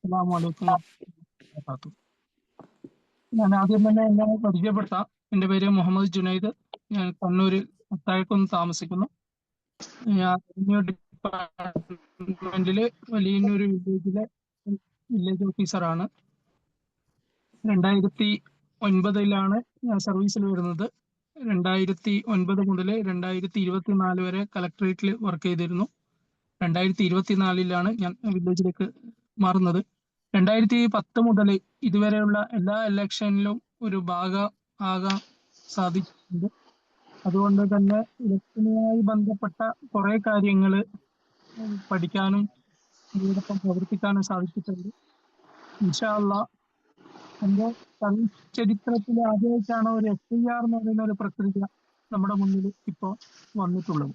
അസ്സലാമു അലൈക്കും വറഹ്മത്തുള്ളാഹി വബറകാതുഹു. ഞാൻ ആദ്യം തന്നെ എന്നെ പരിചയപ്പെടുത്താം. എൻ്റെ പേര് മുഹമ്മദ് ജുനൈദ്. ഞാൻ കണ്ണൂർ അത്തായക്കുന്ന് താമസിക്കുന്നു. ഞാൻ റവന്യൂ ഡിപ്പാർട്ട്മെന്റില് വലിയന്നൂർ വില്ലേജിലെ വില്ലേജ് ഓഫീസറാണ്. 2009 ഞാൻ സർവീസിൽ വരുന്നത്. 2009 മുതൽ 2024 വരെ കളക്ടറേറ്റിൽ വർക്ക് ചെയ്തിരുന്നു. 2024 ഞാൻ വില്ലേജിലേക്ക് മാറുന്നത്. 2010 മുതൽ ഇതുവരെയുള്ള എല്ലാ ഇലക്ഷനിലും ഒരു ആകാൻ സാധിച്ചിട്ടുണ്ട്. അതുകൊണ്ട് തന്നെ ഇലക്ഷനുമായി ബന്ധപ്പെട്ട കുറെ കാര്യങ്ങൾ പഠിക്കാനും ഇതിനോടൊപ്പം പ്രവർത്തിക്കാനും സാധിച്ചിട്ടുണ്ട്. ഇൻഷാ അള്ളാ എന്റെ സർവീസ് ചരിത്രത്തിൽ ആദ്യമായിട്ടാണ് ഒരു FIR എന്ന് പറയുന്ന ഒരു പ്രക്രിയ നമ്മുടെ മുന്നിൽ ഇപ്പോൾ വന്നിട്ടുള്ളത്.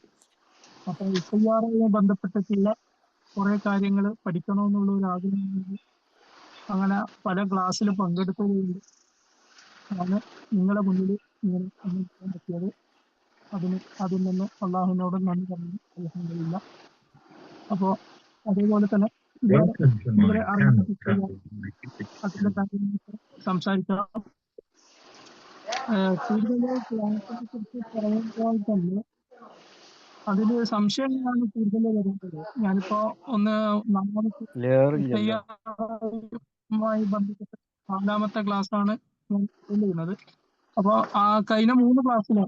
അപ്പൊ FIR-മായി ബന്ധപ്പെട്ടിട്ടുള്ള കുറെ കാര്യങ്ങൾ പഠിക്കണമെന്നുള്ള ഒരു ആഗ്രഹമുണ്ട്. അങ്ങനെ പല ക്ലാസ്സിൽ പങ്കെടുത്തതുകൊണ്ട് ആണ് നിങ്ങളുടെ മുന്നിൽ ഇങ്ങനെ ചെയ്യാൻ പറ്റിയത്. അതിൽ നിന്ന് അള്ളാഹുവിനോട് നന്ദി പറഞ്ഞു. അൽഹംദുലില്ലാ. അപ്പോ അതേപോലെ തന്നെ ഇതുവരെ അറിഞ്ഞ അതിന്റെ കാര്യങ്ങൾ സംസാരിക്കാം. കൂടുതൽ ക്ലാസിനെ കുറിച്ച് പറയുമ്പോൾ തന്നെ അതിൽ സംശയങ്ങളാണ് കൂടുതൽ വരുന്നത്. ഞാനിപ്പോ ലെയറില്ലല്ലോ. FIR-മായി ബന്ധപ്പെട്ട 4-ാമത്തെ ക്ലാസ്സാണ് ഞാൻ ചെയ്യുന്നത്. അപ്പോ കഴിഞ്ഞ 3 ക്ലാസ്സിൽ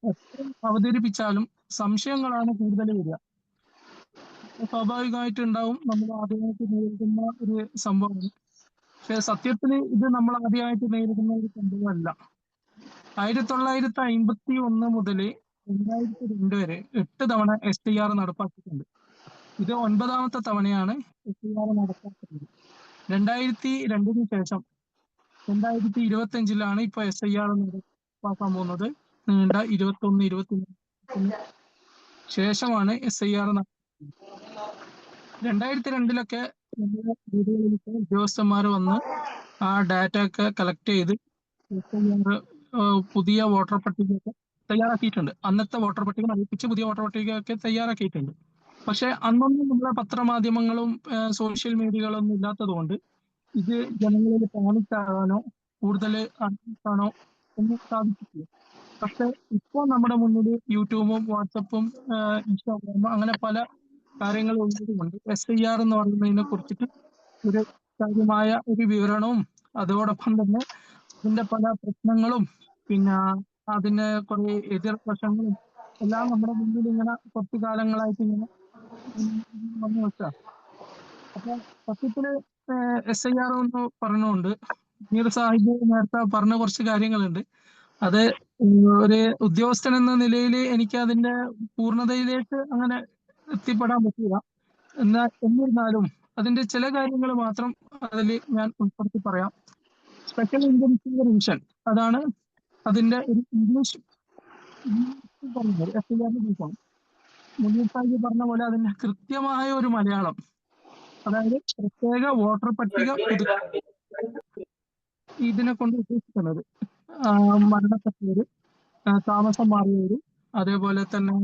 എത്ര അവതരിപ്പിച്ചാലും സംശയങ്ങളാണ് കൂടുതൽ വരിക. സ്വാഭാവികമായിട്ടുണ്ടാവും, നമ്മൾ ആദ്യമായിട്ട് നേരിടുന്ന ഒരു സംഭവമാണ്. പക്ഷെ സത്യത്തിൽ ഇത് നമ്മൾ ആദ്യമായിട്ട് നേരിടുന്ന ഒരു സംഭവമല്ല. 1951 മുതൽ 2002 വരെ 8 തവണ SIR നടപ്പാക്കിയിട്ടുണ്ട്. ഇത് 9-ാമത്തെ തവണയാണ് SIR നടപ്പാക്കുന്നത്. 2002 ശേഷം 2025 ഇപ്പൊ SIR നടപ്പാക്കാൻ പോകുന്നത്. നീണ്ട 21-23 ശേഷമാണ് SIR നടക്കുന്നത്. 2002 നമ്മുടെ വീടുകളിലൊക്കെ ഉദ്യോഗസ്ഥന്മാർ വന്ന് ആ ഡാറ്റ ഒക്കെ കളക്ട് ചെയ്ത് SIR പുതിയ വോട്ടർ പട്ടികയൊക്കെ തയ്യാറാക്കിയിട്ടുണ്ട്. അന്നത്തെ വോട്ടർ പട്ടിക നയിപ്പിച്ച് പുതിയ വോട്ടർ പട്ടികയൊക്കെ തയ്യാറാക്കിയിട്ടുണ്ട്. പക്ഷെ അന്നൊന്നും നമ്മുടെ പത്രമാധ്യമങ്ങളും സോഷ്യൽ മീഡിയകളൊന്നും ഇല്ലാത്തതുകൊണ്ട് ഇത് ജനങ്ങളിൽ പാലിക്കാനോ കൂടുതൽ അറിയിക്കാനോ ഒന്നും സാധിച്ചിട്ടില്ല. പക്ഷെ ഇപ്പോൾ നമ്മുടെ മുന്നിൽ യൂട്യൂബും വാട്സപ്പും ഇൻസ്റ്റാഗ്രാമും അങ്ങനെ പല കാര്യങ്ങൾ ഉള്ളതുകൊണ്ട് SIR എന്ന് പറയുന്നതിനെ കുറിച്ചിട്ട് ഒരു കാര്യമായ ഒരു വിവരണവും അതോടൊപ്പം തന്നെ അതിന്റെ പല പ്രശ്നങ്ങളും പിന്നെ അതിന് കുറെ എതിർ വശങ്ങളും എല്ലാം നമ്മുടെ മുന്നിൽ ഇങ്ങനെ കുറച്ചു കാലങ്ങളായിട്ട് ഇങ്ങനെ വന്നു വെച്ചാ. അപ്പൊ സത്യത്തില് SIR എന്ന് പറഞ്ഞുകൊണ്ട് മീർ സാഹിബ് നേരത്തെ പറഞ്ഞ കുറച്ച് കാര്യങ്ങളുണ്ട്. അത് ഒരു ഉദ്യോഗസ്ഥൻ എന്ന നിലയിൽ എനിക്ക് അതിന്റെ പൂർണ്ണതയിലേക്ക് അങ്ങനെ എത്തിപ്പെടാൻ പറ്റില്ല. എന്നിരുന്നാലും അതിന്റെ ചില കാര്യങ്ങൾ മാത്രം അതിൽ ഞാൻ ഉൾപ്പെടുത്തി പറയാം. സ്പെഷ്യൽ ഇന്റൻസീവ് റിവിഷൻ, അതാണ് അതിന്റെ ഒരു ഇംഗ്ലീഷ് പറയുന്നത്. SIR മുനീർ സാഹിബ് പറഞ്ഞ പോലെ അതിന്റെ കൃത്യമായ ഒരു മലയാളം, അതായത് പ്രത്യേക വോട്ടർ പട്ടിക ഇതിനെ കൊണ്ട് ഉദ്ദേശിക്കുന്നത് മരണപ്പെട്ടവര്, താമസം മാറിയവര്, അതേപോലെ തന്നെ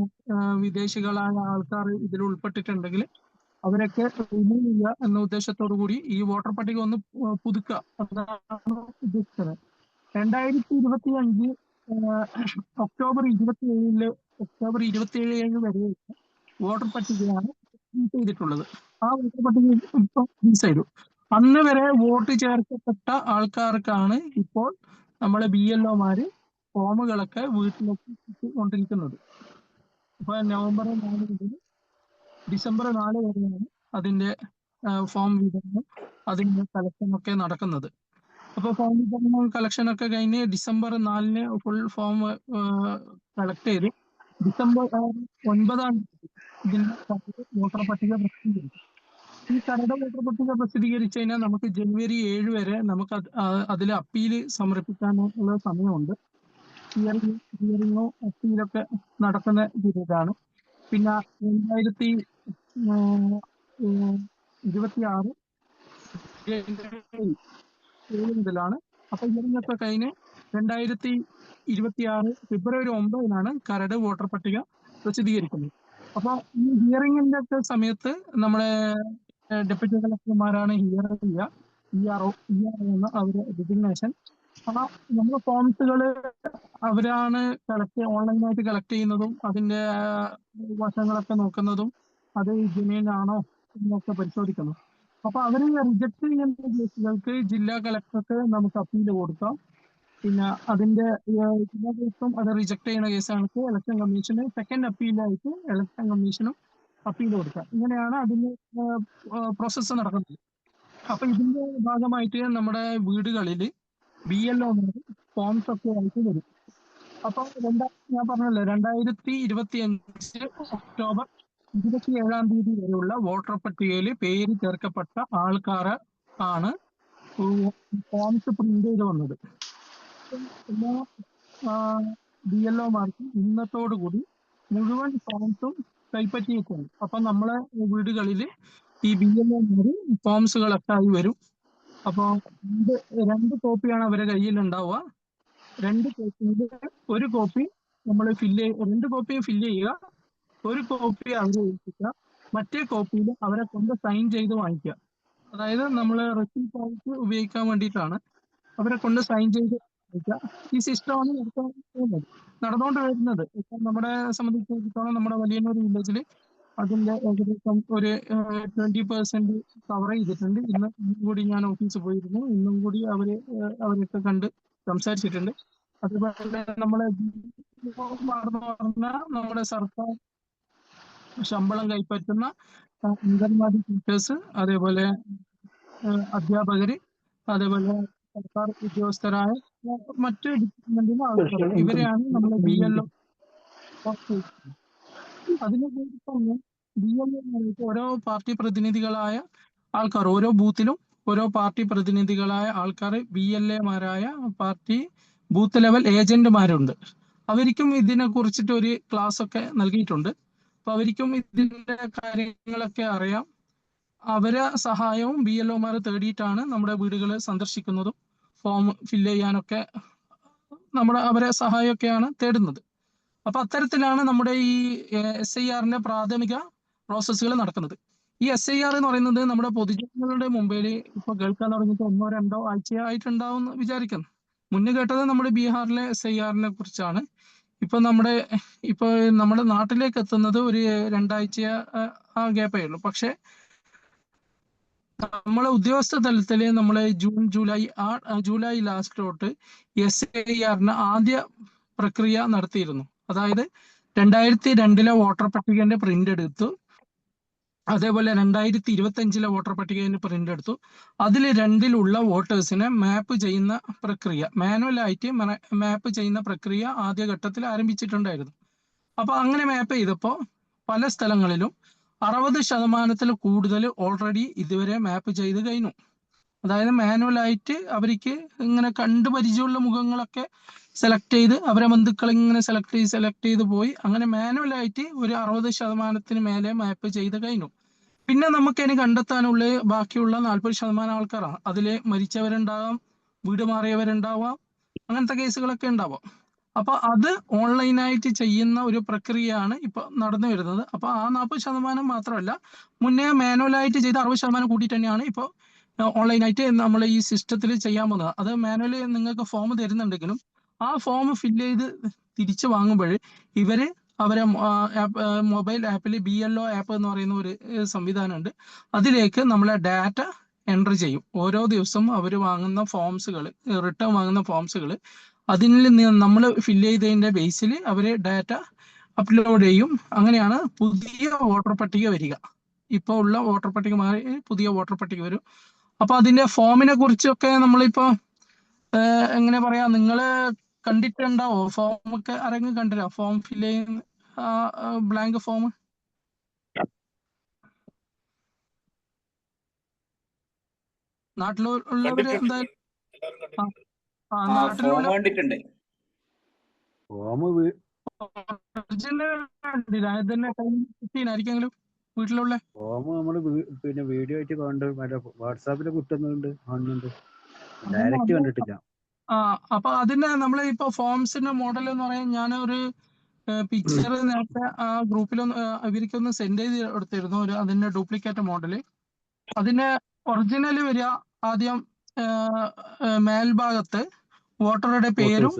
വിദേശികളായ ആൾക്കാർ ഇതിൽ ഉൾപ്പെട്ടിട്ടുണ്ടെങ്കിൽ അവരൊക്കെ റിമൂവ് ചെയ്യുക എന്ന ഉദ്ദേശത്തോടു കൂടി ഈ വോട്ടർ പട്ടിക ഒന്ന് പുതുക്കുക, അതാണ് ഉദ്ദേശിച്ചത്. 2025 ഒക്ടോബർ 27 വരെ വോട്ടർ പട്ടികയാണ് ചെയ്തിട്ടുള്ളത്. ആ വോട്ടർ പട്ടിക ഇപ്പൊ റിലീസ് ചെയ്തു. അന്ന് വരെ വോട്ട് ചേർക്കപ്പെട്ട ആൾക്കാർക്കാണ് ഇപ്പോൾ നമ്മളെ BLO-മാര് ഫോമുകളൊക്കെ വീട്ടിലേക്ക് കൊണ്ടിരിക്കുന്നത്. ഇപ്പൊ നവംബർ 4 മുതൽ ഡിസംബർ 4 വരെയാണ് അതിന്റെ ഫോം വിതരണം, അതിന്റെ കളക്ഷനൊക്കെ നടക്കുന്നത്. അപ്പൊ ഫോം വിതരണം കളക്ഷനൊക്കെ കഴിഞ്ഞ് ഡിസംബർ 4 ഫുൾ ഫോം കളക്ട് ചെയ്ത് ഡിസംബർ 9 ഇതിന്റെ വോട്ടർ പട്ടിക പ്രസിദ്ധീകരിക്കും. ഈ കരട് വോട്ടർ പട്ടിക പ്രസിദ്ധീകരിച്ചു കഴിഞ്ഞാൽ നമുക്ക് ജനുവരി 7 വരെ നമുക്ക് അതിൽ അപ്പീൽ സമർപ്പിക്കാനുള്ള സമയമുണ്ട്. ഹിയറിങ്ങോ അപ്പീലൊക്കെ നടക്കുന്ന രീതിയിലാണ്. പിന്നെ 2026 ജനുവരി 7 മുതലാണ്. അപ്പൊ ഹിയറിംഗ് ഒക്കെ കഴിഞ്ഞ് 2026 ഫെബ്രുവരി 9 കരട് വോട്ടർ പട്ടിക പ്രസിദ്ധീകരിക്കുന്നത്. അപ്പൊ ഈ ഹിയറിംഗിന്റെ ഒക്കെ സമയത്ത് നമ്മളെ ഡെപ്യൂട്ടി കളക്ടർമാരാണ് ഹിയർ ചെയ്യുക, ERO എന്ന അവര് ഡെസിഗ്നേഷൻ. അപ്പൊ നമ്മുടെ ഫോംസുകൾ അവരാണ് ഓൺലൈനായിട്ട് കളക്ട് ചെയ്യുന്നതും അതിന്റെ വശങ്ങളൊക്കെ നോക്കുന്നതും അത് ജെന്യുइन ആണോ എന്നൊക്കെ പരിശോധിക്കുന്നു. അപ്പൊ അവര് റിജക്ട് ചെയ്യുന്ന കേസുകൾക്ക് ജില്ലാ കളക്ടർക്ക് നമുക്ക് അപ്പീൽ കൊടുക്കാം. പിന്നെ അതിന്റെ എല്ലാ കേസും അത് റിജക്ട് ചെയ്യുന്ന കേസാണെങ്കിൽ ഇലക്ഷൻ കമ്മീഷന് സെക്കൻഡ് അപ്പീലായിട്ട് ഇലക്ഷൻ കമ്മീഷനും അപ്പീൽ കൊടുക്കാം. ഇങ്ങനെയാണ് അതിന്റെ പ്രോസസ്സ് നടക്കുന്നത്. അപ്പൊ ഇതിന്റെ ഭാഗമായിട്ട് നമ്മുടെ വീടുകളിൽ BLO ഫോംസ് ഒക്കെ ആയിട്ട് വരും. അപ്പൊ ഞാൻ പറഞ്ഞല്ലോ 2025 ഒക്ടോബർ 27 തീയതി വരെയുള്ള വോട്ടർ പട്ടികയിൽ പേര് ചേർക്കപ്പെട്ട ആൾക്കാരെ ആണ് ഫോംസ് പ്രിന്റ് ചെയ്ത് വന്നത്. എല്ലാ BLOമാർക്കും ഇന്നത്തോടുകൂടി മുഴുവൻ ഫോംസും കൈപ്പറ്റി വെക്കുന്നു. അപ്പൊ നമ്മളെ വീടുകളിൽ ഈ BLOമാര് ഫോംസുകളൊക്കെ ആയി വരും. അപ്പൊ രണ്ട് കോപ്പിയാണ് അവരുടെ കയ്യിൽ ഉണ്ടാവുക. 2 കോപ്പിയിൽ ഒരു കോപ്പി നമ്മൾ രണ്ട് കോപ്പിയും ഫില്ല് ചെയ്യുക, ഒരു കോപ്പി അവരെ ഏൽപ്പിക്കുക, മറ്റേ കോപ്പിയിൽ അവരെ കൊണ്ട് സൈൻ ചെയ്ത് വാങ്ങിക്കുക. അതായത് നമ്മൾ റെസിപ്റ്റ് ആയിട്ട് ഉപയോഗിക്കാൻ വേണ്ടിയിട്ടാണ് അവരെ കൊണ്ട് സൈൻ ചെയ്ത് വാങ്ങിക്കുക. ഈ സിസ്റ്റമാണ് നടന്നുകൊണ്ട് വരുന്നത്. ഇപ്പൊ നമ്മളെ സംബന്ധിച്ചിടത്തോളം നമ്മുടെ വലിയന്നൂർ വില്ലേജിൽ അതിന്റെ ഏകദേശം ഒരു 20% കവർ ചെയ്തിട്ടുണ്ട്. ഇന്നും കൂടി ഞാൻ ഓഫീസിൽ പോയിരുന്നു. ഇന്നും കൂടി അവരൊക്കെ കണ്ട് സംസാരിച്ചിട്ടുണ്ട്. അതുപോലെ നമ്മളെ നമ്മുടെ സർക്കാർ ശമ്പളം കൈപ്പറ്റുന്ന അംഗൻവാടി ടീച്ചേഴ്സ്, അതേപോലെ അധ്യാപകര്, അതേപോലെ സർക്കാർ ഉദ്യോഗസ്ഥരായ മറ്റു ഡിപ്പാർട്ട്മെന്റിലെ ആൾക്കാർ, ഇവരെയാണ് നമ്മളെ BLO. അതിന് തന്നെ BLO ഓരോ പാർട്ടി പ്രതിനിധികളായ ആൾക്കാർ, ഓരോ ബൂത്തിലും ഓരോ പാർട്ടി പ്രതിനിധികളായ ആൾക്കാർ BLAമാരായ പാർട്ടി ബൂത്ത് ലെവൽ ഏജന്റുമാരുണ്ട്. അവർക്കും ഇതിനെ കുറിച്ചിട്ട് ഒരു ക്ലാസ് ഒക്കെ നൽകിയിട്ടുണ്ട്. അപ്പൊ അവർക്കും ഇതിന്റെ കാര്യങ്ങളൊക്കെ അറിയാം. അവരെ സഹായവും BLOമാർ തേടിയിട്ടാണ് നമ്മുടെ വീടുകൾ സന്ദർശിക്കുന്നതും ഫോം ഫില്ല് ചെയ്യാനൊക്കെ അവരെ സഹായമൊക്കെയാണ് തേടുന്നത്. അപ്പൊ അത്തരത്തിലാണ് നമ്മുടെ ഈ SIRന്റെ പ്രാഥമിക പ്രോസസ്സുകൾ നടക്കുന്നത്. ഈ SIR എന്ന് പറയുന്നത് നമ്മുടെ പൊതുജനങ്ങളുടെ മുമ്പിൽ ഇപ്പൊ കേൾക്കാൻ തുടങ്ങിയിട്ട് 1-2 ആഴ്ചയായിട്ടുണ്ടാവും എന്ന് വിചാരിക്കുന്നു. മുന്നേ കേട്ടത് നമ്മുടെ ബീഹാറിലെ SIRനെ കുറിച്ചാണ്. ഇപ്പൊ നമ്മുടെ നാട്ടിലേക്ക് എത്തുന്നത് ഒരു 2 ആഴ്ച ആ ഗ്യാപ്പേ ഉള്ളൂ. പക്ഷെ നമ്മളെ ഉദ്യോഗസ്ഥ തലത്തില് നമ്മളെ ജൂലൈ ലാസ്റ്റ് തൊട്ട് SIRന് ആദ്യ പ്രക്രിയ നടത്തിയിരുന്നു. അതായത് 2002 വോട്ടർ പട്ടികന്റെ പ്രിന്റ് എടുത്തു, അതേപോലെ 2025 വോട്ടർ പട്ടികന്റെ പ്രിന്റ് എടുത്തു. അതിൽ 2ലുള്ള വോട്ടേഴ്സിനെ മാപ്പ് ചെയ്യുന്ന പ്രക്രിയ, മാനുവലായിട്ട് മാപ്പ് ചെയ്യുന്ന പ്രക്രിയ ആദ്യഘട്ടത്തിൽ ആരംഭിച്ചിട്ടുണ്ടായിരുന്നു. അപ്പൊ അങ്ങനെ മാപ്പ് ചെയ്തപ്പോൾ പല സ്ഥലങ്ങളിലും 60% കൂടുതൽ ഓൾറെഡി ഇതുവരെ മാപ്പ് ചെയ്ത് കഴിഞ്ഞു. അതായത് മാനുവലായിട്ട് അവർക്ക് ഇങ്ങനെ കണ്ടു പരിചയമുള്ള മുഖങ്ങളൊക്കെ സെലക്ട് ചെയ്ത് അവരെ ബന്ധുക്കളെ ഇങ്ങനെ സെലക്ട് ചെയ്ത് പോയി. അങ്ങനെ മാനുവലായിട്ട് ഒരു 60% മേലെ മാപ്പ് ചെയ്ത് കഴിഞ്ഞു. പിന്നെ നമുക്ക് ഇനി കണ്ടെത്താനുള്ള ബാക്കിയുള്ള 40% ആൾക്കാരാണ്. അതില് മരിച്ചവരുണ്ടാവാം, വീട് മാറിയവരുണ്ടാവാം, അങ്ങനത്തെ കേസുകളൊക്കെ ഉണ്ടാവാം. അപ്പൊ അത് ഓൺലൈനായിട്ട് ചെയ്യുന്ന ഒരു പ്രക്രിയയാണ് ഇപ്പൊ നടന്നു വരുന്നത്. അപ്പൊ ആ 40% മാത്രമല്ല, മുന്നേ മാനുവലായിട്ട് ചെയ്ത 60% കൂട്ടിയിട്ട് തന്നെയാണ് ഇപ്പോൾ ഓൺലൈനായിട്ട് നമ്മൾ ഈ സിസ്റ്റത്തിൽ ചെയ്യാൻ പോകുന്നത്. അത് മാനുവലി നിങ്ങൾക്ക് ഫോം തരുന്നുണ്ടെങ്കിലും ആ ഫോം ഫില്ല് ചെയ്ത് തിരിച്ചു വാങ്ങുമ്പോൾ ഇവര് അവരെ മൊബൈൽ ആപ്പിൽ BLO ആപ്പ് എന്ന് പറയുന്ന ഒരു സംവിധാനമുണ്ട്. അതിലേക്ക് നമ്മളെ ഡാറ്റ എൻട്രി ചെയ്യും. ഓരോ ദിവസവും അവർ വാങ്ങുന്ന ഫോംസുകൾ, റിട്ടേൺ വാങ്ങുന്ന ഫോംസുകൾ, അതിൽ നമ്മൾ ഫില്ല് ചെയ്തതിന്റെ ബേസിൽ അവര് ഡാറ്റ അപ്ലോഡ് ചെയ്യും. അങ്ങനെയാണ് പുതിയ വോട്ടർ പട്ടിക വരിക. ഇപ്പോൾ ഉള്ള വോട്ടർ പട്ടിക മാറി പുതിയ വോട്ടർ പട്ടിക വരും. അപ്പൊ അതിന്റെ ഫോമിനെ കുറിച്ചൊക്കെ നമ്മളിപ്പോ എങ്ങനെ പറയാ, നിങ്ങള് കണ്ടിട്ടുണ്ടാവോ? ഫോം ഒക്കെ ആരെങ്കിലും കണ്ടില്ല? ഫോം ഫില്ല് ചെയ്യുന്ന ബ്ലാങ്ക് ഫോം നാട്ടിലുള്ളവര് എന്തായാലും നാട്ടിലുള്ള ആയിരിക്കെങ്കിലും വീട്ടിലുള്ള പിന്നെ വീഡിയോ ആയിട്ട് കണ്ട് വാട്സാപ്പിൽ കിട്ടുന്നുണ്ട്, ഡയറക്റ്റ് കണ്ടിട്ടില്ല. അപ്പൊ അതിന്റെ നമ്മളെ ഇപ്പൊ ഫോംസിന്റെ മോഡൽ എന്ന് പറയാൻ ഞാനൊരു പിക്ചർ നേരത്തെ ആ ഗ്രൂപ്പിലൊന്ന് ഇവർക്കൊന്ന് സെൻഡ് ചെയ്ത് എടുത്തിരുന്നു, അതിന്റെ ഡ്യൂപ്ലിക്കേറ്റ് മോഡല്. അതിന് ഒറിജിനൽ വരിക ആദ്യം മേൽഭാഗത്ത് വോട്ടറുടെ പേരും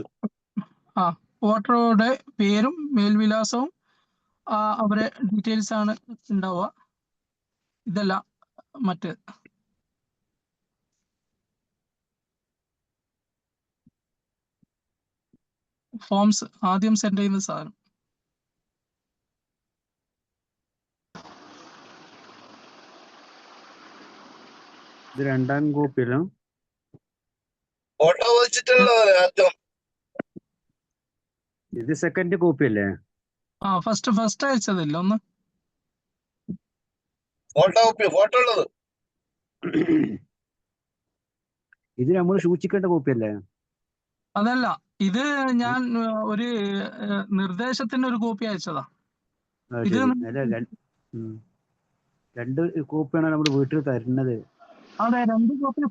വോട്ടറുടെ പേരും മേൽവിലാസവും അവരെ ഡീറ്റെയിൽസ് ആണ് ഉണ്ടാവുക. ഇതല്ല മറ്റ് ഫോംസ് ആദ്യം സെൻഡ് ചെയ്യുന്ന സാധനം. ഇത് രണ്ടാം കോപ്പിയിലോ? ഫോട്ടോ വെച്ചിട്ടുള്ളത് ഇത് സെക്കൻഡ് കോപ്പി അല്ലേ? ഫസ്റ്റ് അയച്ചതില്ല ഒന്ന്. ഫോട്ടോ ഉള്ളത് ഇത് നമ്മൾ സൂക്ഷിക്കേണ്ട കോപ്പി അല്ലേ? അതല്ല, ഇത് ഞാൻ ഒരു നിർദ്ദേശത്തിന്റെ ഒരു കോപ്പി അയച്ചതാ. ഇത് രണ്ട് കോപ്പിയാണ് നമ്മുടെ വീട്ടിൽ തരുന്നത്. അതെ, 2 കോപ്പി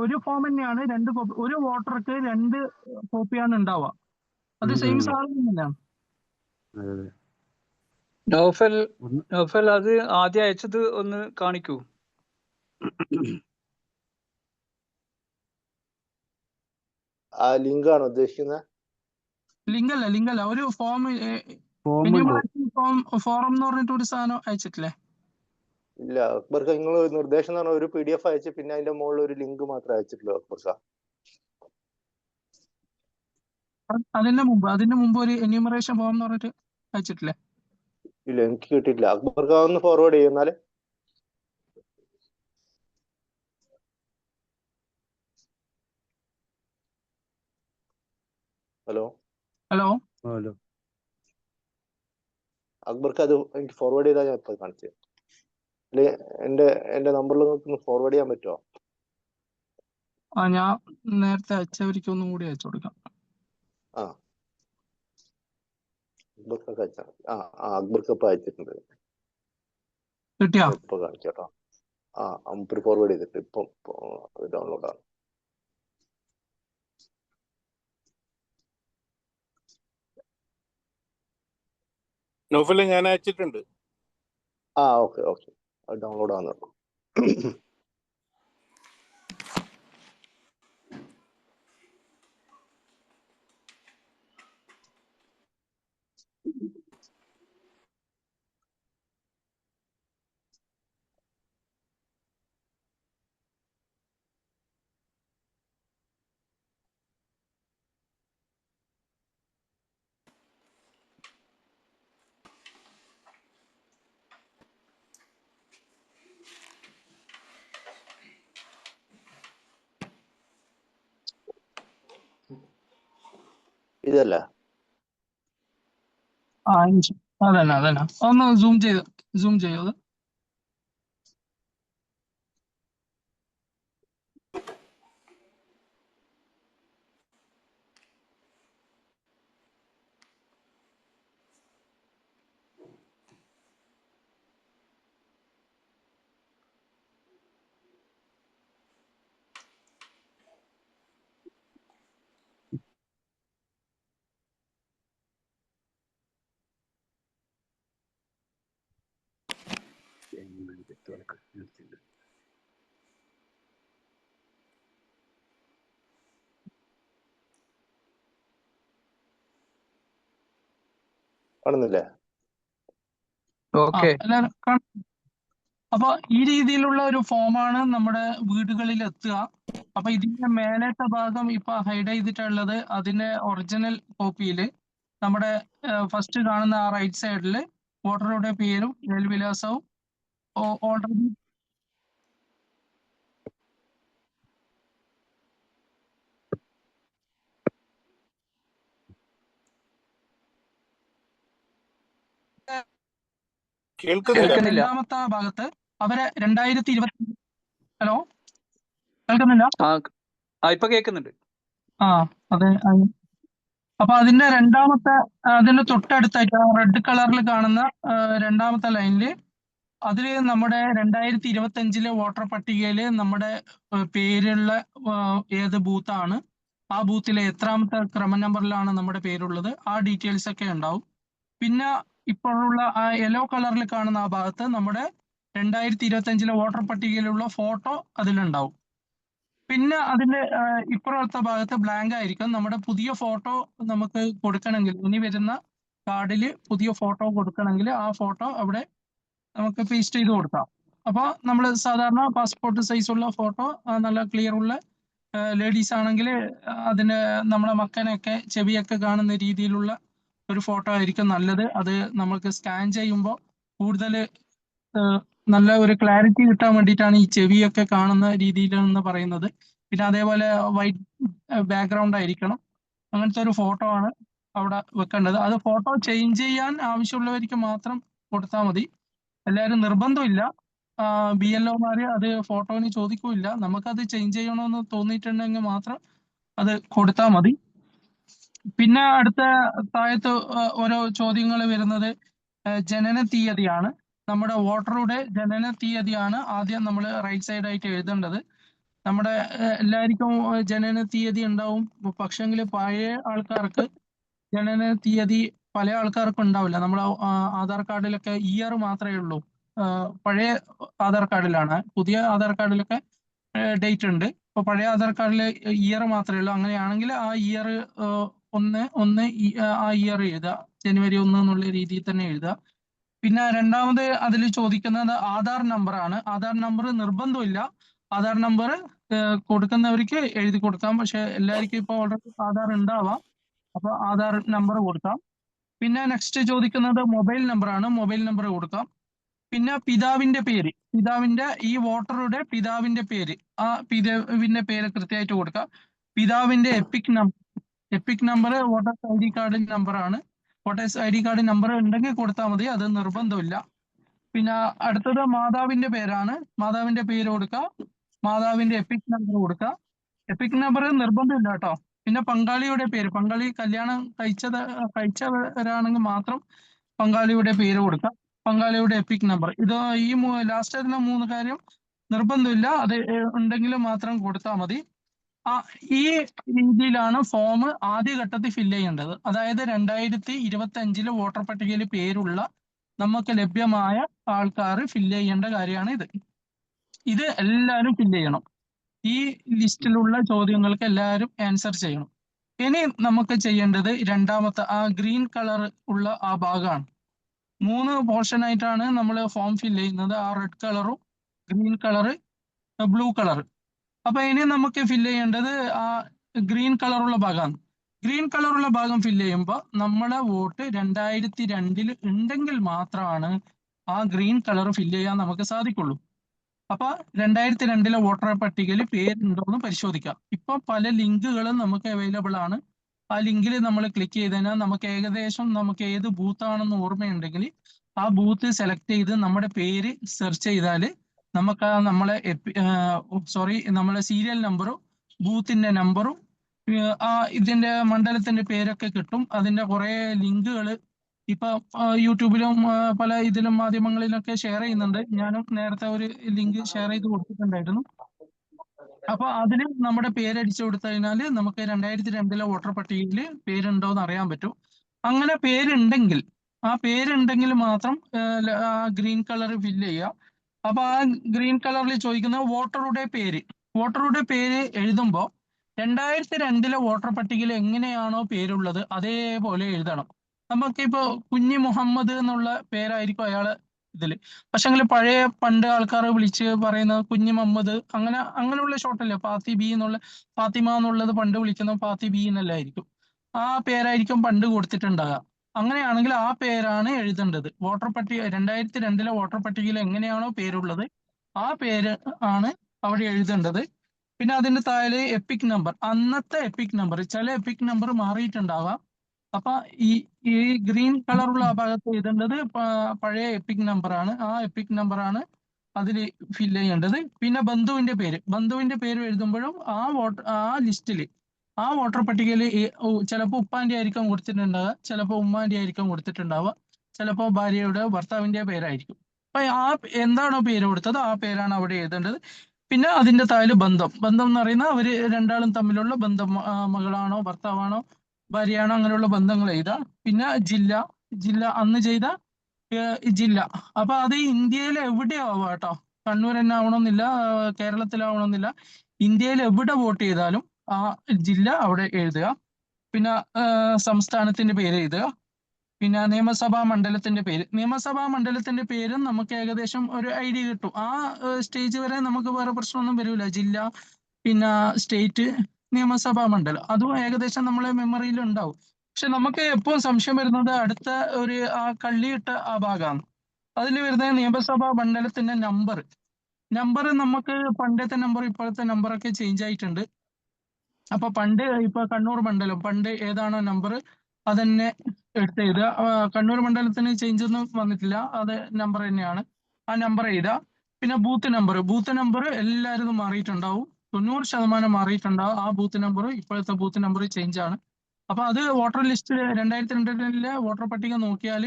ഒരു ഫോം തന്നെയാണ്. 2 കോപ്പി, ഒരു വോട്ടർക്ക് 2 കോപ്പിയാണ് ഉണ്ടാവുക. അത് സെയിം സാധനം തന്നെയാണ്. നൗഫൽ അത് ആദ്യം അയച്ചത് ഒന്ന് കാണിക്കൂ. ആ ലിങ്ക് ആണ് ഉദ്ദേശിക്കുന്നത്? ലിങ്ക് അല്ല, ഒരു ഫോം ഫോറം എന്ന് പറഞ്ഞിട്ട് ഒരു സാധനം അയച്ചിട്ടില്ലേ? ഇല്ല അക്ബർക്ക, നിങ്ങൾ നിർദ്ദേശം എന്ന് പറഞ്ഞ ഒരു PDF അയച്ച് പിന്നെ അതിന്റെ മുകളിൽ ഒരു ലിങ്ക് മാത്രമേ അയച്ചിട്ടുള്ളൂ അക്ബർക്ക. അതിന്റെ മുമ്പ് ഒരു എന്യൂമറേഷൻ ഫോം എന്ന് പറഞ്ഞിട്ട് അയച്ചിട്ടില്ലേ? ഇല്ല, എനിക്ക് കിട്ടിയിട്ടില്ല. അക്ബർക്ക ഒന്ന് ഫോർവേഡ് ചെയ്യുന്നാല്. ഹലോ അക്ബർക്ക് അത് എനിക്ക് ഫോർവേഡ് ചെയ്താൽ ഞാൻ ഇപ്പൊ കാണിച്ചു. അല്ലെ എന്റെ നമ്പറിൽ ഒന്ന് ഫോർവേഡ് ചെയ്യാൻ പറ്റുമോ? ഞാൻ നേരത്തെ അയച്ചവർക്ക് ഒന്നും കൂടി അയച്ചു കൊടുക്കാം. അക്ബർക്ക് അയച്ചാൽ അക്ബർക്ക് ഇപ്പൊ അയച്ചിട്ടുണ്ട്. കിട്ടിയോ? ഇപ്പൊ കാണിച്ചോട്ടോ. അമ്പര് ഫോർവേഡ് ചെയ്തിട്ട് ഇപ്പൊ ഡൗൺലോഡ് ആണ്. നൗഫല് ഞാൻ അയച്ചിട്ടുണ്ട്. ഓക്കെ ഡൗൺലോഡ് ആവുന്നുള്ളൂ. ഇതല്ല, അതന്നെ. ഒന്ന് സൂം ചെയ്യോ അത്? കാണുന്നില്ലേ? അപ്പൊ ഈ രീതിയിലുള്ള ഒരു ഫോമാണ് നമ്മുടെ വീടുകളിൽ എത്തുക. അപ്പൊ ഇതിന്റെ മേലത്തെ ഭാഗം ഇപ്പൊ ഹൈഡ് ചെയ്തിട്ടുള്ളത് അതിന്റെ ഒറിജിനൽ കോപ്പിയില് നമ്മുടെ ഫസ്റ്റ് കാണുന്ന ആ റൈറ്റ് സൈഡില് വോട്ടറുടെ പേരും മേൽവിലാസവും ഓൾറെഡി രണ്ടാമത്തെ ഭാഗത്ത് അവരെ 2020. ഹലോ, കേൾക്കുന്നില്ല? ഇപ്പൊ കേൾക്കുന്നുണ്ട്. അതെ. അപ്പൊ അതിന്റെ അതിന്റെ തൊട്ടടുത്തായിട്ട് റെഡ് കളറിൽ കാണുന്ന രണ്ടാമത്തെ ലൈനില് അതില് നമ്മുടെ 2025 വോട്ടർ പട്ടികയില് നമ്മുടെ പേരുള്ള ഏത് ബൂത്താണ്, ആ ബൂത്തിലെ എത്രാമത്തെ ക്രമ നമ്പറിലാണ് നമ്മുടെ പേരുള്ളത്, ആ ഡീറ്റെയിൽസ് ഒക്കെ ഉണ്ടാവും. പിന്നെ ഇപ്പോഴുള്ള ആ യെല്ലോ കളറിൽ കാണുന്ന ആ ഭാഗത്ത് നമ്മുടെ 2025 വോട്ടർ പട്ടികയിലുള്ള ഫോട്ടോ അതിലുണ്ടാവും. പിന്നെ അതിന്റെ ഇപ്പുറത്തെ ഭാഗത്ത് ബ്ലാങ്ക് ആയിരിക്കും. നമ്മുടെ പുതിയ ഫോട്ടോ നമുക്ക് കൊടുക്കണമെങ്കിൽ, ഇനി വരുന്ന കാർഡിൽ പുതിയ ഫോട്ടോ കൊടുക്കണമെങ്കിൽ ആ ഫോട്ടോ അവിടെ നമുക്ക് പേസ്റ്റ് ചെയ്ത് കൊടുക്കാം. അപ്പൊ നമ്മൾ സാധാരണ പാസ്പോർട്ട് സൈസുള്ള ഫോട്ടോ, നല്ല ക്ലിയർ ഉള്ള, ലേഡീസ് ആണെങ്കിൽ അതിന്റെ നമ്മളെ മക്കനെയൊക്കെ ചെവിയൊക്കെ കാണുന്ന രീതിയിലുള്ള ഒരു ഫോട്ടോ ആയിരിക്കും നല്ലത്. അത് നമുക്ക് സ്കാൻ ചെയ്യുമ്പോൾ കൂടുതൽ നല്ല ഒരു ക്ലാരിറ്റി കിട്ടാൻ വേണ്ടിയിട്ടാണ് ഈ ചെവിയൊക്കെ കാണുന്ന രീതിയിലെന്ന് പറയുന്നത്. പിന്നെ അതേപോലെ വൈറ്റ് ബാക്ക്ഗ്രൗണ്ട് ആയിരിക്കണം. അങ്ങനത്തെ ഒരു ഫോട്ടോ ആണ് അവിടെ വെക്കേണ്ടത്. അത് ഫോട്ടോ ചേഞ്ച് ചെയ്യാൻ ആവശ്യമുള്ളവർക്ക് മാത്രം കൊടുത്താൽ മതി. എല്ലാവരും നിർബന്ധമില്ല. BLOമാര് അത് ഫോട്ടോന് ചോദിക്കൂല. നമുക്കത് ചേഞ്ച് ചെയ്യണമെന്ന് തോന്നിയിട്ടുണ്ടെങ്കിൽ മാത്രം അത് കൊടുത്താൽ മതി. പിന്നെ അടുത്ത താഴത്ത് ഓരോ ചോദ്യങ്ങൾ വരുന്നത് ജനന തീയതിയാണ്. നമ്മുടെ വോട്ടറുടെ ജനന തീയതിയാണ് ആദ്യം നമ്മൾ റൈറ്റ് സൈഡ് ആയിട്ട് എഴുതേണ്ടത്. നമ്മുടെ എല്ലാവർക്കും ജനന തീയതി ഉണ്ടാവും. പക്ഷെങ്കിൽ പഴയ ആൾക്കാർക്ക് ജനന തീയതി പല ആൾക്കാർക്കും ഉണ്ടാവില്ല. നമ്മുടെ ആധാർ കാർഡിലൊക്കെ ഇയർ മാത്രമേ ഉള്ളൂ. പഴയ ആധാർ കാർഡിലാണ്. പുതിയ ആധാർ കാർഡിലൊക്കെ ഡേറ്റ് ഉണ്ട്. ഇപ്പൊ പഴയ ആധാർ കാർഡിൽ ഇയർ മാത്രമേ ഉള്ളൂ. അങ്ങനെയാണെങ്കിൽ ആ ഇയർ 1 ആ ഇയർ എഴുതുക. ജനുവരി 1 എന്നുള്ള രീതിയിൽ തന്നെ എഴുതുക. പിന്നെ രണ്ടാമത് അതിൽ ചോദിക്കുന്നത് ആധാർ നമ്പർ ആണ്. ആധാർ നമ്പർ നിർബന്ധമില്ല. ആധാർ നമ്പർ കൊടുക്കുന്നവർക്ക് എഴുതി കൊടുക്കാം. പക്ഷെ എല്ലാവർക്കും ഇപ്പോൾ ഓൾറെഡി ആധാർ ഉണ്ടാവാം. അപ്പൊ ആധാർ നമ്പർ കൊടുക്കാം. പിന്നെ നെക്സ്റ്റ് ചോദിക്കുന്നത് മൊബൈൽ നമ്പർ ആണ്. മൊബൈൽ നമ്പർ കൊടുക്കാം. പിന്നെ പിതാവിന്റെ പേര്, ഈ വോട്ടറുടെ പിതാവിന്റെ പേര്, ആ പിതാവിന്റെ പേര് കൃത്യമായിട്ട് കൊടുക്കാം. പിതാവിന്റെ EPIC number voters ID card number ആണ്. വോട്ടേഴ്സ് ID കാർഡ് നമ്പർ ഉണ്ടെങ്കിൽ കൊടുത്താൽ മതി, അത് നിർബന്ധമില്ല. പിന്നെ അടുത്തത് മാതാവിന്റെ പേരാണ്. മാതാവിന്റെ പേര് കൊടുക്കുക. മാതാവിന്റെ എപ്പിക് നമ്പർ കൊടുക്കുക. എപ്പിക് നമ്പർ നിർബന്ധമില്ല കേട്ടോ. പിന്നെ പങ്കാളിയുടെ പേര്, പങ്കാളി കല്യാണം കഴിച്ചവരാണെങ്കിൽ മാത്രം പങ്കാളിയുടെ പേര് കൊടുക്കാം. പങ്കാളിയുടെ എപ്പിക് നമ്പർ. ഇത് ഈ ലാസ്റ്റ് ആയിരുന്ന 3 കാര്യം നിർബന്ധമില്ല. അത് ഉണ്ടെങ്കിൽ മാത്രം കൊടുത്താൽ മതി. ഈ രീതിയിലാണ് ഫോം ആദ്യഘട്ടത്തിൽ ഫില്ല് ചെയ്യേണ്ടത്. അതായത് 2025 വോട്ടർ പട്ടികയിൽ പേരുള്ള നമുക്ക് ലഭ്യമായ ആൾക്കാർ ഫില്ല് ചെയ്യേണ്ട കാര്യമാണ് ഇത്. ഇത് എല്ലാവരും ഫില്ല് ചെയ്യണം. ഈ ലിസ്റ്റിലുള്ള ചോദ്യങ്ങൾക്ക് എല്ലാവരും ആൻസർ ചെയ്യണം. ഇനി നമുക്ക് ചെയ്യേണ്ടത് രണ്ടാമത്തെ ആ ഗ്രീൻ കളർ ഉള്ള ആ ഭാഗമാണ്. 3 പോർഷൻ ആയിട്ടാണ് നമ്മൾ ഫോം ഫില്ല് ചെയ്യുന്നത്. ആ റെഡ് കളറും ഗ്രീൻ കളറ്, ബ്ലൂ കളർ. അപ്പൊ ഇനി നമുക്ക് ഫില്ല് ചെയ്യേണ്ടത് ആ ഗ്രീൻ കളറുള്ള ഭാഗമാണ്. ഗ്രീൻ കളറുള്ള ഭാഗം ഫില്ല് ചെയ്യുമ്പോൾ നമ്മളെ വോട്ട് 2002 ഉണ്ടെങ്കിൽ മാത്രമാണ് ആ ഗ്രീൻ കളർ ഫില്ല് ചെയ്യാൻ നമുക്ക് സാധിക്കുള്ളൂ. അപ്പൊ 2002 വോട്ടർ പട്ടികയിൽ പേരുണ്ടോ എന്ന് പരിശോധിക്കാം. ഇപ്പൊ പല ലിങ്കുകളും നമുക്ക് അവൈലബിൾ ആണ്. ആ ലിങ്കിൽ നമ്മൾ ക്ലിക്ക് ചെയ്തതിനാൽ നമുക്ക് ഏകദേശം നമുക്ക് ഏത് ബൂത്താണെന്ന് ഓർമ്മയുണ്ടെങ്കിൽ ആ ബൂത്ത് സെലക്ട് ചെയ്ത് നമ്മുടെ പേര് സെർച്ച് ചെയ്താൽ നമുക്ക് നമ്മളെ നമ്മളെ സീരിയൽ നമ്പറും ബൂത്തിന്റെ നമ്പറും ഇതിന്റെ മണ്ഡലത്തിന്റെ പേരൊക്കെ കിട്ടും. അതിന്റെ കുറെ ലിങ്കുകൾ ഇപ്പൊ യൂട്യൂബിലും പല ഇതിലും മാധ്യമങ്ങളിലൊക്കെ ഷെയർ ചെയ്യുന്നുണ്ട്. ഞാനും നേരത്തെ ഒരു ലിങ്ക് ഷെയർ ചെയ്ത് കൊടുത്തിട്ടുണ്ടായിരുന്നു. അപ്പൊ അതിന് നമ്മുടെ പേരടിച്ചു കൊടുത്തു കഴിഞ്ഞാൽ നമുക്ക് 2002 വോട്ടർ പട്ടികയിൽ പേരുണ്ടോ എന്ന് അറിയാൻ പറ്റും. അങ്ങനെ പേരുണ്ടെങ്കിൽ മാത്രം ഗ്രീൻ കളർ ഫില്ല് ചെയ്യുക. അപ്പൊ ആ ഗ്രീൻ കളറിൽ ചോദിക്കുന്ന വോട്ടറുടെ പേര് എഴുതുമ്പോൾ 2002 വോട്ടർ പട്ടികയിൽ എങ്ങനെയാണോ പേരുള്ളത് അതേപോലെ എഴുതണം. നമുക്കിപ്പോ കുഞ്ഞി മുഹമ്മദ് എന്നുള്ള പേരായിരിക്കും അയാള് ഇതില്. പക്ഷെങ്കിൽ പണ്ട് ആൾക്കാർ വിളിച്ച് പറയുന്നത് കുഞ്ഞി മുഹമ്മദ് അങ്ങനെയുള്ള ഷോർട്ടല്ലേ. ഫാത്തിമ എന്നുള്ളത് പണ്ട് വിളിക്കുന്നത് ഫാത്തി ബി എന്നല്ലായിരിക്കും. ആ പേരായിരിക്കും പണ്ട് കൊടുത്തിട്ടുണ്ടാകുക. അങ്ങനെയാണെങ്കിൽ ആ പേരാണ് എഴുതേണ്ടത്. 2002 വോട്ടർ പട്ടികയിൽ എങ്ങനെയാണോ പേരുള്ളത് ആ പേര് ആണ് അവിടെ എഴുതേണ്ടത്. പിന്നെ അതിന്റെ താഴെ എപ്പിക് നമ്പർ, അന്നത്തെ എപ്പിക് നമ്പർ. ചില എപ്പിക് നമ്പർ മാറിയിട്ടുണ്ടാവാം. അപ്പൊ ഈ ഗ്രീൻ കളറുള്ള ആ ഭാഗത്ത് എഴുതേണ്ടത് പഴയ എപ്പിക് നമ്പർ ആണ്. ആ എപ്പിക് നമ്പർ ആണ് അതിൽ ഫില്ല് ചെയ്യേണ്ടത്. പിന്നെ ബന്ധുവിന്റെ പേര് എഴുതുമ്പോഴും ആ ലിസ്റ്റിൽ ആ വോട്ടർ പട്ടികയിൽ ചിലപ്പോൾ ഉപ്പാന്റെ ആയിരിക്കും കൊടുത്തിട്ടുണ്ടാവുക, ചിലപ്പോൾ ഉമ്മാന്റെ ആയിരിക്കും കൊടുത്തിട്ടുണ്ടാവുക, ചിലപ്പോൾ ഭാര്യയുടെ ഭർത്താവിന്റെ പേരായിരിക്കും. അപ്പൊ എന്താണോ പേര് കൊടുത്തത് ആ പേരാണ് അവിടെ എഴുതേണ്ടത്. പിന്നെ അതിന്റെ താഴെ ബന്ധം എന്ന് പറയുന്ന അവര് രണ്ടാളും തമ്മിലുള്ള ബന്ധം, മകളാണോ ഭർത്താവാണോ ഭാര്യയാണോ അങ്ങനെയുള്ള ബന്ധങ്ങൾ എഴുതാം. പിന്നെ ജില്ല അന്ന് ചെയ്ത ജില്ല. അപ്പൊ അത് ഇന്ത്യയിൽ എവിടെയാവാം കേട്ടോ. കണ്ണൂർ തന്നെ ആവണമെന്നില്ല, കേരളത്തിലാവണമെന്നില്ല. ഇന്ത്യയിൽ എവിടെ വോട്ട് ചെയ്താലും ആ ജില്ല അവിടെ എഴുതുക. പിന്നെ സംസ്ഥാനത്തിന്റെ പേര് എഴുതുക. പിന്നെ നിയമസഭാ മണ്ഡലത്തിന്റെ പേരും നമുക്ക് ഏകദേശം ഒരു ഐഡിയ കിട്ടും. ആ സ്റ്റേജ് വരെ നമുക്ക് വേറെ പ്രശ്നമൊന്നും വരില്ല. ജില്ല, പിന്നെ സ്റ്റേറ്റ്, നിയമസഭാ മണ്ഡലം, അതും ഏകദേശം നമ്മളെ മെമ്മറിയിൽ ഉണ്ടാവും. പക്ഷെ നമുക്ക് എപ്പോഴും സംശയം വരുന്നത് അടുത്ത ഒരു ആ കള്ളിയിട്ട ആ ഭാഗമാണ്. അതിൽ വരുന്ന നിയമസഭാ മണ്ഡലത്തിന്റെ നമ്പർ നമുക്ക് പണ്ടത്തെ നമ്പർ ഇപ്പോഴത്തെ നമ്പറൊക്കെ ചേഞ്ച് ആയിട്ടുണ്ട്. അപ്പൊ പണ്ട് ഇപ്പൊ കണ്ണൂർ മണ്ഡലം പണ്ട് ഏതാണോ നമ്പർ അതന്നെ എടുത്ത് എഴുതുക. കണ്ണൂർ മണ്ഡലത്തിന് ചേഞ്ച് ഒന്നും വന്നിട്ടില്ല, അത് നമ്പർ തന്നെയാണ്. ആ നമ്പർ എഴുതുക. പിന്നെ ബൂത്ത് നമ്പർ എല്ലാവരും മാറിയിട്ടുണ്ടാവും, 90% മാറിയിട്ടുണ്ടാവും. ആ ബൂത്ത് നമ്പർ ഇപ്പോഴത്തെ ബൂത്ത് നമ്പർ ചേഞ്ച് ആണ്. അപ്പൊ അത് വോട്ടർ ലിസ്റ്റ് 2002 വോട്ടർ പട്ടിക നോക്കിയാൽ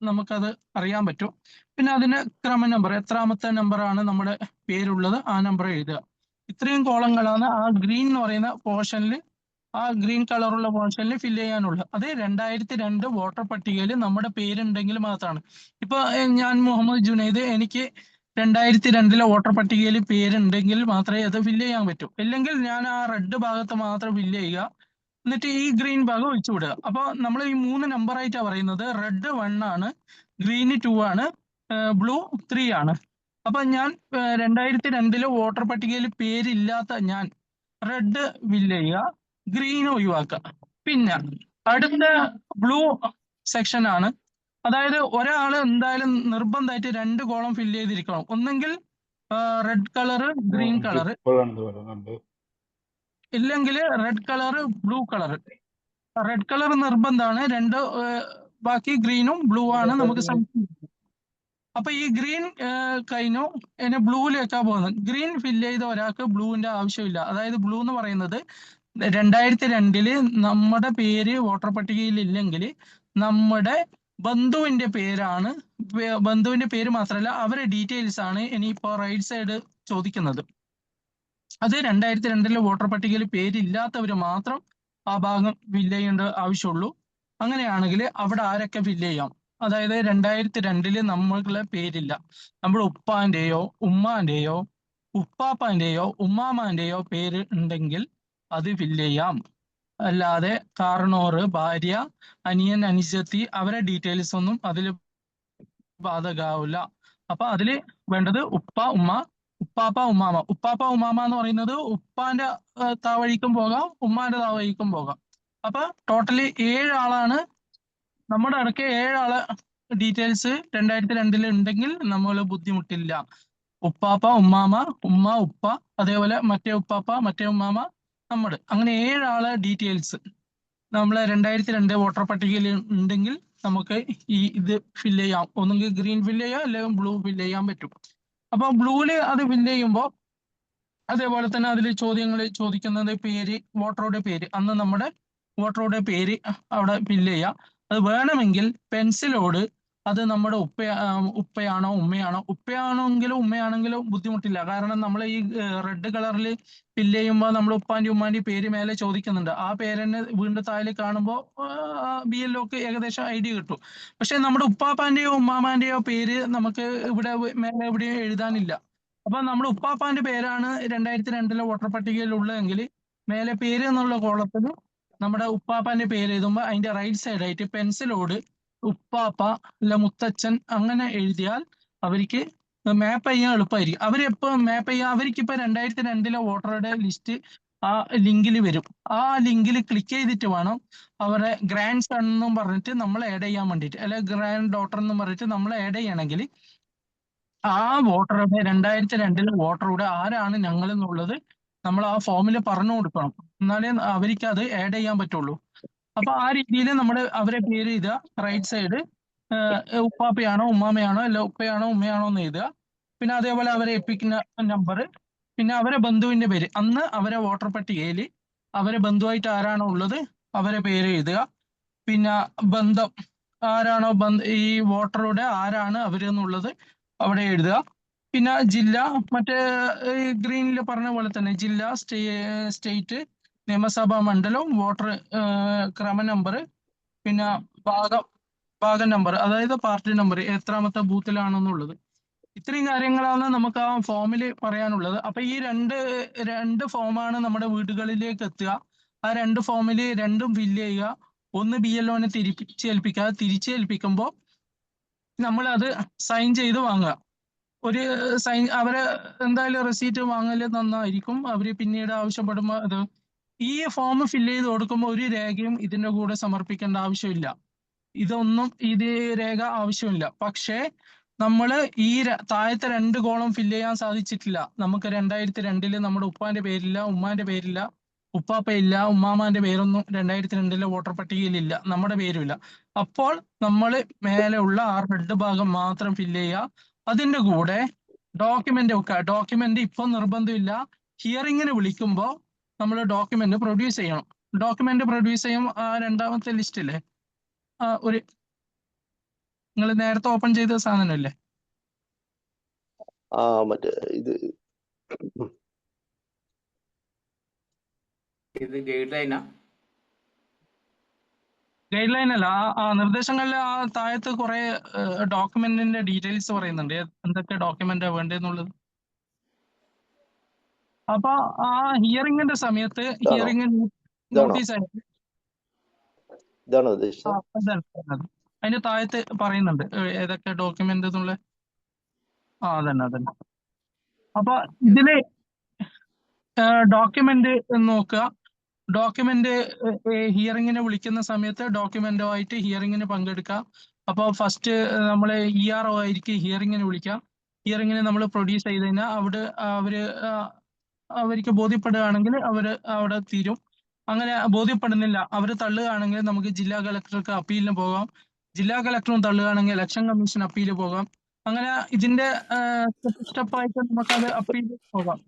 നമുക്കത് അറിയാൻ പറ്റും. പിന്നെ അതിന് ക്രമ നമ്പർ, എത്രാമത്തെ നമ്പറാണ് നമ്മുടെ പേരുള്ളത്, ആ നമ്പർ എഴുതുക. ഇത്രയും കോളങ്ങളാണ് ആ ഗ്രീൻ എന്ന് പറയുന്ന പോർഷനിൽ, ആ ഗ്രീൻ കളറുള്ള പോർഷനിൽ ഫില്ല് ചെയ്യാനുള്ളത്. അത് 2002 വോട്ടർ പട്ടികയിൽ നമ്മുടെ പേരുണ്ടെങ്കിൽ മാത്രമാണ്. ഇപ്പൊ ഞാൻ മുഹമ്മദ് ജുനൈദ്, എനിക്ക് 2002 വോട്ടർ പട്ടികയിൽ പേരുണ്ടെങ്കിൽ മാത്രമേ അത് ഫില്ല് ചെയ്യാൻ പറ്റൂ. ഇല്ലെങ്കിൽ ഞാൻ ആ റെഡ് ഭാഗത്ത് മാത്രം ഫില്ല് ചെയ്യുക, എന്നിട്ട് ഈ ഗ്രീൻ ഭാഗം ഒഴിച്ചു വിടുക. അപ്പൊ നമ്മൾ ഈ 3 നമ്പർ ആയിട്ടാണ് പറയുന്നത്. റെഡ് 1 ആണ്, ഗ്രീന് 2 ആണ്, ബ്ലൂ 3 ആണ്. അപ്പൊ ഞാൻ 2002 വോട്ടർ പട്ടികയിൽ പേരില്ലാത്ത ഞാൻ റെഡ് ഫില്ല് ചെയ്യുക, ഗ്രീൻ ഒഴിവാക്കുക. പിന്നെ അടുത്ത ബ്ലൂ സെക്ഷൻ ആണ്. അതായത് ഒരാൾ എന്തായാലും നിർബന്ധമായിട്ട് 2 കോളം ഫില്ല് ചെയ്തിരിക്കണം. ഒന്നെങ്കിൽ റെഡ് കളറ്, ഗ്രീൻ കളറ്, ഇല്ലെങ്കിൽ red colour, blue colour. Red colour നിർബന്ധമാണ്. ബാക്കി ഗ്രീനും ബ്ലൂ ആണ് നമുക്ക് സംശയം. അപ്പൊ ഈ ഗ്രീൻ കഴിഞ്ഞു, ഇനി ബ്ലൂവിലേക്കാ പോകുന്നത്. ഗ്രീൻ ഫില്ല് ചെയ്ത ഒരാൾക്ക് ബ്ലൂവിന്റെ ആവശ്യമില്ല. അതായത് ബ്ലൂ എന്ന് പറയുന്നത് 2002 നമ്മുടെ പേര് വോട്ടർ പട്ടികയിൽ ഇല്ലെങ്കിൽ നമ്മുടെ ബന്ധുവിന്റെ പേരാണ്. ബന്ധുവിന്റെ പേര് മാത്രമല്ല, അവരുടെ ഡീറ്റെയിൽസ് ആണ് ഇനിയിപ്പോ റൈറ്റ് സൈഡ് ചോദിക്കുന്നത്. അത് 2002 വോട്ടർ പട്ടികയിൽ പേരില്ലാത്തവർ മാത്രം ആ ഭാഗം ഫില്ല് ചെയ്യേണ്ട ആവശ്യമുള്ളൂ. അങ്ങനെയാണെങ്കിൽ അവിടെ ആരൊക്കെ ഫില്ല് ചെയ്യാം? അതായത് 2002 നമ്മളെ പേരില്ല, നമ്മുടെ ഉപ്പാന്റെയോ ഉമ്മാന്റെയോ ഉപ്പാപ്പാന്റെയോ ഉമ്മാമാന്റെയോ പേര് ഉണ്ടെങ്കിൽ അത് ഫില്ല് ചെയ്യാം. അല്ലാതെ കാരണോറ്, ഭാര്യ, അനിയൻ, അനുജത്തി അവരെ ഡീറ്റെയിൽസ് ഒന്നും അതിൽ ബാധകാവില്ല. അപ്പൊ അതില് വേണ്ടത് ഉപ്പ, ഉമ്മ, ഉപ്പാപ്പ, ഉമ്മാമ. ഉപ്പാപ്പ, ഉമ്മാമ എന്ന് പറയുന്നത് ഉപ്പാന്റെ താവഴിക്കും പോകാം, ഉമ്മാന്റെ താവഴിക്കും പോകാം. അപ്പൊ ടോട്ടലി 7 ആളാണ്. നമ്മുടെ അടുക്ക് 7 ആളെ ഡീറ്റെയിൽസ് 2002 ഉണ്ടെങ്കിൽ നമ്മൾ ബുദ്ധിമുട്ടില്ല. ഉപ്പാപ്പ, ഉമ്മാമ, ഉമ്മ, ഉപ്പ, അതേപോലെ മറ്റേ ഉപ്പാപ്പ, മറ്റേ ഉമ്മാമ, നമ്മുടെ, അങ്ങനെ 7 ആളെ ഡീറ്റെയിൽസ് നമ്മളെ 2002 വോട്ടർ പട്ടികയിൽ ഉണ്ടെങ്കിൽ നമുക്ക് ഇത് ഫില്ല് ചെയ്യാം. ഒന്നുകിൽ ഗ്രീൻ ഫില്ല് ചെയ്യാം, അല്ലെങ്കിൽ ബ്ലൂ ഫില്ല് ചെയ്യാൻ പറ്റും. അപ്പൊ ബ്ലൂവില് അത് ഫില്ല് ചെയ്യുമ്പോൾ അതേപോലെ തന്നെ അതിൽ ചോദ്യങ്ങൾ ചോദിക്കുന്നത് പേര്, വോട്ടറുടെ പേര്, അന്ന് നമ്മുടെ വോട്ടറുടെ പേര് അവിടെ ഫില്ല് ചെയ്യാം. അത് വേണമെങ്കിൽ പെൻസിലോട് അത് നമ്മുടെ ഉപ്പയാണോ ഉമ്മയാണോ, ഉപ്പയാണെങ്കിലും ഉമ്മയാണെങ്കിലും ബുദ്ധിമുട്ടില്ല. കാരണം നമ്മൾ ഈ റെഡ് കളറിൽ ഫില്ല് ചെയ്യുമ്പോൾ നമ്മൾ ഉപ്പാന്റെയും ഉമ്മാന്റെയും പേര് മേലെ ചോദിക്കുന്നുണ്ട്. ആ പേരെന്നെ വീണ്ടും താഴെ കാണുമ്പോൾ BLOക്ക് ഏകദേശം ഐഡിയ കിട്ടും. പക്ഷെ നമ്മുടെ ഉപ്പാപ്പാന്റെയോ ഉമ്മാമാന്റെയോ പേര് നമുക്ക് ഇവിടെ മേലെ എവിടെയും എഴുതാനില്ല. അപ്പൊ നമ്മുടെ ഉപ്പാപ്പാന്റെ പേരാണ് 2002 വോട്ടർ പട്ടികയിൽ ഉള്ളതെങ്കിൽ മേലെ പേര് എന്നുള്ള കോളത്തിൽ നമ്മുടെ ഉപ്പാപ്പാന്റെ പേര് എഴുതുമ്പോൾ അതിന്റെ റൈറ്റ് സൈഡ് ആയിട്ട് പെൻസിലോട് ഉപ്പാപ്പ അല്ല മുത്തച്ഛൻ അങ്ങനെ എഴുതിയാൽ അവർക്ക് മാപ്പ് ചെയ്യാൻ എളുപ്പമായിരിക്കും. അവരെപ്പോ മാപ്പ് ചെയ്യാൻ, അവർക്കിപ്പോ 2002 വോട്ടറുടെ ലിസ്റ്റ് ആ ലിങ്കിൽ വരും. ആ ലിങ്കിൽ ക്ലിക്ക് ചെയ്തിട്ട് വേണം അവരെ ഗ്രാൻഡ് സൺ എന്നും പറഞ്ഞിട്ട് നമ്മൾ ആഡ് ചെയ്യാൻ വേണ്ടിയിട്ട്, അല്ലെ ഗ്രാൻഡ് ഡോട്ടർ എന്നും പറഞ്ഞിട്ട് നമ്മൾ ആഡ് ചെയ്യണമെങ്കിൽ ആ വോട്ടറുടെ 2002 വോട്ടറുടെ ആരാണ് ഞങ്ങൾ എന്നുള്ളത് നമ്മൾ ആ ഫോമിൽ പറഞ്ഞു കൊടുക്കണം. എന്നാലേ അവർക്ക് അത് ആഡ് ചെയ്യാൻ പറ്റുള്ളൂ. അപ്പൊ ആ രീതിയിൽ നമ്മൾ അവരെ പേര് എഴുതുക, റൈറ്റ് സൈഡ് ഉപ്പാപ്പയാണോ ഉമ്മാമയാണോ അല്ല ഉപ്പയാണോ ഉമ്മയാണോ എന്ന് എഴുതുക. പിന്നെ അതേപോലെ അവരെ എപ്പിക്കുന്ന നമ്പർ, പിന്നെ അവരെ ബന്ധുവിന്റെ പേര്, അന്ന് അവരെ വോട്ടർ പട്ടികയിൽ അവരെ ബന്ധുവായിട്ട് ആരാണോ ഉള്ളത് അവരെ പേര് എഴുതുക. പിന്നെ ബന്ധം ആരാണോ ഈ വോട്ടറുടെ ആരാണ് അവരെന്നുള്ളത് അവിടെ എഴുതുക. പിന്നെ ജില്ല, മറ്റേ ഗ്രീനിൽ പറഞ്ഞ പോലെ തന്നെ ജില്ല, സ്റ്റേറ്റ്, നിയമസഭാ മണ്ഡലം, വോട്ടർ ക്രമ നമ്പർ, പിന്നെ ഭാഗം ഭാഗം നമ്പർ, അതായത് പാർട്ടി നമ്പർ, എത്രാമത്തെ ബൂത്തിലാണെന്നുള്ളത്. ഇത്രയും കാര്യങ്ങളാണ് നമുക്ക് ആ ഫോമിൽ പറയാനുള്ളത്. അപ്പൊ ഈ രണ്ട് ഫോമാണ് നമ്മുടെ വീടുകളിലേക്ക് എത്തുക. ആ 2 ഫോമിൽ രണ്ടും ഫില്ല് ചെയ്യുക. ഒന്ന് BLOനെ തിരിച്ചേൽപ്പിക്കുക. തിരിച്ചേൽപ്പിക്കുമ്പോൾ നമ്മൾ അത് സൈൻ ചെയ്ത് വാങ്ങുക. ഒരു സൈൻ അവരെ എന്തായാലും റെസീറ്റ് വാങ്ങല് നന്നായിരിക്കും. അവര് പിന്നീട് ആവശ്യപ്പെടുമ്പോൾ അത് ഈ ഫോം ഫില്ല് ചെയ്ത് കൊടുക്കുമ്പോൾ ഒരു രേഖയും ഇതിന്റെ കൂടെ സമർപ്പിക്കേണ്ട ആവശ്യമില്ല. ഇതൊന്നും ഇത് രേഖ ആവശ്യമില്ല. പക്ഷേ നമ്മള് ഈ താഴത്തെ 2 കോളം ഫില്ല് ചെയ്യാൻ സാധിച്ചിട്ടില്ല. നമുക്ക് 2002 നമ്മുടെ ഉപ്പാന്റെ പേരില്ല, ഉമ്മാന്റെ പേരില്ല, ഉപ്പാപ്പയില്ല, ഉമ്മാമാന്റെ പേരൊന്നും 2002 വോട്ടർ പട്ടികയിലില്ല, നമ്മുടെ പേരുമില്ല. അപ്പോൾ നമ്മൾ മേലെ ഉള്ള ആ റെഡ് ഭാഗം മാത്രം ഫില്ല് ചെയ്യുക. അതിന്റെ കൂടെ ഡോക്യുമെന്റ് വെക്കുക. ഡോക്യുമെന്റ് ഇപ്പൊ നിർബന്ധമില്ല. ഹിയറിങ്ങിന് വിളിക്കുമ്പോൾ നമ്മൾ ഡോക്യുമെന്റ് പ്രൊഡ്യൂസ് ചെയ്യണം. ഡോക്യുമെന്റ് പ്രൊഡ്യൂസ് ചെയ്യും. ആ രണ്ടാമത്തെ ലിസ്റ്റില്ലേ, ഒരു നിങ്ങൾ നേരത്തെ ഓപ്പൺ ചെയ്ത സാധനമല്ലേ, മറ്റേ ഇത് ഗൈഡ് ലൈനാ? ഗൈഡ് ലൈൻ അല്ല, ആ നിർദ്ദേശങ്ങളിലെ ആ താഴത്ത് കുറെ ഡോക്യുമെന്റിന്റെ ഡീറ്റെയിൽസ് പറയുന്നുണ്ട്, എന്തൊക്കെ ഡോക്യുമെന്റാ വേണ്ടതെന്നുള്ളത്. അപ്പൊ ആ ഹിയറിംഗിന്റെ സമയത്ത് ഹിയറിംഗ് നോട്ടീസ് ആയിട്ട് ഇതാണോ ഉദ്ദേശിച്ചത്? അതിന്റെ താഴത്ത് പറയുന്നുണ്ട് ഏതൊക്കെ ഡോക്യുമെന്റ് എന്നുള്ള. അതന്നെ. അപ്പൊ ഇതില് ഡോക്യുമെന്റ് നോക്കുക. ഡോക്യുമെന്റ് ഹിയറിങ്ങിന് വിളിക്കുന്ന സമയത്ത് ഡോക്യുമെന്റുമായിട്ട് ഹിയറിങ്ങിന് പങ്കെടുക്കുക. അപ്പോൾ ഫസ്റ്റ് നമ്മളെ ERO ആയിരിക്കും ഹിയറിങ്ങിന് വിളിക്കുക. ഹിയറിങ്ങിന് നമ്മൾ പ്രൊഡ്യൂസ് ചെയ്ത് കഴിഞ്ഞാൽ അവർക്ക് ബോധ്യപ്പെടുകയാണെങ്കിൽ അവിടെ തീരും. അങ്ങനെ ബോധ്യപ്പെടുന്നില്ല, അവർ തള്ളുകയാണെങ്കിൽ നമുക്ക് ജില്ലാ കളക്ടർക്ക് അപ്പീലിന് പോകാം. ജില്ലാ കളക്ടറും തള്ളുകയാണെങ്കിൽ ഇലക്ഷൻ കമ്മീഷൻ അപ്പീല് പോകാം. അങ്ങനെ ഇതിന്റെ സ്റ്റെപ്പായിട്ട് നമുക്കത് അപ്പീൽ പോകാം.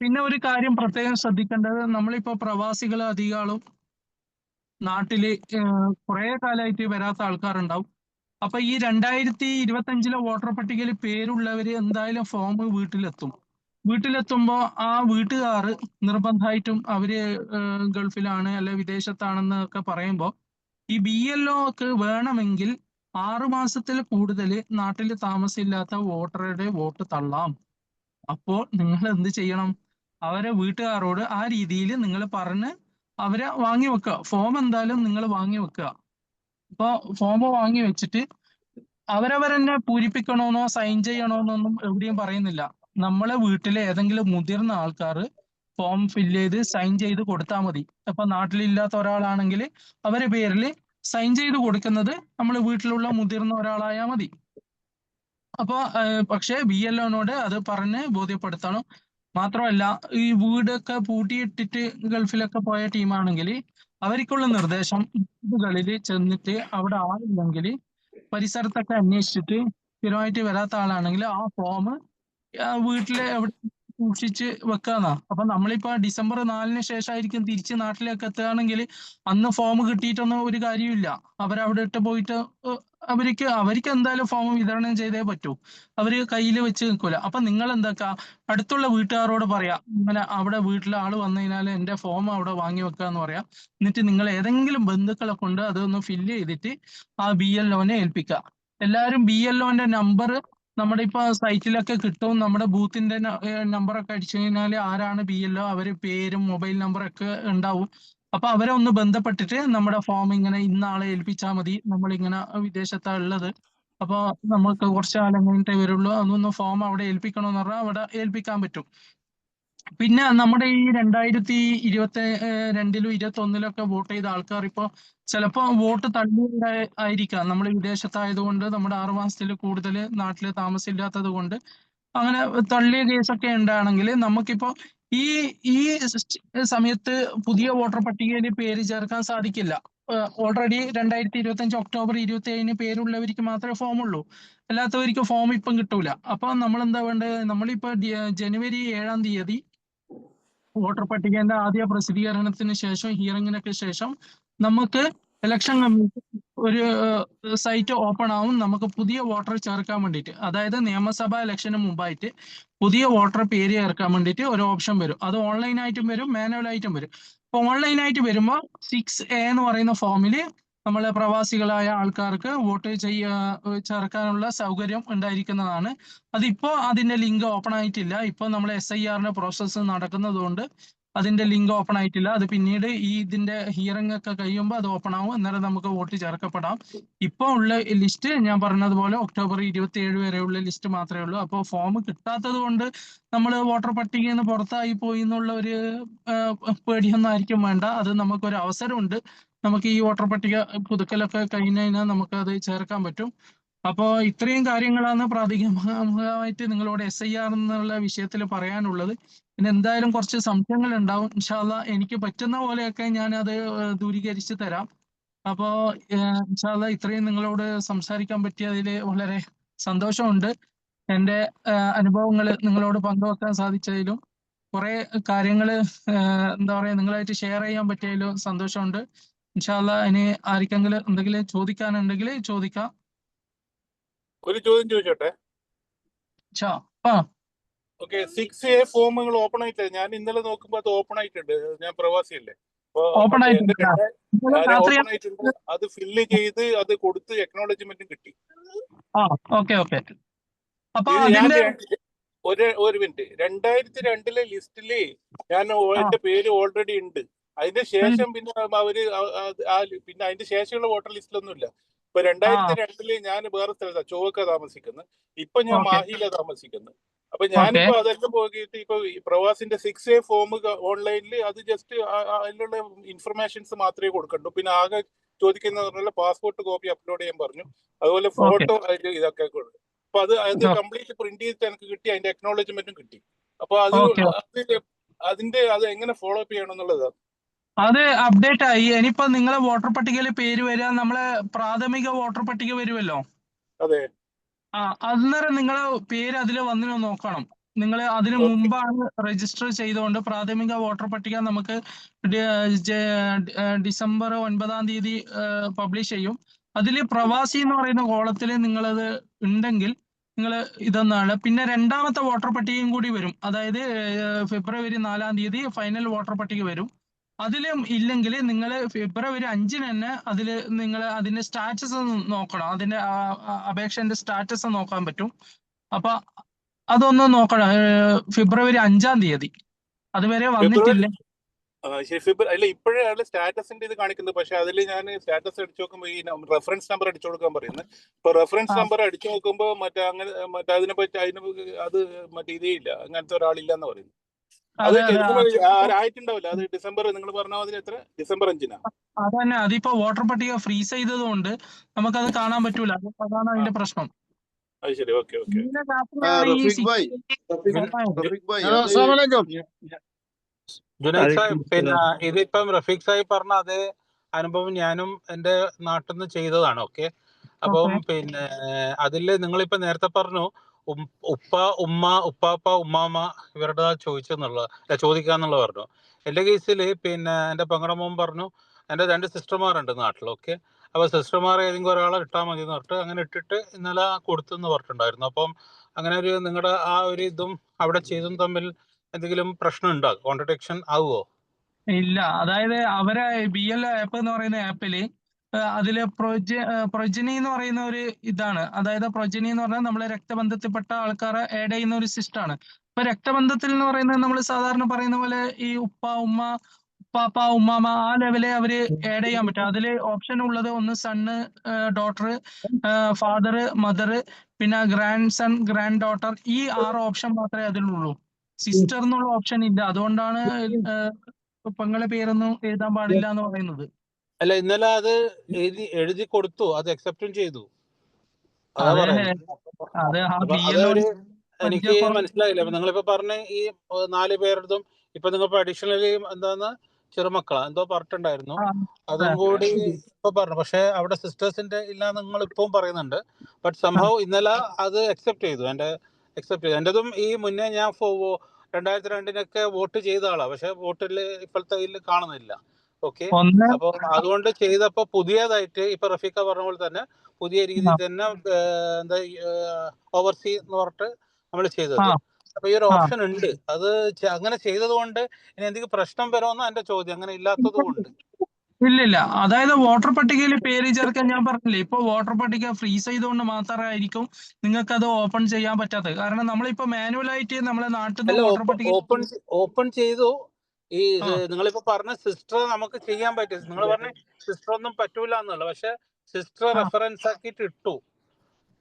പിന്നെ ഒരു കാര്യം പ്രത്യേകം ശ്രദ്ധിക്കേണ്ടത്, നമ്മളിപ്പോ പ്രവാസികൾ അധികം ആളും നാട്ടില് കുറെ കാലമായിട്ട് വരാത്ത ആൾക്കാരുണ്ടാവും. അപ്പൊ ഈ 2025 വോട്ടർ പട്ടികയിൽ പേരുള്ളവര് എന്തായാലും ഫോം വീട്ടിലെത്തുമ്പോ ആ വീട്ടുകാർ നിർബന്ധമായിട്ടും അവര് ഗൾഫിലാണ് അല്ലെ വിദേശത്താണെന്നൊക്കെ പറയുമ്പോൾ ഈ BLOക്ക് വേണമെങ്കിൽ 6 മാസത്തിൽ കൂടുതൽ നാട്ടിൽ താമസമില്ലാത്ത വോട്ടറുടെ വോട്ട് തള്ളാം. അപ്പോൾ നിങ്ങൾ എന്ത് ചെയ്യണം? അവരെ വീട്ടുകാരോട് ആ രീതിയിൽ നിങ്ങൾ പറഞ്ഞ് അവരെ വാങ്ങി വെക്കുക. ഫോം എന്തായാലും നിങ്ങൾ വാങ്ങി വെക്കുക. അപ്പൊ ഫോം വാങ്ങി വെച്ചിട്ട് അവരവരെന്നെ പൂരിപ്പിക്കണമെന്നോ സൈൻ ചെയ്യണമെന്നൊന്നും എവിടെയും പറയുന്നില്ല. നമ്മളെ വീട്ടിലെ ഏതെങ്കിലും മുതിർന്ന ആൾക്കാർ ഫോം ഫില്ല് ചെയ്ത് സൈൻ ചെയ്ത് കൊടുത്താൽ മതി. അപ്പൊ നാട്ടിലില്ലാത്ത ഒരാളാണെങ്കിൽ അവരെ പേരിൽ സൈൻ ചെയ്ത് കൊടുക്കുന്നത് നമ്മൾ വീട്ടിലുള്ള മുതിർന്ന ഒരാളായാൽ മതി. അപ്പൊ പക്ഷെ BLOനോട് അത് പറഞ്ഞ് ബോധ്യപ്പെടുത്തണം. മാത്രമല്ല ഈ വീടൊക്കെ പൂട്ടിയിട്ടിട്ട് ഗൾഫിലൊക്കെ പോയ ടീമാണെങ്കിൽ അവർക്കുള്ള നിർദ്ദേശം വീടുകളിൽ ചെന്നിട്ട് അവിടെ ആളില്ലെങ്കിൽ പരിസരത്തൊക്കെ അന്വേഷിച്ചിട്ട് സ്ഥിരമായിട്ട് വരാത്ത ആളാണെങ്കിൽ ആ ഫോം വീട്ടിലെ എവിടെ സൂക്ഷിച്ച് വെക്കാന്നാ. അപ്പൊ നമ്മളിപ്പോ December 4 ശേഷമായിരിക്കും തിരിച്ച് നാട്ടിലേക്ക് എത്തുകയാണെങ്കിൽ അന്ന് ഫോം കിട്ടിയിട്ടൊന്നും ഒരു കാര്യമില്ല. അവരവിടെ ഇട്ട് പോയിട്ട് അവർക്ക് എന്തായാലും ഫോം വിതരണം ചെയ്തേ പറ്റൂ. അവര് കയ്യിൽ വെച്ച് നിൽക്കൂല. അപ്പൊ നിങ്ങൾ എന്താക്കാ, അടുത്തുള്ള വീട്ടുകാരോട് പറയാ, ഇങ്ങനെ അവിടെ വീട്ടിലെ ആള് വന്നു കഴിഞ്ഞാൽ എന്റെ ഫോം അവിടെ വാങ്ങി വെക്കാന്ന് പറയാം. എന്നിട്ട് നിങ്ങൾ ഏതെങ്കിലും ബന്ധുക്കളെ കൊണ്ട് അതൊന്ന് ഫില്ല് ചെയ്തിട്ട് ആ BLOനെ ഏൽപ്പിക്കുക. എല്ലാവരും BLOന്റെ നമ്പർ നമ്മുടെ ഇപ്പൊ സൈറ്റിലൊക്കെ കിട്ടും. നമ്മുടെ ബൂത്തിന്റെ നമ്പറൊക്കെ അടിച്ചു കഴിഞ്ഞാൽ ആരാണ് BLO അവര് പേരും മൊബൈൽ നമ്പറൊക്കെ ഉണ്ടാവും. അപ്പൊ അവരെ ഒന്ന് ബന്ധപ്പെട്ടിട്ട് നമ്മുടെ ഫോം ഇങ്ങനെ ഇന്നാളെ ഏൽപ്പിച്ചാൽ മതി, നമ്മളിങ്ങനെ വിദേശത്താണ് ഉള്ളത്, അപ്പൊ നമുക്ക് കുറച്ച് കാലം കഴിഞ്ഞിട്ടേ വരുള്ളൂ, അതൊന്ന് ഫോം അവിടെ ഏൽപ്പിക്കണമെന്ന് പറഞ്ഞാൽ അവിടെ ഏൽപ്പിക്കാൻ പറ്റും. പിന്നെ നമ്മുടെ ഈ 2022 2021 വോട്ട് ചെയ്ത ആൾക്കാർ ഇപ്പോ ചിലപ്പോ വോട്ട് തള്ളിയ ആയിരിക്കാം. നമ്മൾ വിദേശത്തായതുകൊണ്ട് നമ്മുടെ 6 മാസത്തിൽ കൂടുതൽ നാട്ടിൽ താമസമില്ലാത്തത് കൊണ്ട് അങ്ങനെ തള്ളിയ കേസൊക്കെ ഉണ്ടാണെങ്കിൽ നമുക്കിപ്പോ ഈ ഈ സമയത്ത് പുതിയ വോട്ടർ പട്ടികയിൽ പേര് ചേർക്കാൻ സാധിക്കില്ല. ഓൾറെഡി 2025 ഒക്ടോബർ 27 പേരുള്ളവർക്ക് മാത്രമേ ഫോം ഉള്ളൂ. അല്ലാത്തവർക്ക് ഫോം ഇപ്പം കിട്ടൂല. അപ്പൊ നമ്മൾ എന്താ വേണ്ടത്? നമ്മളിപ്പോ January 7 വോട്ടർ പട്ടികേന്റെ ആദ്യ പ്രസിദ്ധീകരണത്തിന് ശേഷം ഹിയറിങ്ങിനൊക്കെ ശേഷം നമുക്ക് ഇലക്ഷൻ കമ്മീഷൻ ഒരു സൈറ്റ് ഓപ്പൺ ആവും നമുക്ക് പുതിയ വോട്ടർ ചേർക്കാൻ വേണ്ടിയിട്ട്. അതായത് നിയമസഭാ ഇലക്ഷന് മുമ്പായിട്ട് പുതിയ വോട്ടർ പേര് ചേർക്കാൻ വേണ്ടിയിട്ട് ഒരു ഓപ്ഷൻ വരും. അത് ഓൺലൈനായിട്ടും വരും, മാനുവൽ ആയിട്ടും വരും. അപ്പൊ ഓൺലൈനായിട്ട് വരുമ്പോൾ 6A എന്ന് പറയുന്ന ഫോമിൽ നമ്മളെ പ്രവാസികളായ ആൾക്കാർക്ക് വോട്ട് ചേർക്കാനുള്ള സൗകര്യം ഉണ്ടായിരിക്കുന്നതാണ്. അതിപ്പോ അതിന്റെ ലിങ്ക് ഓപ്പൺ ആയിട്ടില്ല. ഇപ്പോൾ നമ്മൾ SIRന്റെ പ്രോസസ്സ് നടക്കുന്നതുകൊണ്ട് അതിന്റെ ലിങ്ക് ഓപ്പൺ ആയിട്ടില്ല. അത് പിന്നീട് ഇതിന്റെ ഹിയറിംഗ് ഒക്കെ കഴിയുമ്പോൾ അത് ഓപ്പൺ ആവും. അന്നേരം നമുക്ക് വോട്ട് ചേർക്കപ്പെടാം. ഇപ്പോൾ ഉള്ള ലിസ്റ്റ് ഞാൻ പറഞ്ഞതുപോലെ ഒക്ടോബർ 27 വരെയുള്ള ലിസ്റ്റ് മാത്രമേ ഉള്ളൂ. അപ്പോൾ ഫോം കിട്ടാത്തത് കൊണ്ട് നമ്മൾ വോട്ടർ പട്ടികയിൽ നിന്ന് പുറത്തായി പോയി എന്നുള്ള ഒരു പേടിയൊന്നും ആയിരിക്കും വേണ്ട. അത് നമുക്കൊരു അവസരമുണ്ട്. നമുക്ക് ഈ വോട്ടർ പട്ടിക പുതുക്കലൊക്കെ കഴിഞ്ഞ് കഴിഞ്ഞാൽ നമുക്ക് അത് ചേർക്കാൻ പറ്റും. അപ്പോൾ ഇത്രയും കാര്യങ്ങളാണ് പ്രാഥമികമായിട്ട് നിങ്ങളോട് SIR എന്നുള്ള വിഷയത്തിൽ പറയാനുള്ളത്. പിന്നെ എന്തായാലും കുറച്ച് സംശയങ്ങൾ ഉണ്ടാവും. ഇൻഷാ അള്ളാ എനിക്ക് പറ്റുന്ന പോലെയൊക്കെ ഞാൻ അത് ദൂരീകരിച്ച് തരാം. അപ്പോ ഇൻഷാ അള്ളാ ഇത്രയും നിങ്ങളോട് സംസാരിക്കാൻ പറ്റിയതിൽ വളരെ സന്തോഷമുണ്ട്. എൻ്റെ അനുഭവങ്ങൾ നിങ്ങളോട് പങ്കുവെക്കാൻ സാധിച്ചതിലും കുറെ കാര്യങ്ങൾ എന്താ പറയാ നിങ്ങളായിട്ട് ഷെയർ ചെയ്യാൻ പറ്റിയതിലും സന്തോഷമുണ്ട്. ഇൻഷാ അള്ളാ ഇനി ആർക്കെങ്കിലും എന്തെങ്കിലും ചോദിക്കാനുണ്ടെങ്കിൽ ചോദിക്കാം. ഒരു ചോദ്യം ചോദിച്ചോട്ടെ. ഓക്കെ, 6A ഫോം നിങ്ങൾ ഓപ്പൺ ആയിട്ടില്ല. ഞാൻ ഇന്നലെ നോക്കുമ്പോ അത് ഓപ്പൺ ആയിട്ടുണ്ട്. ഞാൻ പ്രവാസിയല്ലേ, ഓപ്പൺ ഓപ്പൺ ആയിട്ടുണ്ട്. ആയിട്ടുണ്ട്. അത് ഫില്ല് ചെയ്ത് അത് കൊടുത്ത് എക്നോളജ്മെന്റും കിട്ടി. ഓക്കെ അപ്പൊ ഇത് ഞാൻ അതിന്റെ ഒരു മിനിറ്റ്, 2002 ലിസ്റ്റില് ഞാൻ എന്റെ പേര് ഓൾറെഡി ഉണ്ട്. അതിന്റെ ശേഷം പിന്നെ അവര് പിന്നെ അതിന്റെ ശേഷമുള്ള വോട്ടർ ലിസ്റ്റിലൊന്നുമില്ല. ഇപ്പൊ 2002 ഞാൻ വേറെ സ്ഥലത്താണ് ചൊവ്വക്ക താമസിക്കുന്നത്. ഇപ്പൊ ഞാൻ മാഹിയില താമസിക്കുന്നത്. അപ്പൊ ഞാനിപ്പോ അതെല്ലാം പോയിട്ട് ഇപ്പൊ പ്രവാസിന്റെ 6A ഫോം ഓൺലൈനിൽ അത് ജസ്റ്റ് അതിലുള്ള ഇൻഫർമേഷൻസ് മാത്രമേ കൊടുക്കണ്ടു. പിന്നെ ആകെ ചോദിക്കുന്ന പാസ്പോർട്ട് കോപ്പി അപ്ലോഡ് ചെയ്യാൻ പറഞ്ഞു. അതുപോലെ ഫോട്ടോ ഇതൊക്കെ കൊടുക്കും. അപ്പൊ അത് കംപ്ലീറ്റ് പ്രിന്റ് ചെയ്തിട്ട് എനിക്ക് കിട്ടി. അതിന്റെ അക്നോളജ്മെന്റും കിട്ടി. അപ്പൊ അത് എങ്ങനെ ഫോളോ അപ്പ് ചെയ്യണം എന്നുള്ളതാണ്. അത് അപ്ഡേറ്റ് ആയി. ഇനിയിപ്പോ നിങ്ങളെ വോട്ടർ പട്ടികയിൽ പേര് വരിക നമ്മളെ പ്രാഥമിക വോട്ടർ പട്ടിക വരുമല്ലോ. അതെ. അന്നേരം നിങ്ങളെ പേര് അതിൽ വന്നിനോ നോക്കണം. നിങ്ങൾ അതിനു മുമ്പാണ് രജിസ്റ്റർ ചെയ്തുകൊണ്ട് പ്രാഥമിക വോട്ടർ പട്ടിക നമുക്ക് ഡിസംബർ 9 പബ്ലിഷ് ചെയ്യും. അതിൽ പ്രവാസി എന്ന് പറയുന്ന കോളത്തിൽ നിങ്ങളത് ഉണ്ടെങ്കിൽ നിങ്ങൾ ഇതൊന്നാണ്. പിന്നെ രണ്ടാമത്തെ വോട്ടർ പട്ടികയും കൂടി വരും. അതായത് ഫെബ്രുവരി 4 ഫൈനൽ വോട്ടർ പട്ടിക വരും. അതിലും ഇല്ലെങ്കിൽ നിങ്ങൾ ഫെബ്രുവരി 5 തന്നെ നിങ്ങൾ അതിന്റെ സ്റ്റാറ്റസ് നോക്കണം. അതിന്റെ അപേക്ഷന്റെ സ്റ്റാറ്റസ് നോക്കാൻ പറ്റും. അപ്പൊ അതൊന്ന് നോക്കണം. ഫെബ്രുവരി 5 അതുവരെ വന്നിട്ടില്ല. അല്ല, ഇപ്പോഴേ സ്റ്റാറ്റസിന്റെ ഇത് കാണിക്കുന്നത്. പക്ഷെ അതിൽ ഞാൻ സ്റ്റാറ്റസ് അടിച്ചു നോക്കുമ്പോൾ ഈ റെഫറൻസ് നമ്പർ അടിച്ചു കൊടുക്കാൻ പറയുന്നത്. ഇപ്പൊ റെഫറൻസ് നമ്പർ അടിച്ചു നോക്കുമ്പോ അതിനെ പറ്റി അത് ഇതേ ഇല്ല, അങ്ങനത്തെ ഒരാളില്ല എന്ന് പറയുന്നു. അത് ആയിട്ടുണ്ടാവില്ല. അത് ഡിസംബർ നിങ്ങൾ പറഞ്ഞ മാതിരി എത്ര ഡിസംബർ 5 അതന്നെ. അതിപ്പോ വോട്ടർ പട്ടിക ഫ്രീസ് ചെയ്തത് കൊണ്ട് നമുക്കത് കാണാൻ പറ്റൂല. അതാണ് അതിന്റെ പ്രശ്നം. അത് ശരി. ഓക്കെ. ജുനൈദ് സാഹിബ്, പിന്നെ ഇതിപ്പം റഫീഖ് സാഹിബ് പറഞ്ഞ അതേ അനുഭവം ഞാനും എന്റെ നാട്ടിൽ നിന്ന് ചെയ്തതാണ്. ഓക്കെ, അപ്പം പിന്നെ അതില് നിങ്ങളിപ്പോ നേരത്തെ പറഞ്ഞു ഉപ്പ, ഉമ്മ, ഉപ്പാപ്പ, ഉമ്മാമ്മ ഇവരുടെ ചോദിക്കാന്നുള്ള പറഞ്ഞു. എന്റെ കേസിൽ പിന്നെ എന്റെ പെങ്ങളുടെ മോൻ പറഞ്ഞു എന്റെ 2 സിസ്റ്റർമാരുണ്ട് നാട്ടിൽ. ഓക്കെ, അപ്പൊ സിസ്റ്റർമാർ ഏതെങ്കിലും ഒരാളെ ഇട്ടാൽ മതി എന്ന് പറഞ്ഞിട്ട് അങ്ങനെ ഇട്ടിട്ട് ഇന്നലെ കൊടുത്തെന്ന് പറഞ്ഞിട്ടുണ്ടായിരുന്നു. അപ്പം അങ്ങനെ ഒരു നിങ്ങളുടെ ആ ഒരു ഇതും അവിടെ ചെയ്തും തമ്മിൽ എന്തെങ്കിലും പ്രശ്നം ഉണ്ടോ? കോൺട്രഡിക്ഷൻ ആവുമോ? ഇല്ല. അതായത് അവരെ BL ആപ്പ് എന്ന് പറയുന്ന ആപ്പില് അതില് പ്രൊജനി എന്ന് പറയുന്ന ഒരു ഇതാണ്. അതായത് പ്രൊജനി എന്ന് പറഞ്ഞാൽ നമ്മളെ രക്തബന്ധത്തിൽപ്പെട്ട ആൾക്കാരെ ആഡ് ചെയ്യുന്ന ഒരു സിസ്റ്റമാണ്. ഇപ്പൊ രക്തബന്ധത്തിൽ എന്ന് പറയുന്നത് നമ്മൾ സാധാരണ പറയുന്ന പോലെ ഈ ഉപ്പ, ഉമ്മ, ഉപ്പാപ്പ, ഉമ്മാമ ആ ലെവലെ അവര് ആഡ് ചെയ്യാൻ പറ്റും. അതില് ഓപ്ഷൻ ഉള്ളത് ഒന്ന് സണ്ണ്, ഡോട്ടർ, ഫാദർ, മദർ, പിന്നെ ഗ്രാൻഡ് സൺ, ഗ്രാൻഡ് ഡോട്ടർ. ഈ 6 ഓപ്ഷൻ മാത്രമേ അതിലുള്ളൂ. സിസ്റ്റർ എന്നുള്ള ഓപ്ഷൻ ഇല്ല. അതുകൊണ്ടാണ് പെങ്ങളെ പേരൊന്നും എഴുതാൻ പാടില്ല എന്ന് പറയുന്നത്. അല്ല, ഇന്നലെ അത് എഴുതി കൊടുത്തു, അത് അക്സെപ്റ്റും ചെയ്തു. അതാ പറയുന്നത്. എനിക്ക് മനസ്സിലായില്ല. അപ്പൊ നിങ്ങളിപ്പോ പറഞ്ഞ ഈ 4 പേരുടേതും ഇപ്പൊ നിങ്ങൾക്ക് അഡീഷണലി എന്താന്ന് ചെറുമക്കളാ എന്തോ പറഞ്ഞിട്ടുണ്ടായിരുന്നു, അതും കൂടി ഇപ്പൊ പറഞ്ഞു. പക്ഷെ അവിടെ സിസ്റ്റേഴ്സിന്റെ ഇല്ല നിങ്ങൾ ഇപ്പം പറയുന്നുണ്ട്. ബട്ട് സംഭവം ഇന്നലെ അത് അക്സെപ്റ്റ് ചെയ്തു. എന്റേതും ഈ മുന്നേ ഞാൻ 2002 വോട്ട് ചെയ്ത ആളാ. പക്ഷെ വോട്ടിൽ ഇപ്പോഴത്തെ ഇതിൽ കാണുന്നില്ല. ഓക്കെ, അപ്പൊ അതുകൊണ്ട് ചെയ്തപ്പോ പുതിയതായിട്ട് ഇപ്പൊ റഫീഖ പറഞ്ഞ പോലെ തന്നെ പുതിയ രീതിയിൽ തന്നെ എന്താ ഓവർസീ എന്ന് പറഞ്ഞിട്ട് നമ്മൾ ചെയ്തത്. അപ്പൊ ഈ ഒരു ഓപ്ഷൻ ഉണ്ട്. അത് അങ്ങനെ ചെയ്തത് കൊണ്ട് ഇനി എന്തെങ്കിലും പ്രശ്നം വരുമെന്ന് എന്റെ ചോദ്യം. അങ്ങനെ ഇല്ലാത്തത് കൊണ്ട് ഇല്ലില്ല. അതായത് വോട്ടർ പട്ടികയിൽ പേര് ചേർക്കാൻ ഞാൻ പറഞ്ഞില്ലേ, ഇപ്പൊ വോട്ടർ പട്ടിക ഫ്രീസ് ചെയ്തുകൊണ്ട് മാത്രമായിരിക്കും നിങ്ങൾക്ക് അത് ഓപ്പൺ ചെയ്യാൻ പറ്റാത്തത്. കാരണം നമ്മളിപ്പോ മാനുവലായിട്ട് നമ്മളെ നാട്ടിൽ നിന്ന് അല്ല, വോട്ടർ പട്ടിക ഓപ്പൺ ചെയ്തു. ഈ ആ. നിങ്ങളിപ്പോ പറഞ്ഞ സിസ്റ്റർ നമുക്ക് ചെയ്യാൻ പറ്റും. നിങ്ങൾ പറഞ്ഞ സിസ്റ്റർ ഒന്നും പറ്റൂല എന്നുള്ള, പക്ഷെ സിസ്റ്റർ ആ. റെഫറൻസ് ആക്കിയിട്ട് ഇട്ടു.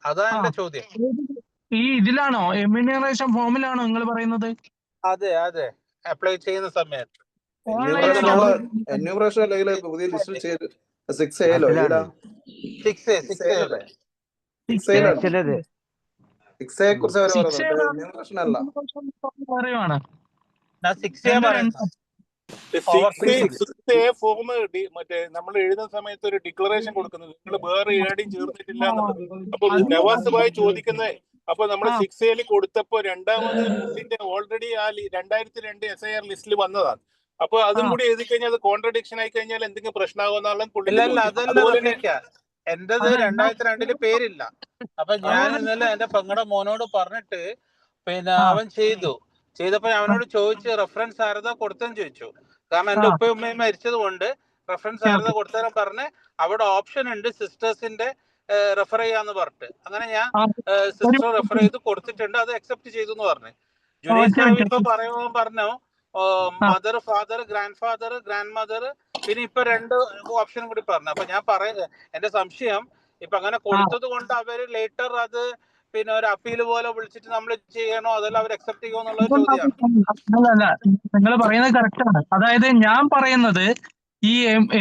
അതാ ആ. എന്റെ ചോദ്യം. ഈ ഇതിലാണോ എമ്യൂണറേഷൻ ഫോമിലാണോ നിങ്ങൾ പറയുന്നത്? അതെ അപ്ലൈ ചെയ്യുന്ന സമയത്ത് എന്യൂമറേഷൻ അല്ലെങ്കിൽ പുതിയ ലിസ്റ്റിൽ ചെയ്ത് 6A ഈടാ 6A 6A 6A കുറിച്ച് അവർ പറയുന്നത് എന്യൂമറേഷൻ അല്ല. വേറെയാണ്. 6A പറയുന്നത്. 6A ഫോം മറ്റേ നമ്മൾ എഴുതുന്ന സമയത്ത് ഒരു ഡിക്ലറേഷൻ കൊടുക്കുന്നത് നിങ്ങൾ വേറെ ഏടിയും ചേർന്നിട്ടില്ല എന്നുള്ളത്. അപ്പൊ നവാസ് ഭായ് ചോദിക്കുന്നത്, അപ്പൊ നമ്മൾ 6A കൊടുത്തപ്പോ രണ്ടാമത് പുള്ളിന്റെ ഓൾറെഡി ആ 2002 SIR ലിസ്റ്റിൽ വന്നതാണ്. അപ്പൊ അതും കൂടി എഴുതി കഴിഞ്ഞാൽ അത് കോൺട്രഡിക്ഷൻ ആയി കഴിഞ്ഞാൽ എന്തെങ്കിലും പ്രശ്നമാകുന്നാലും എന്റേത് 2002 പേരില്ല. അപ്പൊ ഞാൻ ഇന്നലെ എന്റെ പെങ്ങളുടെ മോനോട് പറഞ്ഞിട്ട് പിന്നെ അവൻ ചെയ്തപ്പോ അവനോട് ചോദിച്ചു റെഫറൻസ് ആരതാ കൊടുത്തെന്ന് ചോദിച്ചു. കാരണം എന്റെ ഉപ്പയും ഉമ്മയും മരിച്ചത് കൊണ്ട് റെഫറൻസ് ആരതാ കൊടുത്തതെന്ന് പറഞ്ഞ് അവിടെ ഓപ്ഷൻ ഉണ്ട് സിസ്റ്റേഴ്സിന്റെ റെഫർ ചെയ്യാന്ന് പറഞ്ഞിട്ട്. അങ്ങനെ ഞാൻ സിസ്റ്റർ റെഫർ ചെയ്ത് കൊടുത്തിട്ടുണ്ട്, അത് അക്സെപ്റ്റ് ചെയ്തു എന്ന് പറഞ്ഞു. ജുനൈദ് സാഹിബ് ഇപ്പൊ പറഞ്ഞു mother, father, grand father, grand mother, പിന്നെ ഇപ്പൊ 2 ഓപ്ഷൻ കൂടി പറഞ്ഞു. അപ്പൊ ഞാൻ എന്റെ സംശയം ഇപ്പൊ അങ്ങനെ കൊടുത്തത് കൊണ്ട് അവര് ലേറ്റർ അത് പിന്നെ ഒരു അപ്പീൽ പോലെ വിളിച്ചിട്ട് നമ്മൾ ചെയ്യണോ, അതെല്ലാം അവർ അക്സെപ്റ്റ് ചെയ്യുമോ എന്നുള്ള ചോദ്യമാണ്. അല്ല, നിങ്ങൾ പറയുന്നത് കറക്റ്റ് ആണ്. അതായത് ഞാൻ പറയുന്നത് ഈ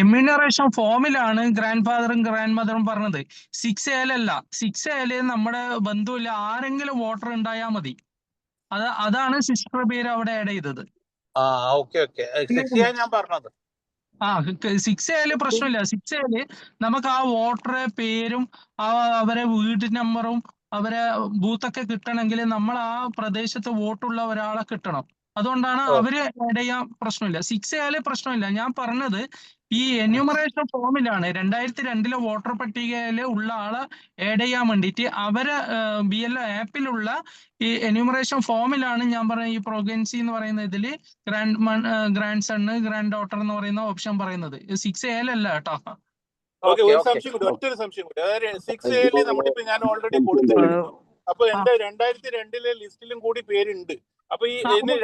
എമ്യൂണറേഷൻ ഫോമിലാണ് ഗ്രാൻഡ് ഫാദറും ഗ്രാൻഡ് മദറും പറഞ്ഞത്. 6A അല്ല. 6A നമ്മുടെ ബന്ധുവില്ല, ആരെങ്കിലും വോട്ടർ ഉണ്ടായാൽ മതി. അതാണ് സിസ്റ്റർ പേര് അവിടെ ആഡ് ചെയ്തത്. ഞാൻ പറഞ്ഞത് 6A പ്രശ്നമില്ല. 6A നമുക്ക് ആ വോട്ടറെ പേരും അവരെ വീട് നമ്പറും അവരെ ബൂത്തൊക്കെ കിട്ടണമെങ്കിൽ നമ്മൾ ആ പ്രദേശത്ത് വോട്ടുള്ള ഒരാളെ കിട്ടണം. അതുകൊണ്ടാണ് അവര് ആഡ് ചെയ്യാൻ പ്രശ്നമില്ല. 6A പ്രശ്നമില്ല. ഞാൻ പറഞ്ഞത് ഈ എന്യൂമറേഷൻ ഫോമിലാണ് 2002 വോട്ടർ പട്ടികയിൽ ഉള്ള ആളെ ആഡ് ചെയ്യാൻ വേണ്ടിയിട്ട് അവരെ BLO ആപ്പിലുള്ള ഈ എന്യൂമറേഷൻ ഫോമിലാണ് ഞാൻ പറഞ്ഞ ഈ പ്രൊഗൻസി എന്ന് പറയുന്ന ഇതില് ഗ്രാൻഡ് സണ് ഗ്രാൻഡ് ഡോട്ടർ എന്ന് പറയുന്ന ഓപ്ഷൻ പറയുന്നത്. 6A അല്ല കേട്ടോ. ഒരു സംശയം കൂടി, ഒറ്റൊരു സംശയം കൂടി. അതായത് 6A നമ്മളിപ്പോ ഞാൻ ഓൾറെഡി കൊടുത്തിട്ടുണ്ട്. അപ്പൊ എന്റെ 2002 ലിസ്റ്റിലും കൂടി പേരുണ്ട്. അപ്പൊ ഈ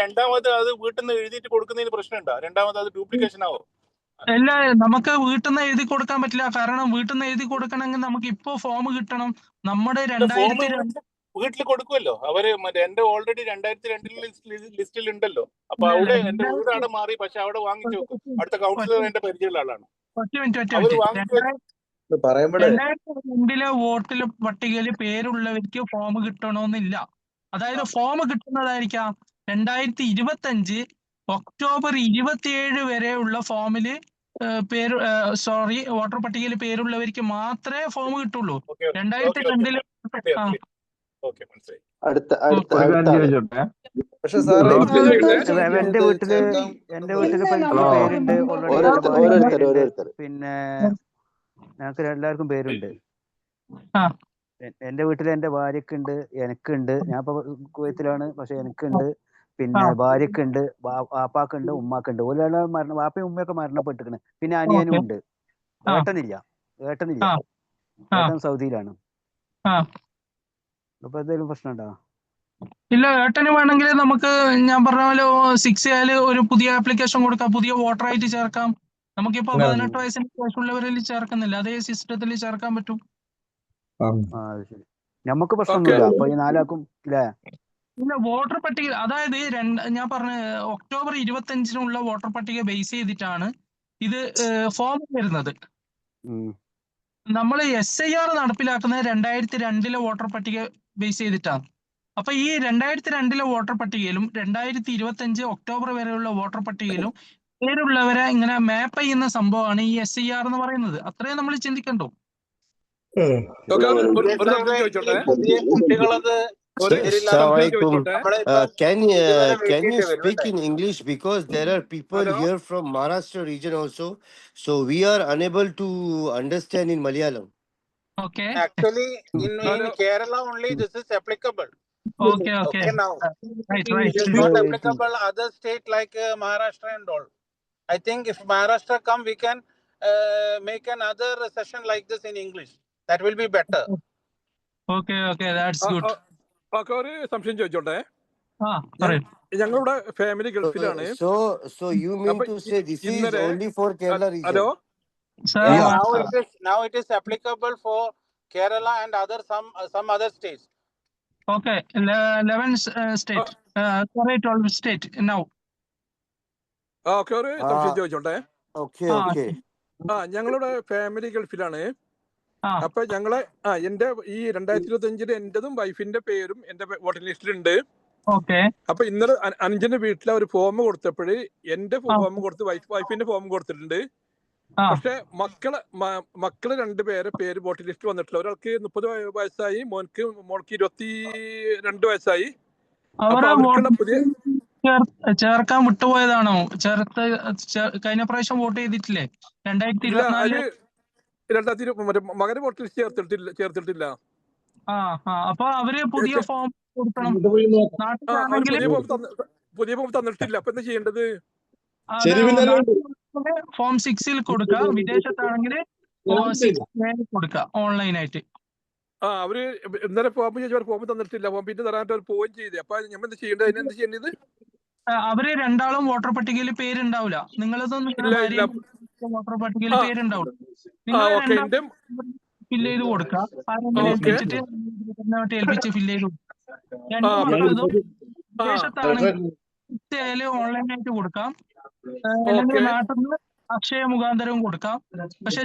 രണ്ടാമത് അത് വീട്ടിൽ നിന്ന് എഴുതിയിട്ട് കൊടുക്കുന്നതിന് പ്രശ്നമുണ്ടോ? രണ്ടാമത് അത് ഡ്യൂപ്ലിക്കേഷൻ ആവോ? അല്ല, നമുക്ക് വീട്ടിൽ നിന്ന് എഴുതി കൊടുക്കാൻ പറ്റില്ല. കാരണം വീട്ടിൽ നിന്ന് എഴുതി കൊടുക്കണമെങ്കിൽ നമുക്ക് ഇപ്പോ ഫോം കിട്ടണം. നമ്മുടെ 2002 വീട്ടിൽ കൊടുക്കുമല്ലോ അവര്. മറ്റേ എന്റെ ഓൾറെഡി 2002 ലിസ്റ്റിൽ ഉണ്ടല്ലോ. അപ്പൊ അവിടെ എന്റെ വീട് അവിടെ മാറി, പക്ഷെ അവിടെ വാങ്ങിച്ചു വെക്കും. അടുത്ത കൗൺസിലർ എന്റെ പരിചയമുള്ള ആളാണ്. 2002 വോട്ടിൽ പട്ടികയിൽ പേരുള്ളവർക്ക് ഫോം കിട്ടണമെന്നില്ല. അതായത് ഫോം കിട്ടുന്നതായിരിക്കാം 2025 ഒക്ടോബർ 27 വരെയുള്ള ഫോമില് വോട്ടർ പട്ടികയിൽ പേരുള്ളവർക്ക് മാത്രമേ ഫോം കിട്ടുള്ളൂ. 2002 പക്ഷെ സാറേ എന്റെ വീട്ടില് പേരുണ്ട് ഓൾറെഡി. പിന്നെ ഞങ്ങൾക്ക് എല്ലാവർക്കും പേരുണ്ട്. എന്റെ വീട്ടിൽ എന്റെ ഭാര്യക്കുണ്ട്, എനിക്കുണ്ട്. ഞാൻ ഇപ്പൊ കുവൈത്തിലാണ്, പക്ഷെ എനിക്കുണ്ട്. പിന്നെ ഭാര്യക്കുണ്ട്, വാപ്പാക്കുണ്ട്, ഉമ്മാക്കുണ്ട്. ഓരോ വാപ്പയും ഉമ്മയൊക്കെ മരണപ്പെട്ടിരിക്കണ്. പിന്നെ അനിയനും ഉണ്ട്. ഏട്ടനില്ല. ഏട്ടൻ സൗദിയിലാണ്. അപ്പൊ എന്തെങ്കിലും പ്രശ്നം ഉണ്ടോ? ഇല്ല, ഏട്ടന് വേണമെങ്കിൽ നമുക്ക് ഞാൻ പറഞ്ഞ പോലെ 6A ഒരു പുതിയ ആപ്ലിക്കേഷൻ കൊടുക്കാം, പുതിയ വോട്ടറായിട്ട് ചേർക്കാം. നമുക്കിപ്പോ 18 വയസ്സിന് ശേഷമുള്ളവരിൽ ചേർക്കുന്നില്ല, അതേ സിസ്റ്റത്തിൽ ചേർക്കാൻ പറ്റും. ശരി, നമുക്ക് പ്രശ്നമൊന്നുമില്ല. അപ്പൊ ഈ 4 ആക്കും ഇല്ലേ? ഇല്ല, വോട്ടർ പട്ടിക അതായത് ഞാൻ പറഞ്ഞ ഒക്ടോബർ 25 വോട്ടർ പട്ടിക ബേസ് ചെയ്തിട്ടാണ് ഇത് ഫോം വരുന്നത്. നമ്മൾ SIR നടപ്പിലാക്കുന്നത് 2002 വോട്ടർ പട്ടിക ബേസ് ചെയ്തിട്ടാണ്. അപ്പൊ ഈ 2002 വോട്ടർ പട്ടികയിലും 2025 ഒക്ടോബർ വരെയുള്ള വോട്ടർ പട്ടികയിലും പേരുള്ളവരെ ഇങ്ങനെ മാപ്പ് ചെയ്യുന്ന സംഭവമാണ് ഈ SIR എന്ന് പറയുന്നത്. അത്രേ നമ്മൾ ചിന്തിക്കണ്ടോ? Can you speak in English, because there are people here from Maharashtra region also, so we are unable to understand in Malayalam. Okay. Actually, in Kerala only this is applicable. Okay. Now, Right. It is not applicable other state like Maharashtra and all. I think if Maharashtra come, we can make another session like this in English. That will be better. Okay, that's good. ഒരു സംശയം ചോദിച്ചോട്ടെ. പറയൂ. ഞങ്ങളുടെ family ഗൾഫിലാണ്. So you mean to say this is only for Kerala region? Hello. Now it is applicable for Kerala and some other states. Okay, 11 state. Sorry, 12 state now. ഒരു സംശയം ചോദിച്ചോട്ടെ. Okay. ഞങ്ങളുടെ ഫാമിലി ഗൾഫിലാണ്. അപ്പൊ ഞങ്ങളെ എന്റെ ഈ 2025 എന്റെതും വൈഫിന്റെ പേരും എന്റെ വോട്ടിംഗ് ലിസ്റ്റിലുണ്ട്. അപ്പൊ ഇന്നലെ 5-ന് വീട്ടിലെ ഒരു ഫോം കൊടുത്തപ്പോഴ് എന്റെ ഫോം കൊടുത്ത് വൈഫിന്റെ ഫോം കൊടുത്തിട്ടുണ്ട്. പക്ഷെ മക്കള് 2 പേരെ പേര് വോട്ടിംഗ് ലിസ്റ്റ് വന്നിട്ടില്ല. ഒരാൾക്ക് 30 വയസ്സായി, മോൾക്ക് 22 വയസ്സായി. ചേർക്കാൻ വിട്ടുപോയതാണോ? കഴിഞ്ഞ പ്രാവശ്യം വോട്ട് ചെയ്തിട്ടില്ലേ? 2024 മകന് വോട്ട് ലിസ്റ്റ് ചേർത്തിട്ടില്ല. അപ്പൊ അവര് പുതിയ ഫോം കൊടുക്കണം. പുതിയ ഫോം തന്നിട്ടില്ല. അപ്പൊ എന്താ ചെയ്യേണ്ടത്? ഫോം 6 കൊടുക്കുക. വിദേശത്താണെങ്കിൽ കൊടുക്കുക ഓൺലൈനായിട്ട്. അവര് ഇന്നലെ ഫോം തന്നിട്ടില്ല. ഫോം പിന്നെ തരാനായിട്ട് അവർ പോവുകയും ചെയ്ത്. അപ്പൊ നമ്മൾ എന്താ ചെയ്യേണ്ടത്? അതിനെന്ത് ചെയ്യേണ്ടത്? അവര് രണ്ടാളും വോട്ടർ പട്ടികയിൽ പേരുണ്ടാവില്ല. നിങ്ങളതൊന്നും വോട്ടർ പട്ടികയിൽ പേരുണ്ടാവില്ല. നിങ്ങൾ ഫില്ല് ചെയ്ത് കൊടുക്കുക. ഏൽപ്പിച്ചിട്ട് ഫില്ല് ചെയ്ത് വിദേശത്താണെങ്കിൽ ഓൺലൈനായിട്ട് കൊടുക്കാം. അല്ലെങ്കിൽ നാട്ടിൽ നിന്ന് അക്ഷയ മുഖാന്തരവും കൊടുക്കാം. പക്ഷെ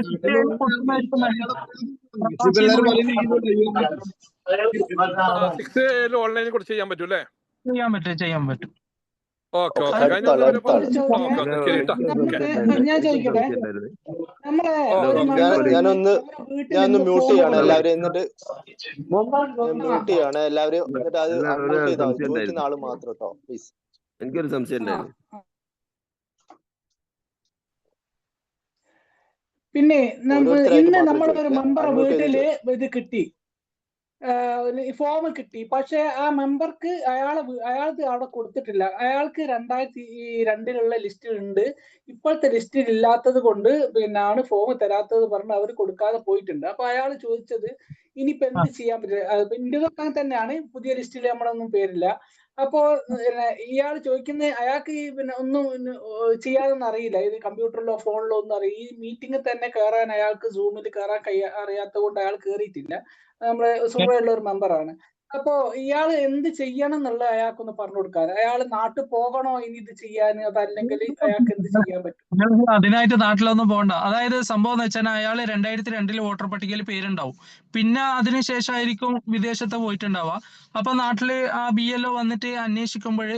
ഓൺലൈനിൽ കൂടെ ചെയ്യാൻ പറ്റും അല്ലേ? ചെയ്യാൻ പറ്റും. ഞാൻ ചോദിക്കട്ടെ, ഞാനൊന്ന് മ്യൂട്ട് ചെയ്യാണ് എല്ലാവരും. എന്നിട്ട് മ്യൂട്ട് ചെയ്യാണ് എല്ലാവരും. എന്നിട്ട് അത് അൺമ്യൂട്ട് ചെയ്താൽ ചോദിക്കുന്ന ആള് മാത്രം കേട്ടോ, പ്ലീസ്. എനിക്കൊരു സംശയം ഉണ്ടായിരുന്നു. പിന്നെ ഇന്ന് നമ്മളൊരു മെമ്പർ വീട്ടില് ഇത് കിട്ടി, ഫോം കിട്ടി. പക്ഷെ ആ മെമ്പർക്ക് അയാൾക്ക് അവിടെ കൊടുത്തിട്ടില്ല. അയാൾക്ക് 2002 ലിസ്റ്റിലുണ്ട്. ഇപ്പോഴത്തെ ലിസ്റ്റിൽ ഇല്ലാത്തത് കൊണ്ട് പിന്നാണ് ഫോം തരാത്തത് പറഞ്ഞ് അവർ കൊടുക്കാതെ പോയിട്ടുണ്ട്. അപ്പൊ അയാൾ ചോദിച്ചത് ഇനിയിപ്പോ എന്ത് ചെയ്യാൻ പറ്റില്ല. ഇന്ത്യതൊക്കെ തന്നെയാണ്, പുതിയ ലിസ്റ്റിൽ നമ്മളൊന്നും പേരില്ല. അപ്പോ ഇയാൾ ചോദിക്കുന്നത് അയാൾക്ക് പിന്നെ ഒന്നും ചെയ്യാതൊന്നും അറിയില്ല. ഇത് കമ്പ്യൂട്ടറിലോ ഫോണിലോ ഒന്നും അറിയില്ല. ഈ മീറ്റിംഗിൽ തന്നെ കയറാൻ അയാൾക്ക് സൂമിൽ കയറാൻ അറിയാത്ത കൊണ്ട് അയാൾ കയറിയിട്ടില്ല. നമ്മളെ സുഖമുള്ള ഒരു മെമ്പറാണ്. അപ്പോ ഇയാൾ എന്ത് ചെയ്യണം എന്നുള്ളത് അയാൾക്കൊന്ന് പറഞ്ഞു കൊടുക്കാൻ. അയാൾ നാട്ടിൽ പോകണോ ഇനി ഇത് ചെയ്യാൻ? അതല്ലെങ്കിൽ അയാൾക്ക് എന്ത് ചെയ്യാൻ പറ്റും? അതിനായിട്ട് നാട്ടിലൊന്നും പോകണ്ട. അതായത് സംഭവം എന്ന് വെച്ചാൽ അയാൾ 2002 വോട്ടർ പട്ടികയിൽ പേരുണ്ടാവും. പിന്നെ അതിനുശേഷമായിരിക്കും വിദേശത്ത് പോയിട്ടുണ്ടാവുക. അപ്പൊ നാട്ടില് ആ BLO വന്നിട്ട് അന്വേഷിക്കുമ്പോൾ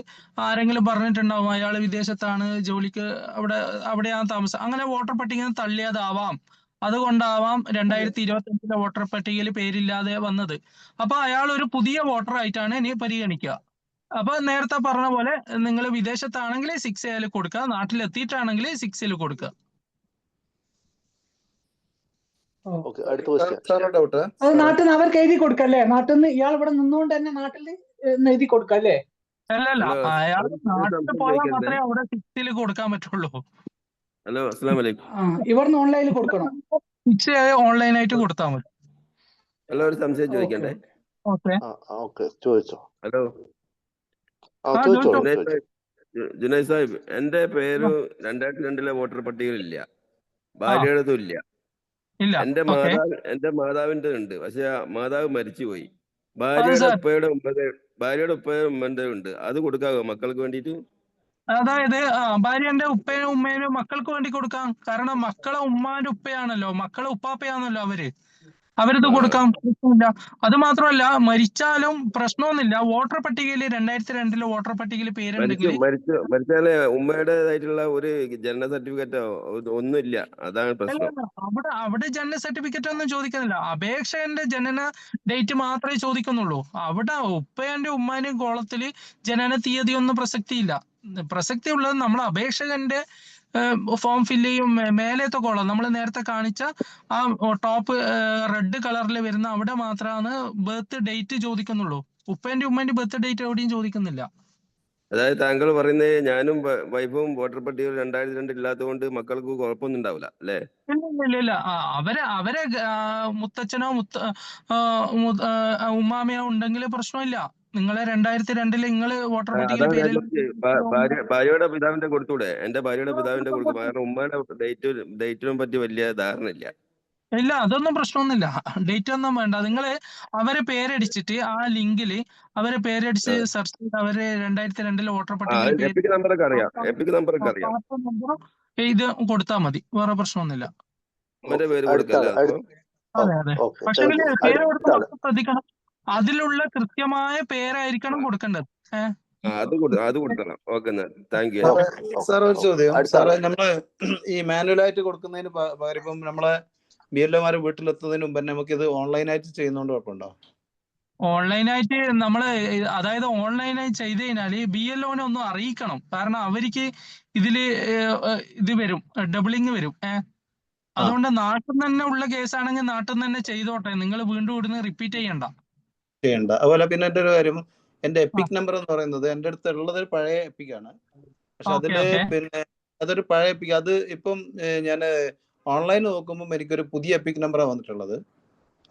ആരെങ്കിലും പറഞ്ഞിട്ടുണ്ടാവും അയാൾ വിദേശത്താണ്, ജോലിക്ക് അവിടെയാണ് താമസം. അങ്ങനെ വോട്ടർ പട്ടിക തള്ളിയതാവാം. അതുകൊണ്ടാവാം 2025 വോട്ടർ പട്ടികയിൽ പേരില്ലാതെ വന്നത്. അപ്പൊ അയാൾ ഒരു പുതിയ വോട്ടർ ആയിട്ടാണ് ഇനി പരിഗണിക്കുക. അപ്പൊ നേരത്തെ പറഞ്ഞ പോലെ നിങ്ങൾ വിദേശത്താണെങ്കിൽ 6A കൊടുക്കുക, നാട്ടിലെത്തിയിട്ടാണെങ്കിൽ 6 കൊടുക്കുക. അത് നാട്ടിൽ നിന്ന് അവർക്ക് എഴുതി കൊടുക്കല്ലേ? നാട്ടിൽ നിന്ന് ഇയാൾ ഇവിടെ നിന്നുകൊണ്ട് തന്നെ നാട്ടിൽ എഴുതി കൊടുക്കല്ലേ? അല്ലല്ല, അയാൾ നാട്ടിൽ പോയാൽ മാത്രമേ അവിടെ 6 കൊടുക്കാൻ പറ്റുള്ളൂ. ഹലോ, അസ്സലാമു അലൈക്കും. ഇവിടുന്ന് ഓൺലൈനിൽ കൊടുക്കണം. 6A ഓൺലൈനായിട്ട് കൊടുത്താൽ മതി. ഹലോ, ഒരു സംശയം ചോദിക്കണ്ടേ? ചോദിച്ചോ. ഹലോ, ജുനൈദ് സാഹിബ്, എന്റെ പേര് 2002 വോട്ടർ പട്ടികയിലില്ല, ഭാര്യയുടേതും ഇല്ല. എന്റെ മാതാവിന്റെ ഉണ്ട്, പക്ഷെ മാതാവ് മരിച്ചുപോയി. ഭാര്യയുടെ ഉപ്പയുടെ ഉമ്മന്റെ ഉണ്ട്. അത് കൊടുക്കാവോ മക്കൾക്ക് വേണ്ടിട്ട്? അതായത് ഭാര്യന്റെ ഉപ്പയും ഉമ്മേനും മക്കൾക്ക് വേണ്ടി കൊടുക്കാം. കാരണം മക്കളെ ഉമ്മാന്റെ ഉപ്പയാണല്ലോ, മക്കളെ ഉപ്പാപ്പയാണല്ലോ അവരിത് കൊടുക്കാം, പ്രശ്നമില്ല. അത് മാത്രമല്ല, മരിച്ചാലും പ്രശ്നമൊന്നുമില്ല. വോട്ടർ പട്ടികയിൽ 2002 വോട്ടർ പട്ടികയിൽ പേരുണ്ടെങ്കിൽ മരിച്ചാലേ ഉമ്മയുടേതായിട്ടുള്ള ഒരു ജനന സർട്ടിഫിക്കറ്റോ ഒന്നുമില്ല, അതാണ് പ്രശ്നം. അവിടെ ജനന സർട്ടിഫിക്കറ്റ് ഒന്നും ചോദിക്കുന്നില്ല. അപേക്ഷകന്റെ ജനന ഡേറ്റ് മാത്രമേ ചോദിക്കുന്നുള്ളൂ. അവിടെ ഉപ്പേന്റെ ഉമ്മാന്റെയും കോളത്തില് ജനന തീയതി ഒന്നും പ്രസക്തിയില്ല. പ്രസക്തി ഉള്ളത് നമ്മൾ അപേക്ഷകന്റെ ഫോം ഫില്ല് ചെയ്യും മേലത്തെ കോളം നമ്മൾ നേരത്തെ കാണിച്ച ആ ടോപ്പ് റെഡ് കളറിൽ വരുന്ന അവിടെ മാത്രമാണ് ബർത്ത് ഡേറ്റ് ചോദിക്കുന്നുള്ളൂ. ഉപ്പേന്റെ ഉമ്മേന്റെ ബർത്ത് ഡേറ്റ് എവിടെയും ചോദിക്കുന്നില്ല. അതായത് താങ്കൾ പറയുന്നത് ഞാനും വൈഫും വോട്ടർ പട്ടികയിൽ 2002 ഇല്ലാത്തതുകൊണ്ട് മക്കൾക്ക് കുഴപ്പമൊന്നും ഉണ്ടാവില്ല അല്ലേ? ഇല്ല. അവരെ മുത്തച്ഛനോ ഉമ്മാമയോ ഉണ്ടെങ്കിൽ പ്രശ്നമില്ല. നിങ്ങളെ 2002 നിങ്ങള് വോട്ടർ പട്ടികയിൽ അതാണ് ഞാൻ പേര് ചോദിച്ചത്. ഭാര്യയുടെ പിതാവിന്റെ കൊടുത്തൂടെ? എന്റെ ഭാര്യയുടെ പിതാവിന്റെ കൊടുത്തു. കാരണം ഉമ്മയുടെ ഡേറ്റിനും പറ്റി വലിയ ധാരണ ഇല്ല. ഇല്ല, അതൊന്നും പ്രശ്നമൊന്നുമില്ല. ഡേറ്റ് ഒന്നും വേണ്ട. നിങ്ങള് അവരെ പേരടിച്ചിട്ട് ആ ലിങ്കില് അവരെ പേരടിച്ച് സെർച്ച് ചെയ്ത് അവര് 2002 വോട്ടർ പട്ടികയിൽ പേര് എപ്പിക് നമ്പറൊക്കെ അറിയാം. എപ്പിക് നമ്പറൊക്കെ അറിയാം. നമ്പറും ഇത് കൊടുത്താൽ മതി, വേറെ പ്രശ്നമൊന്നുമില്ല. ഉമ്മന്റെ പേര് അടുത്ത കൊടുക്കല്ലേ? ആള് അതെ. പക്ഷെ പേര് കൊടുക്കുമ്പോൾ ശ്രദ്ധിക്കണം, അതിലുള്ള കൃത്യമായ പേരായിരിക്കണം കൊടുക്കേണ്ടത്. അത് കൊടുക്കണം. Okay, thank U. സാർ ഒരു ചോദ്യം. സാറേ, നമ്മള് ഈ മാനുവലായിട്ട് കൊടുക്കുന്നതിന് പകരം ഇപ്പം നമ്മളെ BLOമാര് വീട്ടിലെത്തുന്നതിന് മുമ്പ് നമുക്ക് ഇത് ഓൺലൈനായിട്ട് ചെയ്യുന്നോണ്ട് കുഴപ്പമുണ്ടോ? ഓൺലൈനായിട്ട് നമ്മള് അതായത് ഓൺലൈനായി ചെയ്ത് കഴിഞ്ഞാല് BLOനെ ഒന്ന് അറിയിക്കണം. കാരണം അവർക്ക് ഇതില് ഇത് വരും, ഡബിളിങ് വരും. അതുകൊണ്ട് നാട്ടിൽ നിന്ന് തന്നെ ഉള്ള കേസാണെങ്കിൽ നാട്ടിൽ നിന്ന് തന്നെ ചെയ്തോട്ടെ, നിങ്ങൾ വീണ്ടും ഇവിടുന്ന് റിപ്പീറ്റ് ചെയ്യണ്ട. അതുപോലെ പിന്നെ എന്റെ ഒരു കാര്യം, എന്റെ എപ്പിക് നമ്പർ എന്ന് പറയുന്നത് എന്റെ അടുത്ത് ഉള്ളത് ഒരു പഴയ എപ്പിക്കാണ്. പക്ഷെ അതില് പിന്നെ അതൊരു പഴയ എപ്പിക്. അത് ഇപ്പം ഞാൻ ഓൺലൈൻ നോക്കുമ്പോൾ എനിക്കൊരു പുതിയ എപ്പിക് നമ്പറാണ് വന്നിട്ടുള്ളത്.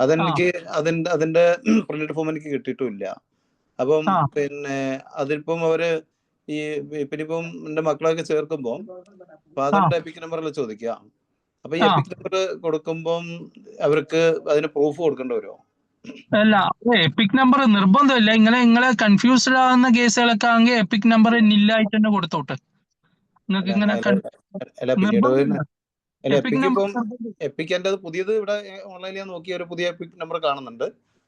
അതെനിക്ക് അതിന്റെ പ്രിന്റഡ് ഫോം എനിക്ക് കിട്ടിയിട്ടില്ല. അപ്പം പിന്നെ അതിപ്പം അവര് ഈ പിന്നിപ്പം എന്റെ മക്കളൊക്കെ ചേർക്കുമ്പോൾ ഫാദറിന്റെ എപ്പിക് നമ്പറല്ല ചോദിക്കുക. അപ്പൊ ഈ എപ്പിക് നമ്പർ കൊടുക്കുമ്പം അവർക്ക് അതിന് പ്രൂഫ് കൊടുക്കേണ്ടി വരുമോ? അല്ല, എപ്പിക് നമ്പർ നിർബന്ധമില്ല. നിങ്ങളെ കൺഫ്യൂസ്ഡ് ആവുന്ന കേസുകളൊക്കെ ആണെങ്കിൽ എപ്പിക് നമ്പർ നില്ലായിട്ട് തന്നെ കൊടുത്തോട്ടെ. നിങ്ങൾക്ക് ഇങ്ങനെ എപ്പിക് എന്റെ പുതിയത് ഇവിടെ ഓൺലൈനിൽ ഞാൻ നോക്കിയ ഒരു പുതിയ എപ്പിക് നമ്പർ കാണുന്നുണ്ട്.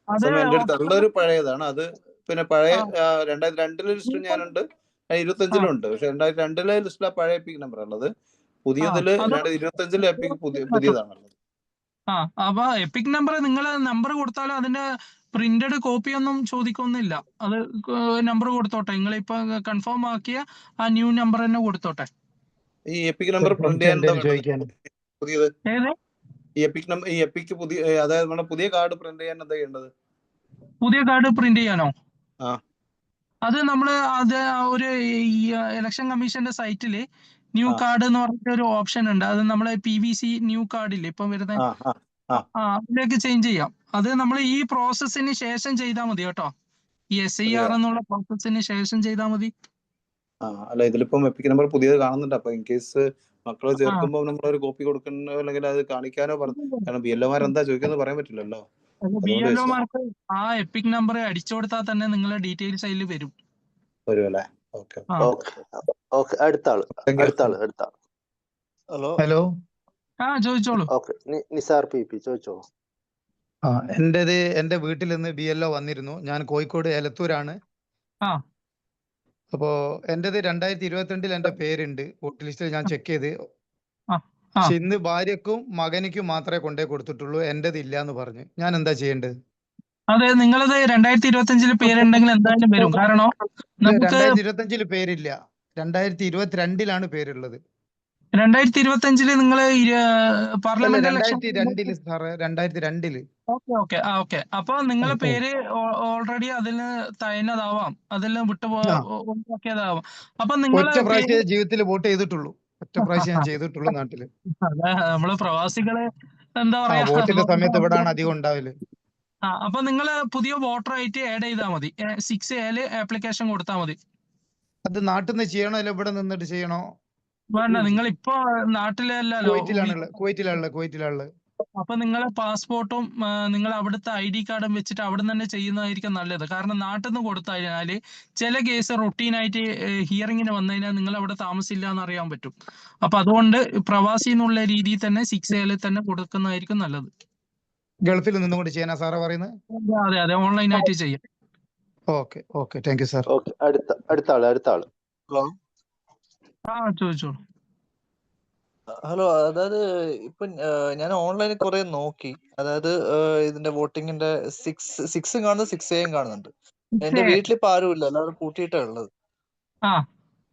എന്റെ അടുത്ത് ഉള്ള ഒരു പഴയതാണ്. അത് പിന്നെ പഴയ 2002 ലിസ്റ്റിൽ ഞാനുണ്ട്, 2025 ഉണ്ട്. പക്ഷെ 2002 ലിസ്റ്റിലെ പഴയ എപ്പിക് നമ്പർ ഉള്ളത്. പുതിയതില് 2025 എപ്പിക് പുതിയതാണുള്ളത്. അപ്പൊ എപ്പിക് നമ്പർ നിങ്ങള് നമ്പർ കൊടുത്താലും അതിന്റെ പ്രിന്റഡ് കോപ്പി ഒന്നും ചോദിക്കൊന്നുമില്ല. അത് നമ്പർ കൊടുത്തോട്ടെ. നിങ്ങളിപ്പോ കൺഫേം ആക്കിയ ആ ന്യൂ നമ്പർ തന്നെ കൊടുത്തോട്ടെ. ഈ എപ്പിക് നമ്പർ പ്രിന്റ് ചെയ്യാൻ പുതിയത് ഈ എപ്പിക് പുതിയ, അതായത് നമ്മുടെ പുതിയ കാർഡ് പ്രിന്റ് ചെയ്യാൻ എന്താ ചെയ്യേണ്ടത്? പുതിയ കാർഡ് പ്രിന്റ് ചെയ്യാനോ? അത് നമ്മള് ഒരു ഇലക്ഷൻ കമ്മീഷന്റെ സൈറ്റില് ന്യൂ കാർഡ് എന്ന് പറഞ്ഞ ഒരു ഓപ്ഷൻ ഉണ്ട്. അത് നമ്മളെ PVC ന്യൂ കാർഡില്ലേ ഇപ്പം വരുന്നത്, അതിലേക്ക് ചേഞ്ച് ചെയ്യാം. അത് നമ്മൾ ഈ പ്രോസസ്സിന് ശേഷം ചെയ്താൽ മതി കേട്ടോ. ഈ SIR എന്നുള്ള പ്രോസസ്സിന് ശേഷം ചെയ്താൽ മതി. അല്ല, ഇതിലിപ്പം എപ്പിക് നമ്പർ പുതിയത് കാണുന്നുണ്ട്. അപ്പൊ ഇൻ കേസ് മക്കളെ ചേർക്കുമ്പോൾ നമ്മൾ ഒരു കോപ്പി കൊടുക്കണോ അല്ലെങ്കിൽ അത് കാണിക്കാനോ പറഞ്ഞു. കാരണം BLOമാർ എന്താ ചോദിക്കുന്നത് പറയാൻ പറ്റില്ലല്ലോ. BLOമാർക്ക് ആ എപ്പിക് നമ്പർ അടിച്ചു കൊടുത്താൽ തന്നെ നിങ്ങളെ ഡീറ്റെയിൽസ് അതിൽ വരും. വരുമല്ലേ? അടുത്ത ആള്. ഹലോ. ചോദിച്ചോളൂ. നിസാർ PP ചോദിച്ചോളൂ. എന്റെ വീട്ടിൽ നിന്ന് BLO വന്നിരുന്നു. ഞാൻ കോഴിക്കോട് എലത്തൂരാണ്. അപ്പോ എന്റേത് 2022 എന്റെ പേരുണ്ട് വോട്ടർ ലിസ്റ്റിൽ. ഞാൻ ചെക്ക് ചെയ്ത്, പക്ഷെ ഇന്ന് ഭാര്യക്കും മകനിക്കും മാത്രമേ കൊണ്ടേ കൊടുത്തിട്ടുള്ളൂ. എന്റേത് ഇല്ല എന്ന് പറഞ്ഞു. ഞാൻ എന്താ ചെയ്യേണ്ടത്? അതെ, നിങ്ങളത് 2025 പേരുണ്ടെങ്കിൽ എന്തായാലും വരും. കാരണം 2025 പേരില്ല, 2022 പേരുള്ളത്. 2025 നിങ്ങൾ പാർലമെന്റ് ഇലക്ഷൻ 2002. ഓക്കെ. അപ്പൊ നിങ്ങളെ പേര് ഓൾറെഡി അതിന് തയ്യുന്നതാവാം, അതിൽ ഒഴിവാക്കിയതാവാം. അപ്പൊ നിങ്ങൾ ജീവിതത്തിൽ വോട്ട് ചെയ്തിട്ടുള്ളൂ, ഒറ്റ പ്രാവശ്യം ഞാൻ ചെയ്തിട്ടുള്ളൂ നാട്ടില്. നമ്മള് പ്രവാസികള് എന്താ പറയാ, വോട്ടിന്റെ സമയത്ത് ഇവിടാണ് അധികം ഉണ്ടാവില്ല. അപ്പൊ നിങ്ങൾ പുതിയ വോട്ടർ ആയിട്ട് ആഡ് ചെയ്താൽ മതി. 6A ആപ്ലിക്കേഷൻ കൊടുത്താൽ മതി. അത് നാട്ടിൽ നിന്ന് ചെയ്യണോ അല്ല ഇവിടെ നിന്നിട്ട് ചെയ്യണോ? വേണ്ട, നിങ്ങൾ ഇപ്പൊ നാട്ടിലല്ലോ, കുവൈറ്റിലാണുള്ളത്. അപ്പൊ നിങ്ങളെ പാസ്പോർട്ടും നിങ്ങൾ അവിടുത്തെ ID കാർഡും വെച്ചിട്ട് അവിടെ തന്നെ ചെയ്യുന്നതായിരിക്കും നല്ലത്. കാരണം നാട്ടിൽ നിന്ന് കൊടുത്തു കഴിഞ്ഞാല് ചില കേസ് റൊട്ടീനായിട്ട് ഹിയറിങ്ങിന് വന്നു കഴിഞ്ഞാൽ നിങ്ങൾ അവിടെ താമസില്ല എന്ന് അറിയാൻ പറ്റും. അപ്പൊ അതുകൊണ്ട് പ്രവാസി എന്നുള്ള രീതിയിൽ തന്നെ 6A തന്നെ കൊടുക്കുന്നതായിരിക്കും നല്ലത്. ഗൾഫിൽ നിന്നും കൂടി ചെയ്യാനാ സാറ് പറയുന്നത്? അതെ, ഓൺലൈനായിട്ട് ചെയ്യാം. Okay, thank you sir. അടുത്ത ആള്. ചോദിച്ചോളൂ. ഹലോ, അതായത് ഇപ്പൊ ഞാൻ ഓൺലൈനിൽ കുറെ നോക്കി. അതായത് ഇതിന്റെ വോട്ടിങ്ങിന്റെ 6 കാണുന്നത്, 6A കാണുന്നുണ്ട്. എന്റെ വീട്ടിലിപ്പോ ആരും ഇല്ല, എല്ലാവരും കൂട്ടിയിട്ടാ ഉള്ളത്.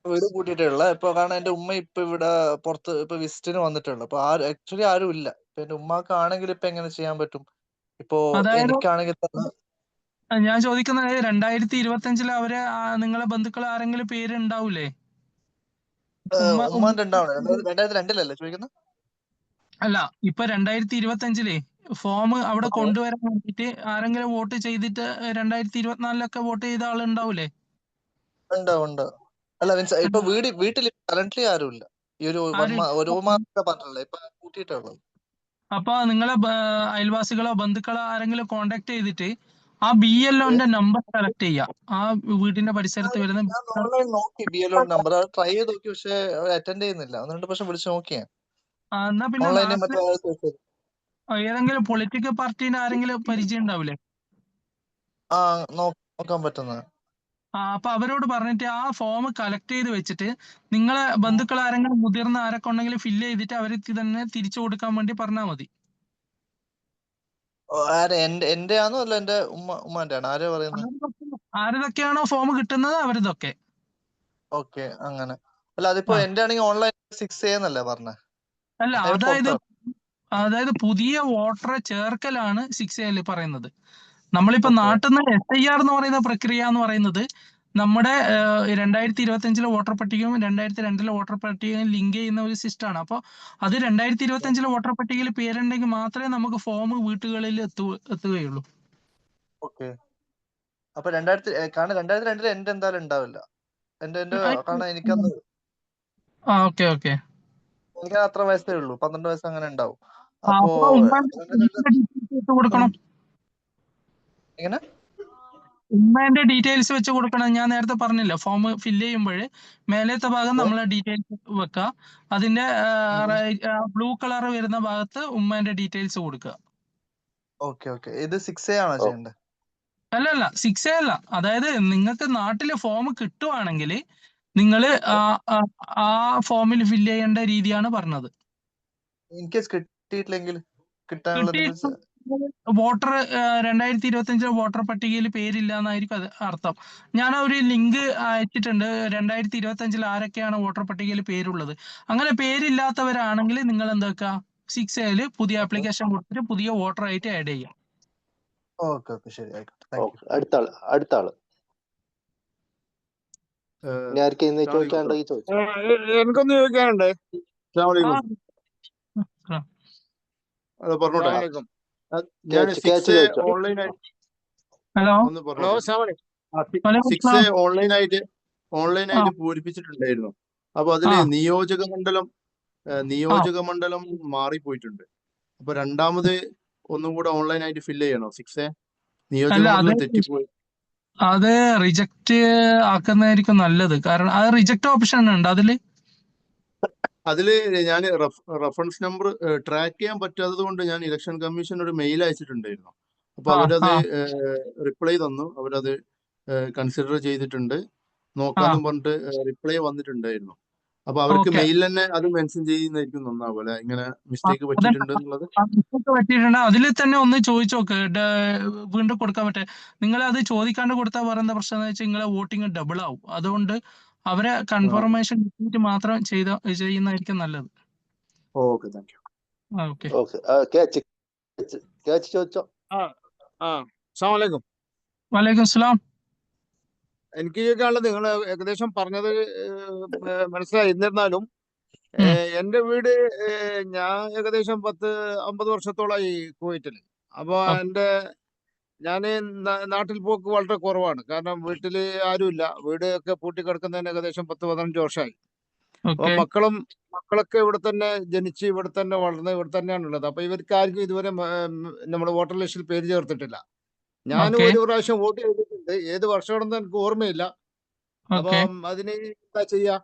വീട് കൂട്ടിയിട്ടേ ഉള്ള. ഇപ്പൊ കാരണം എന്റെ ഉമ്മ ഇപ്പൊ ഇവിടെ പുറത്ത് ഇപ്പൊ വിസിറ്റിന് വന്നിട്ടുള്ളു. അപ്പൊ ആക്ച്വലി ആരും ഇല്ല. ഇപ്പൊ എന്റെ ഉമ്മാക്കാണെങ്കിൽ ഇപ്പൊ എങ്ങനെ ചെയ്യാൻ പറ്റും? ഇപ്പൊ എനിക്കാണെങ്കിൽ തന്നെ ഞാൻ ചോദിക്കുന്നത് 2025 അവരെ നിങ്ങളെ ബന്ധുക്കൾ ആരെങ്കിലും പേര് ഉണ്ടാവൂലേ? ഉമ്മാന്റെ ഉണ്ടാവണം. 2002 ചോദിക്കുന്നത്? അല്ല, ഇപ്പൊ 2025 ഫോം അവിടെ കൊണ്ടുവരാൻ വേണ്ടിട്ട് ആരെങ്കിലും വോട്ട് ചെയ്തിട്ട് 2024 വോട്ട് ചെയ്ത ആളുണ്ടാവൂലേ? ഉണ്ട്. അല്ല മീൻസ് ഇപ്പൊ വീട്ടിൽ കറന്റ്ലി ആരുമില്ല. ഈ ഒരു മാസത്തെ പറഞ്ഞില്ല, ഇപ്പൊ കൂട്ടിയിട്ടുള്ളത്. അപ്പൊ നിങ്ങളെ അയൽവാസികളോ ബന്ധുക്കളോ ആരെങ്കിലും കോണ്ടാക്ട് ചെയ്തിട്ട് ആ BLOന്റെ നമ്പർ കളക്ട് ചെയ്യാം. ആ വീടിന്റെ പരിസരത്ത് വരുന്ന ഓൺലൈൻ നോക്കി BLO നമ്പർ ട്രൈ ചെയ്ത് നോക്കി, പക്ഷെ അറ്റൻഡ് ചെയ്യുന്നില്ല. അതുകൊണ്ട് പക്ഷെ വിളിച്ചു നോക്കിയാ എന്നാ പിന്നെ ഓൺലൈനിൽ ഏതെങ്കിലും പൊളിറ്റിക്കൽ പാർട്ടീന്റെ ആരെങ്കിലും പരിചയം ഉണ്ടാവില്ലേ? നോക്കാൻ പറ്റുന്നത്. അപ്പൊ അവരോട് പറഞ്ഞിട്ട് ആ ഫോം കളക്ട് ചെയ്ത് വെച്ചിട്ട് നിങ്ങളെ ബന്ധുക്കൾ ആരെങ്കിലും മുതിർന്ന ആരൊക്കെ ഉണ്ടെങ്കിലും ഫില്ല് ചെയ്തിട്ട് അവർക്ക് തന്നെ തിരിച്ചു കൊടുക്കാൻ വേണ്ടി പറഞ്ഞാൽ മതി. എന്റെ ആണോ അല്ല എന്റെ ഉമ്മാന്റെ ആണോ? ആരാ പറയുന്നത്? ആരതൊക്കെയാണോ ഫോം കിട്ടുന്നത് അവരിതൊക്കെ. ഓക്കെ, അങ്ങനെ. അല്ല അതിപ്പോ എന്റെ ആണെങ്കിൽ ഓൺലൈൻ 6A എന്നല്ലേ പറഞ്ഞേ? അല്ല, അതായത് പുതിയ വോട്ടറെ ചേർക്കലാണ് 6A പറയുന്നത്. നമ്മളിപ്പോ നാട്ടിൽ നിന്ന് SIR എന്ന് പറയുന്ന പ്രക്രിയ എന്ന് പറയുന്നത് നമ്മുടെ 2025 വോട്ടർ പട്ടികയും 2002 വോട്ടർ പട്ടികയും ലിങ്ക് ചെയ്യുന്ന ഒരു സിസ്റ്റമാണ്. അപ്പോൾ അത് 2025 വോട്ടർ പട്ടികയിൽ പേരുണ്ടെങ്കിൽ മാത്രമേ നമുക്ക് ഫോം വീട്ടുകളിൽ എത്തുകയുള്ളൂ. ഓക്കെ. അപ്പൊ 2002 എന്റെ എന്തായാലും ഉണ്ടാവില്ല. കാരണം എനിക്കന്ന് ഓക്കെ എനിക്ക് അത്ര വയസ്സേ ഉള്ളൂ, 12 വയസ്സ് അങ്ങനെ ഉണ്ടാവും. അപ്പോ കൊടുക്കണം. എങ്ങനെ? ഉമ്മേന്റെ ഡീറ്റെയിൽസ് വെച്ച് കൊടുക്കണം. ഞാൻ നേരത്തെ പറഞ്ഞില്ല, ഫോം ഫില്ല് ചെയ്യുമ്പോൾ മേലത്തെ ഭാഗം നമ്മളെ ഡീറ്റെയിൽസ് വെക്കുക. അതിന്റെ ബ്ലൂ കളർ വരുന്ന ഭാഗത്ത് ഉമ്മേന്റെ ഡീറ്റെയിൽസ് കൊടുക്കുക. ഓക്കെ. ഇത് 6A ആണോ ചെയ്യേണ്ടത്? അല്ല 6A അല്ല. അതായത് നിങ്ങൾക്ക് നാട്ടില് ഫോം കിട്ടുവാണെങ്കിൽ നിങ്ങൾ ആ ഫോമിൽ ഫില്ല് ചെയ്യേണ്ട രീതിയാണ് പറഞ്ഞത്. ഇൻ കേസ് കിട്ടിയിട്ടില്ലെങ്കിൽ കിട്ടാനുള്ള വോട്ടർ 2025 വോട്ടർ പട്ടികയിൽ പേരില്ല എന്നായിരിക്കും അത് അർത്ഥം. ഞാൻ ഒരു ലിങ്ക് അയച്ചിട്ടുണ്ട്. 2025 ആരൊക്കെയാണ് വോട്ടർ പട്ടികയിൽ പേരുള്ളത്. അങ്ങനെ പേരില്ലാത്തവരാണെങ്കിൽ നിങ്ങൾ എന്താക്കുക, 6A പുതിയ ആപ്ലിക്കേഷൻ കൊടുത്തിട്ട് പുതിയ വോട്ടർ ആയിട്ട് ആഡ് ചെയ്യാം. ഓക്കെ ശരി, ആയിക്കോട്ടെ. അടുത്ത ആള് എനിക്കൊന്ന് ചോദിക്കാനുണ്ട്. ഞാൻ 6A ഓൺലൈനായിട്ട് പൂരിപ്പിച്ചിട്ടുണ്ടായിരുന്നു. അപ്പൊ അതില് നിയോജക മണ്ഡലം മാറിപ്പോയിട്ടുണ്ട്. അപ്പൊ രണ്ടാമത് ഒന്നും കൂടെ ഓൺലൈനായിട്ട് ഫില്ല് ചെയ്യണോ? 6A നിയോജക മണ്ഡലം തെറ്റിപ്പോയി. അത് റിജക്ട് ആക്കുന്നതായിരിക്കും നല്ലത്. കാരണം അത് റിജക്ട് ഓപ്ഷൻ ഉണ്ട് അതില് ഞാൻ റഫറൻസ് നമ്പർ ട്രാക്ക് ചെയ്യാൻ പറ്റാത്തത് കൊണ്ട് ഞാൻ ഇലക്ഷൻ കമ്മീഷൻ ഒരു മെയിൽ അയച്ചിട്ടുണ്ടായിരുന്നു. അപ്പൊ അവരത് റിപ്ലൈ തന്നു. അവരത് കൺസിഡർ ചെയ്തിട്ടുണ്ട്, നോക്കാന്നും പറഞ്ഞിട്ട് റിപ്ലൈ വന്നിട്ടുണ്ടായിരുന്നു. അപ്പൊ അവർക്ക് മെയിൽ തന്നെ അത് മെൻഷൻ ചെയ്യുന്നതായിരിക്കും നന്നാവും അല്ലെ, ഇങ്ങനെ മിസ്റ്റേക്ക് പറ്റിയിട്ടുണ്ട് എന്നുള്ളത്. അതിൽ തന്നെ ഒന്ന് ചോദിച്ചു നോക്ക്, വീണ്ടും കൊടുക്കാൻ പറ്റേ. നിങ്ങൾ അത് ചോദിക്കാണ്ട് കൊടുത്താൽ പറയുന്ന പ്രശ്നം എന്ന് വെച്ചാൽ നിങ്ങളെ വോട്ടിംഗ് ഡബിൾ ആവും. അതുകൊണ്ട് അവരെ കൺഫർമേഷൻ കിട്ടിയിട്ട് മാത്രം ചെയ്യുന്നതായിരിക്കും നല്ലത്. Okay, thank U. വലൈക്കും സ്ലാം. എനിക്ക് ചോദിക്കാനുള്ളത്, നിങ്ങൾ ഏകദേശം പറഞ്ഞത് മനസ്സിലായി. എന്നിരുന്നാലും എന്റെ വീട് ഞാൻ ഏകദേശം 10-50 വർഷത്തോളമായി കുവൈറ്റിൽ. അപ്പൊ ഞാന് നാട്ടിൽ പോക്ക് വളരെ കുറവാണ്. കാരണം വീട്ടില് ആരുമില്ല. വീട് ഒക്കെ പൂട്ടിക്കിടക്കുന്നതിന് ഏകദേശം 10-15 വർഷമായി. അപ്പൊ മക്കളൊക്കെ ഇവിടെ തന്നെ ജനിച്ച് ഇവിടെ തന്നെ വളർന്ന് ഇവിടെ തന്നെയാണ് ഉള്ളത്. അപ്പൊ ഇവർക്ക് ആർക്കും ഇതുവരെ നമ്മുടെ വോട്ടർ ലിസ്റ്റിൽ പേര് ചേർത്തിട്ടില്ല. ഞാൻ ഒരു പ്രാവശ്യം വോട്ട് ചെയ്തിട്ടുണ്ട്, ഏത് വർഷമാണെന്ന് എനിക്ക് ഓർമ്മയില്ല. അപ്പം അതിന് എന്താ ചെയ്യാ?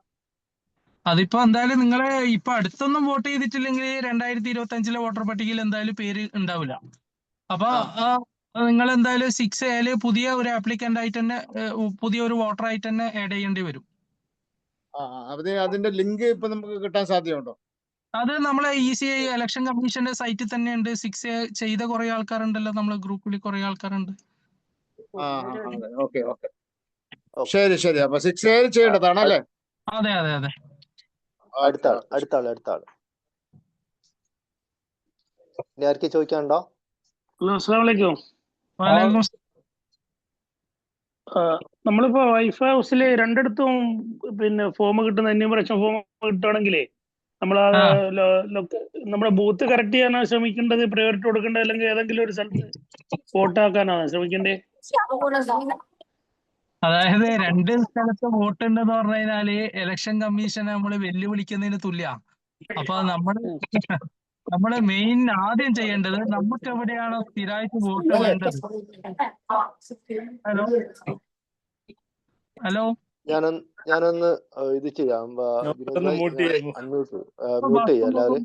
അതിപ്പോ എന്തായാലും നിങ്ങള് ഇപ്പൊ അടുത്തൊന്നും വോട്ട് ചെയ്തിട്ടില്ലെങ്കിൽ 2025 വോട്ടർ പട്ടികയിൽ എന്തായാലും പേര് ഉണ്ടാവില്ല. അപ്പൊ നിങ്ങൾ എന്തായാലും 6A പുതിയ ഒരു ആപ്ലിക്കന്റ് ആയിട്ട് തന്നെ, പുതിയ ഒരു വോട്ടർ ആയിട്ട് തന്നെ ആഡ് ചെയ്യേണ്ടി വരും. അതിന്റെ ലിങ്ക് ഇപ്പൊ നമുക്ക് കിട്ടാൻ സാധ്യതയുണ്ടോ? അത് നമ്മളെ ECI ഇലക്ഷൻ കമ്മീഷന്റെ സൈറ്റിൽ തന്നെയുണ്ട്. 6A ചെയ്ത കുറെ ആൾക്കാരുണ്ടല്ലോ, നമ്മളെ ഗ്രൂപ്പിൽ കുറെ ആൾക്കാരുണ്ട്. ശരി. അപ്പൊ 6A ചെയ്യേണ്ടതാണല്ലേ? അതെ. അടുത്ത ആള് ഇനി ആർക്ക് ചോദിക്കാനുണ്ടോ? ഹലോ, അസ്സലാമു അലൈക്കും. നമ്മളിപ്പോ വൈഫ് ഹൗസിൽ രണ്ടിടത്തും പിന്നെ ഫോം കിട്ടുന്ന എന്യൂമറേഷൻ ഫോം കിട്ടുകയാണെങ്കിലേ നമ്മൾ നമ്മുടെ ബൂത്ത് കറക്റ്റ് ചെയ്യാനാണ് ശ്രമിക്കേണ്ടത്, പ്രയോറിറ്റി കൊടുക്കേണ്ടത്, അല്ലെങ്കിൽ ഏതെങ്കിലും ഒരു സ്ഥലത്ത് വോട്ടാക്കാനാണ് ശ്രമിക്കേണ്ടത്? അതായത് രണ്ട് സ്ഥലത്ത് വോട്ട് ഉണ്ടെന്ന് പറഞ്ഞു കഴിഞ്ഞാല് ഇലക്ഷൻ കമ്മീഷനെ നമ്മൾ വെല്ലുവിളിക്കുന്നതിന് തുല്യ. അപ്പൊ നമ്മള് മെയിൻ ആദ്യം ചെയ്യേണ്ടത് നമുക്ക് എവിടെയാണോ സ്ഥിരമായിട്ട് വോട്ട് വേണ്ടത്. ഹലോ ഞാനൊന്ന് ഇത് ചെയ്യാം. മ്യൂട്ട് ചെയ്യാം എല്ലാവരും.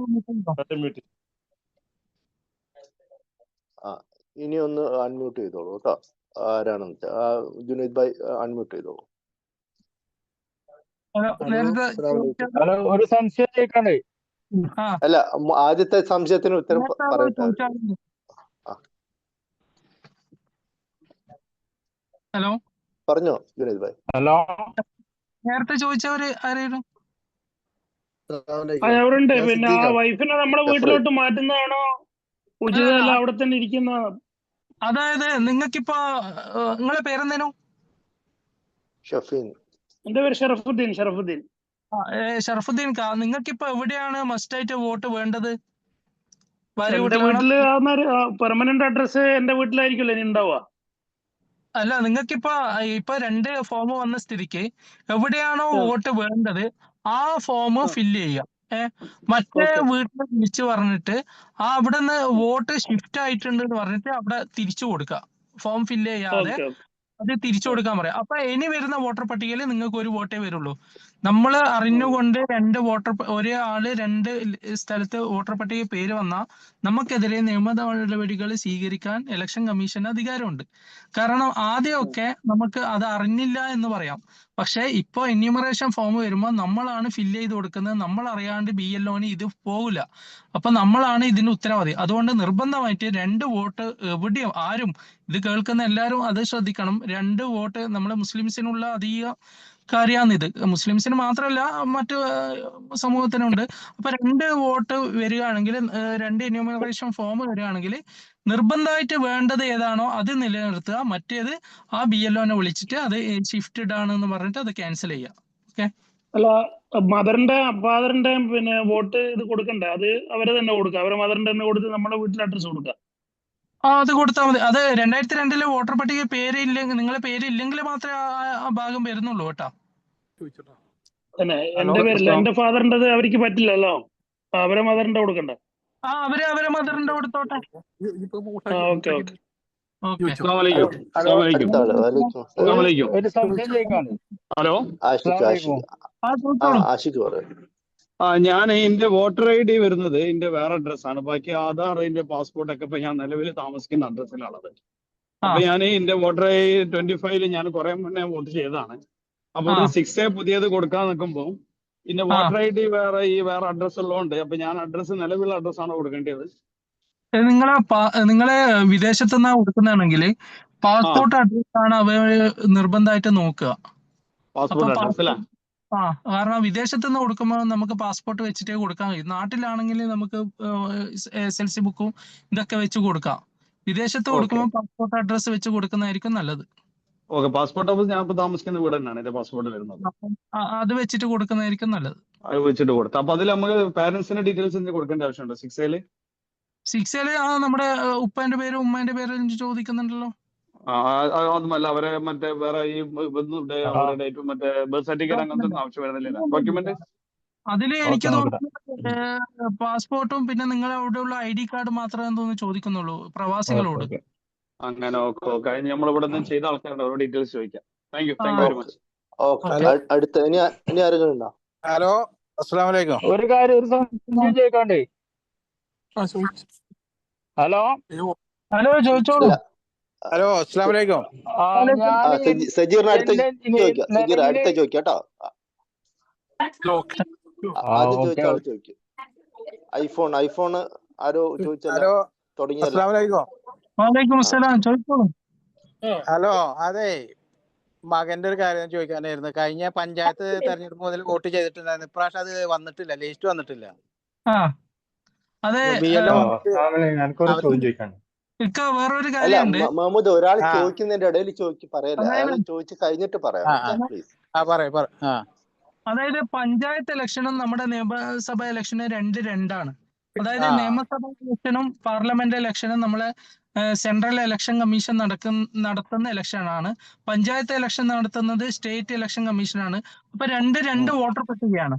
ഇനി ഒന്ന് അൺമ്യൂട്ട് ചെയ്തോളൂ കേട്ടോ. ആരാണെന്ന് വെച്ചാൽ ജുനൈദ് ഭായ് അൺമ്യൂട്ട് ചെയ്തോളൂ. ഹലോ, ഒരു സംശയം ചോദിക്കാണ്ടേ? അല്ല, ആദ്യത്തെ സംശയത്തിന് ഉത്തരം പറയട്ടെ. ഹലോ, പറഞ്ഞോ ജുനൈദ് ഭായ്. ഹലോ, നേരത്തെ ചോദിച്ചവര് ആരായിരുന്നു? അവരുണ്ട്. പിന്നെ ആ വൈഫിനെ നമ്മുടെ വീട്ടിലോട്ട് മാറ്റുന്നതാണോ ഉചിതമല്ല, അവിടെ തന്നെ ഇരിക്കുന്ന? അതായത് നിങ്ങൾക്കിപ്പോ നിങ്ങളെ പേരെന്തേനു? ഷഫീൻ. എന്റെ പേര് ഷറഫുദ്ദീൻ. ഷറഫുദ്ദീൻ, നിങ്ങൾക്കിപ്പോ എവിടെയാണ് മസ്റ്റ് ആയിട്ട് വോട്ട് വേണ്ടത്? എന്റെ വീട്ടില് പെർമനന്റ് അഡ്രസ് എന്റെ വീട്ടിലായിരിക്കുമല്ലോ ഇനി ഉണ്ടാവുക? അല്ല, നിങ്ങൾക്കിപ്പോ രണ്ട് ഫോം വന്ന സ്ഥിതിക്ക് എവിടെയാണോ വോട്ട് വേണ്ടത് ആ ഫോം ഫില്ല് ചെയ്യുക. മറ്റേ വീട്ടിൽ വിളിച്ചു പറഞ്ഞിട്ട് അവിടെ നിന്ന് വോട്ട് ഷിഫ്റ്റ് ആയിട്ടുണ്ട് എന്ന് പറഞ്ഞിട്ട് അവിടെ തിരിച്ചു കൊടുക്കുക. ഫോം ഫില്ല് ചെയ്യാതെ അത് തിരിച്ചു കൊടുക്കാൻ പറയാം. അപ്പൊ ഇനി വരുന്ന വോട്ടർ പട്ടികയിൽ നിങ്ങൾക്ക് ഒരു വോട്ടേ വരുള്ളൂ. നമ്മൾ അറിഞ്ഞുകൊണ്ട് ഒരാള് രണ്ട് സ്ഥലത്ത് വോട്ടർ പട്ടിക പേര് വന്നാൽ നമുക്കെതിരെ നിയമ നടപടികൾ സ്വീകരിക്കാൻ ഇലക്ഷൻ കമ്മീഷന് അധികാരമുണ്ട്. കാരണം ആദ്യമൊക്കെ നമുക്ക് അത് അറിഞ്ഞില്ല എന്ന് പറയാം. പക്ഷെ ഇപ്പൊ എന്യൂമറേഷൻ ഫോം വരുമ്പോൾ നമ്മളാണ് ഫില്ല് ചെയ്ത് കൊടുക്കുന്നത്. നമ്മൾ അറിയാണ്ട് BLOന് ഇത് പോകില്ല. അപ്പൊ നമ്മളാണ് ഇതിന്റെ ഉത്തരവാദി. അതുകൊണ്ട് നിർബന്ധമായിട്ട് രണ്ട് വോട്ട് എവിടെയും ആരും ഇത് കേൾക്കുന്ന എല്ലാവരും അത് ശ്രദ്ധിക്കണം. രണ്ട് വോട്ട് നമ്മുടെ മുസ്ലിംസിനുള്ള അധിക കാര്യമാണിത്. മുസ്ലിംസിന് മാത്രമല്ല മറ്റു സമൂഹത്തിനുണ്ട്. അപ്പൊ രണ്ട് വോട്ട് വരികയാണെങ്കിൽ, രണ്ട് എന്യൂമറേഷൻ ഫോം വരികയാണെങ്കിൽ നിർബന്ധമായിട്ട് വേണ്ടത് ഏതാണോ അത് നിലനിർത്തുക. മറ്റേത് ആ BLOനെ വിളിച്ചിട്ട് അത് ഷിഫ്റ്റഡ് ആണെന്ന് പറഞ്ഞിട്ട് അത് ക്യാൻസൽ ചെയ്യാം. ഓക്കെ. അല്ല, ഫാദറിന്റെയും പിന്നെ വോട്ട് ഇത് കൊടുക്കണ്ടേ? അത് അവരെ തന്നെ കൊടുക്കുക. അവരെ മദറിന്റെ തന്നെ കൊടുത്ത് നമ്മുടെ വീട്ടിൽ അഡ്രസ് കൊടുക്കുക. അത് കൊടുത്താൽ മതി. അത് 2002 വോട്ടർ പട്ടിക പേരില്ലെങ്കിൽ, നിങ്ങളെ പേരില്ലെങ്കിൽ മാത്രമേ ആ ഭാഗം വരുന്നുള്ളൂ കേട്ടോ. തന്നെ എന്റെ പേരില്ല, എന്റെ ഫാദറിന്റെ അവർക്ക് പറ്റില്ലല്ലോ. അവരെ മദറിന്റെ കൊടുക്കണ്ടേ? അവരെ മദറിന്റെ കൊടുത്തോട്ടെ. ഒരു സംശയം ചോദിക്കാണ്. ഹലോ, ആഷിഖ് പറയും. ഞാൻ എന്റെ വോട്ടർ ID വരുന്നത് എന്റെ വേറെ അഡ്രസ്സാണ്. ബാക്കി ആധാർ, എന്റെ പാസ്പോർട്ട് ഒക്കെ ഇപ്പൊ ഞാൻ നിലവിൽ താമസിക്കുന്ന അഡ്രസ്സിലാണത്. അപ്പൊ ഞാൻ എന്റെ വോട്ടർ ID 25 ഞാൻ കുറെ മുന്നേ വോട്ട് ചെയ്തതാണ്. അപ്പൊ 6A പുതിയത് കൊടുക്കാൻ നിൽക്കുമ്പോൾ എന്റെ വോട്ടർ ID വേറെ അഡ്രസ് ഉള്ളതുകൊണ്ട് അപ്പൊ ഞാൻ നിലവിലുള്ള അഡ്രസ്സാണോ കൊടുക്കേണ്ടത്? നിങ്ങളെ വിദേശത്ത് നിന്നാ കൊടുക്കുന്നതാണെങ്കിൽ പാസ്പോർട്ട് അഡ്രസ് ആണ് അവര് നിർബന്ധമായിട്ട് നോക്കുക. കാരണം വിദേശത്ത് നിന്ന് കൊടുക്കുമ്പോൾ നമുക്ക് പാസ്പോർട്ട് വെച്ചിട്ടേ കൊടുക്കാൻ കഴിയും. നാട്ടിലാണെങ്കിൽ നമുക്ക് SLC ബുക്കും ഇതൊക്കെ വെച്ച് കൊടുക്കാം. വിദേശത്ത് കൊടുക്കുമ്പോൾ പാസ്പോർട്ട് അഡ്രസ് വെച്ച് കൊടുക്കുന്നതായിരിക്കും നല്ലത്. പാസ്പോർട്ട് ഓഫീസ് ഞാൻ താമസിക്കുന്ന വീട് തന്നെയാണ് എന്റെ പാസ്പോർട്ട് വരുന്നത്. അത് വെച്ചിട്ട് കൊടുക്കുന്നതായിരിക്കും നല്ലത്. അത് വെച്ചിട്ട് കൊടുത്തു. അപ്പൊ അതിൽ നമുക്ക് പാരന്റ്സിന്റെ ഡീറ്റെയിൽസ് കൊടുക്കേണ്ട ആവശ്യമുണ്ടോ? 6A നമ്മുടെ ഉപ്പാന്റെ പേരും ഉമ്മാന്റെ പേരും ചോദിക്കുന്നുണ്ടല്ലോ. അതൊന്നുമല്ല, അവരെ മറ്റേ വേറെ ഈ മറ്റേ ബർത്ത് സർട്ടിഫിക്കറ്റ് അങ്ങനത്തെ ആവശ്യം വരുന്നില്ല. ഡോക്യുമെന്റ് അതില് എനിക്ക് തോന്നുന്നു പാസ്പോർട്ടും പിന്നെ നിങ്ങളെ അവിടെയുള്ള ID കാർഡ് മാത്രമേ തോന്നുന്നു ചോദിക്കുന്നുള്ളൂ പ്രവാസികളോട്. അങ്ങനെ കഴിഞ്ഞ് നമ്മളിവിടെ നിന്ന് ചെയ്ത ആൾക്കാരുടെ ഓരോ ഡീറ്റെയിൽസ് ചോദിക്കാം. Thank you very much. അടുത്ത ഇനി ആരെങ്കിലും ഉണ്ടോ? ഹലോ, അസ്സലാമു അലൈക്കും. ഒരു സംശയം ചോദിക്കാണ്ടേ? ഹലോ ചോദിച്ചോളൂ. ഹലോ, അസ്സലാമു അലൈക്കും. സജീറിന് അടുത്ത ചോദിക്കാട്ടോ. ആദ്യം ചോദിച്ച ആൾ ചോദിക്കും. ഐഫോൺ ആരോ ചോദിച്ചല്ലോ, തുടങ്ങിയല്ലോ. ഹലോ, അതെ, മകന്റെ ഒരു കാര്യം ചോദിക്കാനായിരുന്നു. കഴിഞ്ഞ പഞ്ചായത്ത് തെരഞ്ഞെടുപ്പ് മുതൽ വോട്ട് ചെയ്തിട്ടുണ്ടായിരുന്നു. ഇപ്രാവശ്യം അത് വന്നിട്ടില്ല, ലിസ്റ്റ് വന്നിട്ടില്ല. ഇക്ക വേറൊരു അല്ല കാര്യമുണ്ട്. മഹമ്മൂദ്, ഒരാൾ ആ ചോദിക്കുന്നതിന്റെ ഇടയിൽ പറയല്ലേ, അതായത് അയാൾ ചോദിച്ചു കഴിഞ്ഞിട്ട് പറയാം. ആ ഓക്കെ പ്ലീസ്. അതായത് പഞ്ചായത്ത് ഇലക്ഷനും നമ്മുടെ നിയമസഭ ഇലക്ഷനും രണ്ടാണ്. അതായത് ആ നിയമസഭ ഇലക്ഷനും പാർലമെന്റ് ഇലക്ഷനും നമ്മളെ സെൻട്രൽ ഇലക്ഷൻ കമ്മീഷൻ നടത്തുന്ന ഇലക്ഷനാണ്. പഞ്ചായത്ത് ഇലക്ഷൻ നടത്തുന്നത് സ്റ്റേറ്റ് ഇലക്ഷൻ കമ്മീഷനാണ്. അപ്പൊ രണ്ട് വോട്ടർ പട്ടികയാണ്.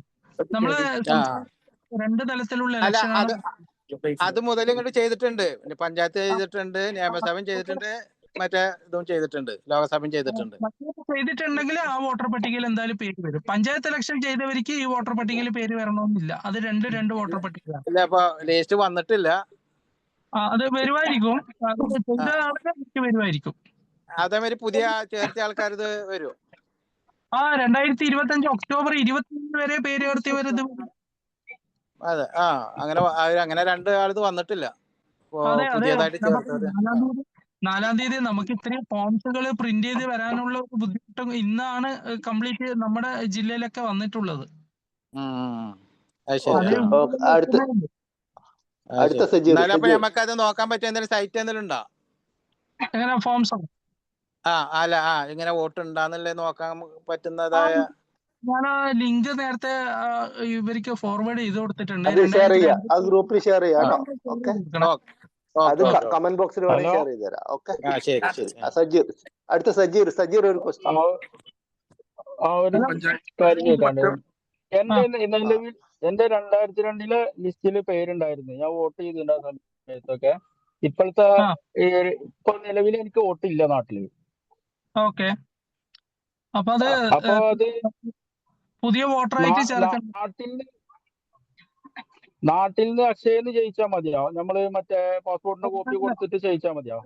നമ്മള് ആ രണ്ട് തലത്തിലുള്ള അല്ല ഇലക്ഷനാണ്. അത് മുതൽ ഇങ്ങോട്ട് ചെയ്തിട്ടുണ്ട്. പിന്നെ പഞ്ചായത്ത് ചെയ്തിട്ടുണ്ട്, നിയമസഭയും ചെയ്തിട്ടുണ്ട്, മറ്റേ ഇതും ചെയ്തിട്ടുണ്ട്, ലോകസഭയും ചെയ്തിട്ടുണ്ട്. ചെയ്തിട്ടുണ്ടെങ്കിൽ ആ വോട്ടർ പട്ടികയിൽ എന്തായാലും പേര് വരും. പഞ്ചായത്ത് ഇലക്ഷൻ ചെയ്തവർക്ക് ഈ വോട്ടർ പട്ടികയിൽ പേര് വരണമെന്നില്ല. അത് രണ്ട് വോട്ടർ പട്ടികയാണ്. ഇല്ല, അപ്പൊ ലിസ്റ്റ് വന്നിട്ടില്ല. അത് വരുമായിരിക്കും. അത് ചെയ്ത ആൾക്ക് വരുമായിരിക്കും. അതേമാതിരി പുതിയ ചേർത്ത ആൾക്കാർ ഇത് വരും. 2025 ഒക്ടോബർ 25 വരെ പേര് ചേർത്തിയവർ ഇത്. അതെ. അങ്ങനെ 2 ആളത് വന്നിട്ടില്ല. അതെ പുതിയതായിട്ട് ചേർത്തത്. 4-ാം തീയതി നമുക്ക് ഇത്രയും ഫോംസുകൾ പ്രിന്റ് ചെയ്ത് വരാനുള്ള ഒരു ബുദ്ധിമുട്ടും ഇന്നാണ് കംപ്ലീറ്റ് നമ്മുടെ ജില്ലയിലൊക്കെ വന്നിട്ടുള്ളത്. എന്നാലും അപ്പൊ നമുക്കത് നോക്കാൻ പറ്റിയ എന്തെങ്കിലും സൈറ്റ് എന്തെങ്കിലും ഉണ്ടോ? എങ്ങനെ ഫോംസോ? അല്ല ഇങ്ങനെ വോട്ട് ഉണ്ടാന്നുള്ളത് നോക്കാൻ പറ്റുന്നതായ. ഞാൻ ലിങ്ക് നേരത്തെ ഇവർക്ക് ഫോർവേഡ് ചെയ്ത് കൊടുത്തിട്ടുണ്ട്. ആ ഗ്രൂപ്പിൽ ഷെയർ ചെയ്യാം. അത് കമന്റ് ബോക്സിൽ വേണമെങ്കിൽ ഷെയർ ചെയ്ത് തരാം. ഓക്കെ, ശരി. അടുത്ത സജീർ ഒരു ക്വസ്റ്റ്യൻ. എന്റെ 2002 ലിസ്റ്റില് പേരുണ്ടായിരുന്നു. ഞാൻ വോട്ട് ചെയ്തിട്ടുണ്ടായിരുന്ന സമയത്തൊക്കെ. ഇപ്പൊ നിലവിൽ എനിക്ക് വോട്ടില്ല നാട്ടില്. ഓക്കെ, അപ്പൊ അത് പുതിയ വോട്ടറായിട്ട് ചേർക്കണം. നാട്ടിൽ നിന്ന് അക്ഷയന്ന് ജയിച്ചാൽ മതിയോ? നമ്മള് മറ്റേ പാസ്പോർട്ടിന്റെ കോപ്പി കൊടുത്തിട്ട് ജയിച്ചാൽ മതിയോ?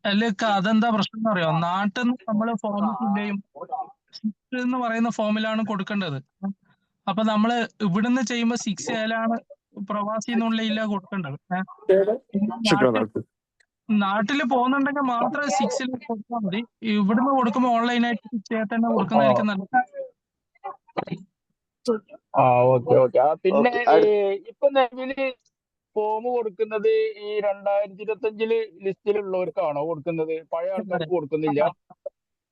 അല്ല, അതെന്താ പ്രശ്നം എന്ന് അറിയോ? നാട്ടിൽ നിന്ന് നമ്മള് ഫോം ഫില്ല് ചെയ്യും. എന്ന് പറയുന്ന ഫോമിലാണ് കൊടുക്കേണ്ടത്. അപ്പൊ നമ്മള് ഇവിടുന്ന് ചെയ്യുമ്പോ 6A പ്രവാസി എന്നുള്ള കൊടുക്കേണ്ടത്. നാട്ടില് പോകുന്നുണ്ടെങ്കിൽ മാത്രം 6 കൊടുത്താൽ മതി. ഇവിടുന്ന് കൊടുക്കുമ്പോ ഓൺലൈനായിട്ട് 6A തന്നെ കൊടുക്കുന്നതായിരിക്കും നല്ലത്. ഓക്കെ. പിന്നെ ഇപ്പൊ നിലവില് ഫോം കൊടുക്കുന്നത് ഈ 2025 ലിസ്റ്റിലുള്ളവർക്കാണോ കൊടുക്കുന്നത്? പഴയ ആൾക്കാർക്ക് കൊടുക്കുന്നില്ല?